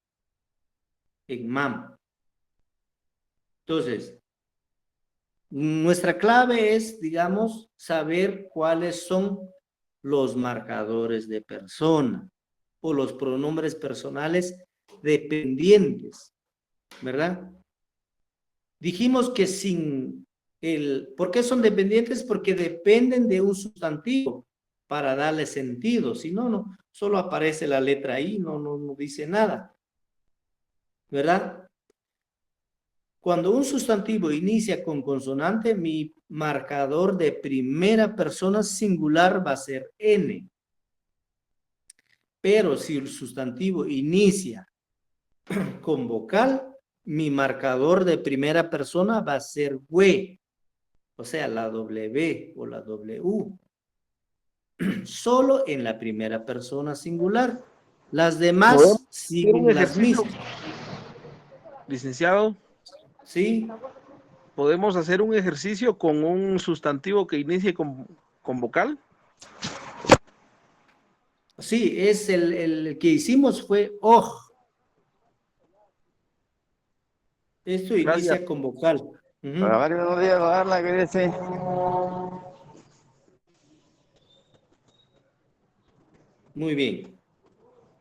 En MAM. Entonces, nuestra clave es, digamos, saber cuáles son los marcadores de persona o los pronombres personales dependientes, ¿verdad? Dijimos que sin ¿por qué son dependientes? Porque dependen de un sustantivo para darle sentido. Si no, no, solo aparece la letra ahí, no dice nada, ¿verdad? Cuando un sustantivo inicia con consonante, mi marcador de primera persona singular va a ser N. Pero si el sustantivo inicia con vocal, mi marcador de primera persona va a ser W, o sea, la W o la W. Solo en la primera persona singular. Las demás siguen las mismas. Licenciado. ¿Sí? ¿Podemos hacer un ejercicio con un sustantivo que inicie con vocal? Sí, es el que hicimos fue oj. Esto inicia con vocal. Para varios buenos días, Darla, ¿qué dice? Muy bien.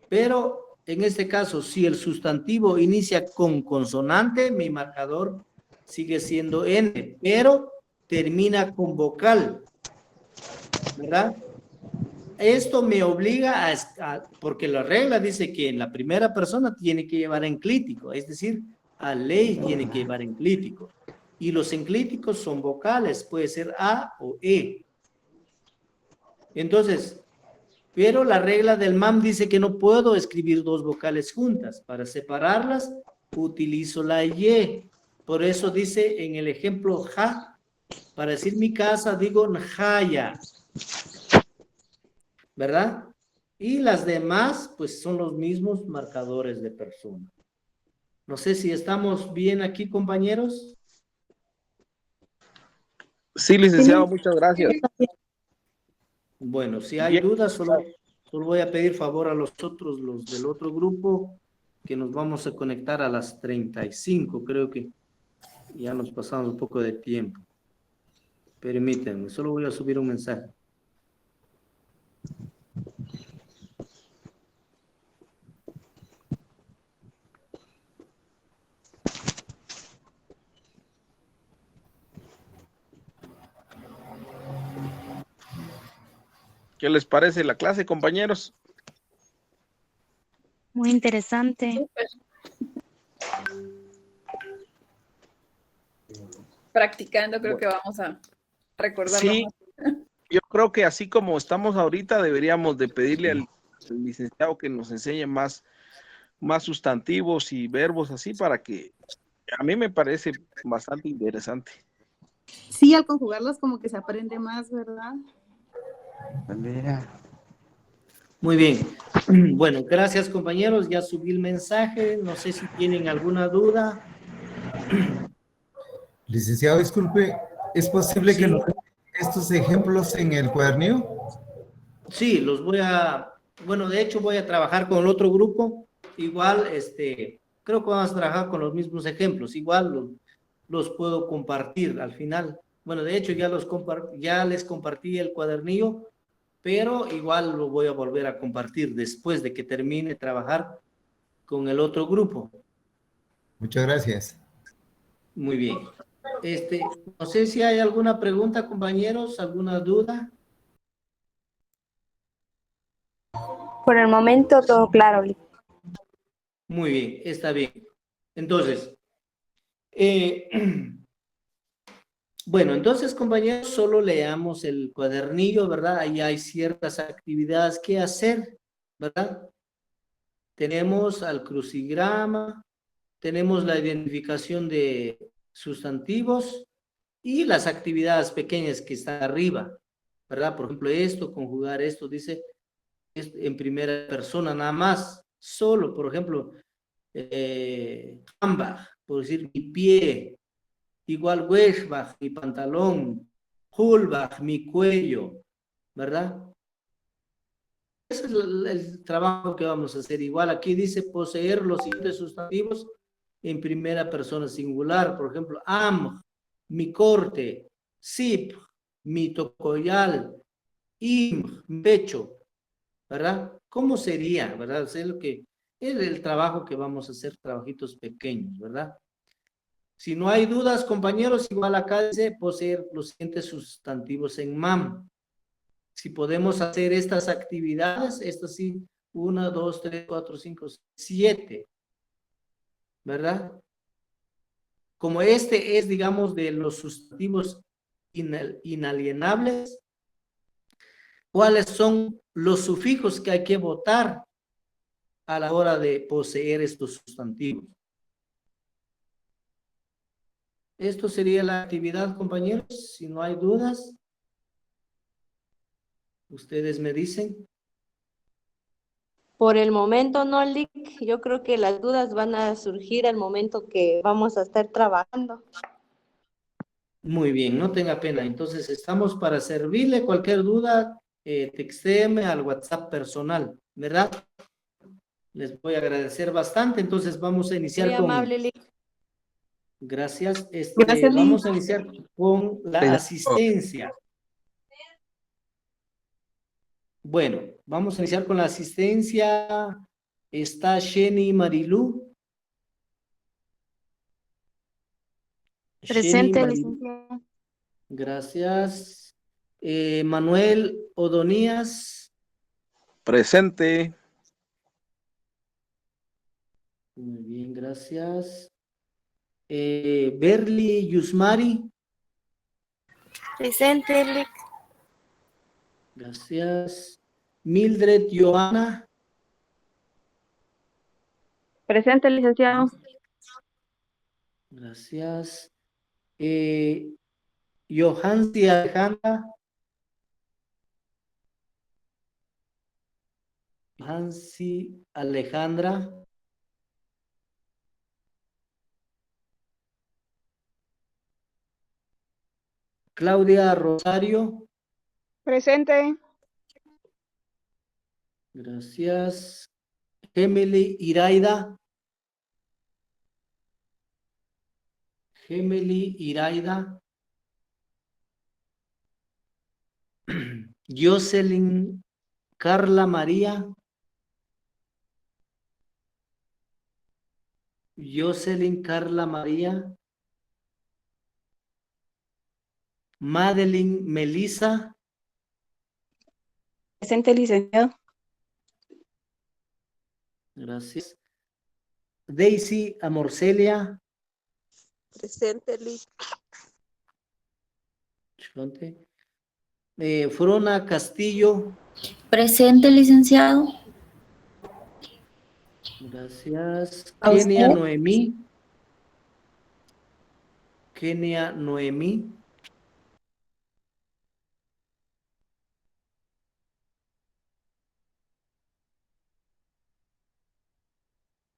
Pero en este caso, si el sustantivo inicia con consonante, mi marcador sigue siendo N, pero termina con vocal, ¿verdad? Esto me obliga porque la regla dice que en la primera persona tiene que llevar enclítico, es decir, a ley tiene que llevar enclítico. Y los enclíticos son vocales, puede ser A o E. Entonces, pero la regla del MAM dice que no puedo escribir dos vocales juntas. Para separarlas, utilizo la Y. Por eso dice en el ejemplo ja, para decir mi casa digo njaya, ¿verdad? Y las demás, pues son los mismos marcadores de persona. No sé si estamos bien aquí, compañeros. Sí, licenciado, muchas gracias. Bueno, si hay Bien. dudas, solo voy a pedir favor a los del otro grupo, que nos vamos a conectar a las 35. Creo que ya nos pasamos un poco de tiempo. Permítanme, solo voy a subir un mensaje. ¿Qué les parece la clase, compañeros? Muy interesante. Practicando creo que vamos a recordarlo Sí, más. yo creo que así como estamos ahorita, deberíamos de pedirle al licenciado que nos enseñe más sustantivos y verbos así para que a mí me parece bastante interesante. Sí, al conjugarlos como que se aprende más, ¿verdad? Muy bien. Bueno, gracias, compañeros. Ya subí el mensaje. No sé si tienen alguna duda. Licenciado, disculpe, ¿es posible Sí. que nos den estos ejemplos en el cuadernillo? Sí, bueno, de hecho voy a trabajar con el otro grupo. Igual, creo que vamos a trabajar con los mismos ejemplos. Igual los puedo compartir al final. Bueno, de hecho ya les compartí el cuadernillo, pero igual lo voy a volver a compartir después de que termine de trabajar con el otro grupo. Muchas gracias. Muy bien. No sé si hay alguna pregunta, compañeros, alguna duda. Por el momento todo claro. Muy bien, está bien. Entonces, bueno, entonces, compañeros, solo leamos el cuadernillo, ¿verdad? Ahí hay ciertas actividades que hacer, ¿verdad? Tenemos al crucigrama, tenemos la identificación de sustantivos y las actividades pequeñas que están arriba, ¿verdad? Por ejemplo, conjugar esto, dice en primera persona nada más, solo, por ejemplo, Ambach, por decir mi pie, igual Weshbach, mi pantalón, Hulbach, mi cuello, ¿verdad? Ese es el trabajo que vamos a hacer. Igual aquí dice poseer los siguientes sustantivos en primera persona singular, por ejemplo, am, mi corte, sip, mi tocoyal, im, mi pecho, ¿verdad? ¿Cómo sería, verdad? Es lo que es el trabajo que vamos a hacer, trabajitos pequeños, ¿verdad? Si no hay dudas, compañeros, igual acá dice poseer los siguientes sustantivos en mam. Si podemos hacer estas actividades, estas sí, 1, 2, 3, 4, 5, 7, ¿verdad? Como es, digamos, de los sustantivos inalienables, ¿cuáles son los sufijos que hay que botar a la hora de poseer estos sustantivos? Esto sería la actividad, compañeros. Si no hay dudas, ustedes me dicen. Por el momento no, Lick. Yo creo que las dudas van a surgir al momento que vamos a estar trabajando. Muy bien, no tenga pena. Entonces, estamos para servirle. Cualquier duda, textéeme al WhatsApp personal, ¿verdad? Les voy a agradecer bastante. Entonces, vamos a iniciar Muy con... amable, Lick. Gracias. Gracias, Lick. Vamos a iniciar con la asistencia. Bueno, vamos a iniciar con la asistencia. Está Jenny Marilú. Presente, Jenny licenciado. Gracias. Manuel Odonías. Presente. Muy bien, gracias. Berly Yusmari. Presente, Lick. Gracias. Mildred Joana. Presente, licenciado. Gracias. Johansi Alejandra. Johansi Alejandra. Claudia Rosario. Presente. Gracias. Gemely Iraida. Gemely Iraida. Jocelyn Carla María. Jocelyn Carla María. Madeline Melissa. Presente, licenciado. Gracias. Daisy Amorcelia. Presente, Liz. Frona Castillo. Presente, licenciado. Gracias. ¿A Kenia usted? Noemí. Kenia Noemí.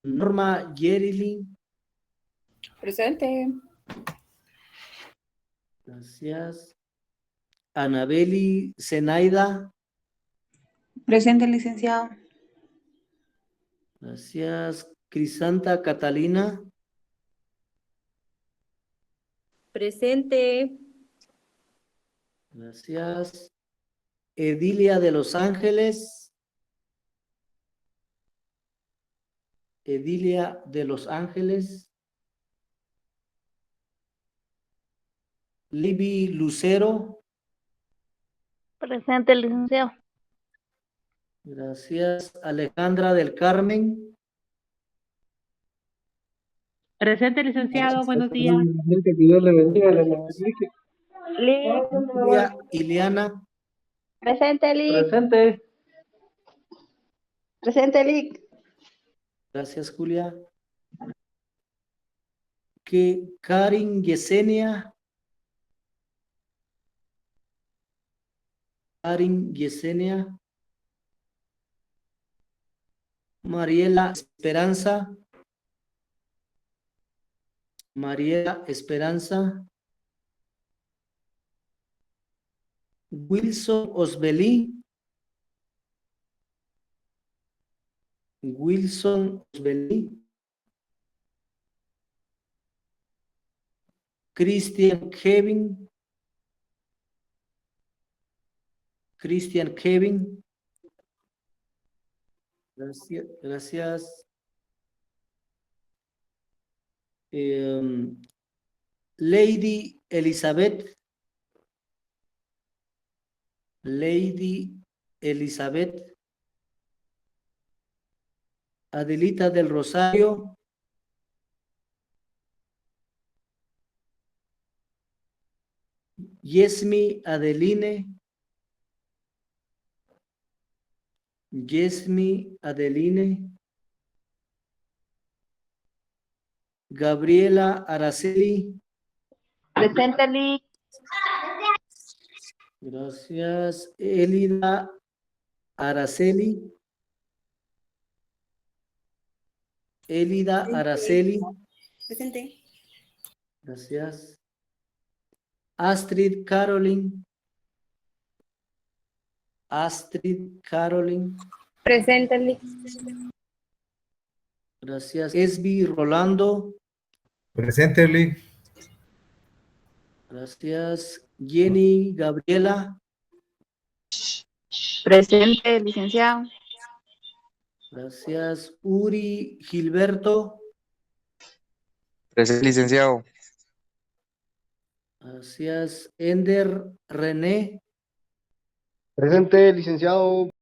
Norma Yerilyn. Presente. Gracias. Anabeli Zenaida. Presente, licenciado. Gracias. Crisanta Catalina. Presente. Gracias. Edilia de Los Ángeles. Edilia de Los Ángeles. Libby Lucero. Presente, licenciado. Gracias. Alejandra del Carmen. Presente, licenciado. Buenos días. Que Dios le bendiga, le bendiga. Julia Ileana. Presente, Lick. Presente. Presente, Lick. Gracias, Julia. Karin Yesenia. Karin Yesenia. Mariela Esperanza. Mariela Esperanza. Wilson Osbelí. Wilson Osbelí. Christian Kevin. Christian Kevin. Gracias. Gracias. Lady Elizabeth. Lady Elizabeth. Adelita del Rosario. Yesmi Adeline. Yesmi Adeline. Gabriela Araceli. Presente, Lick. Gracias. Elida Araceli. Elida Araceli. Presente. Gracias. Astrid Caroline. Astrid Caroline. Presente, Lick. Gracias. Esbi Rolando. Presente, Lee. Gracias. Jenny Gabriela. Presente, licenciado. Gracias. Uri Gilberto. Presente, licenciado. Gracias. Ender René. Presente, licenciado.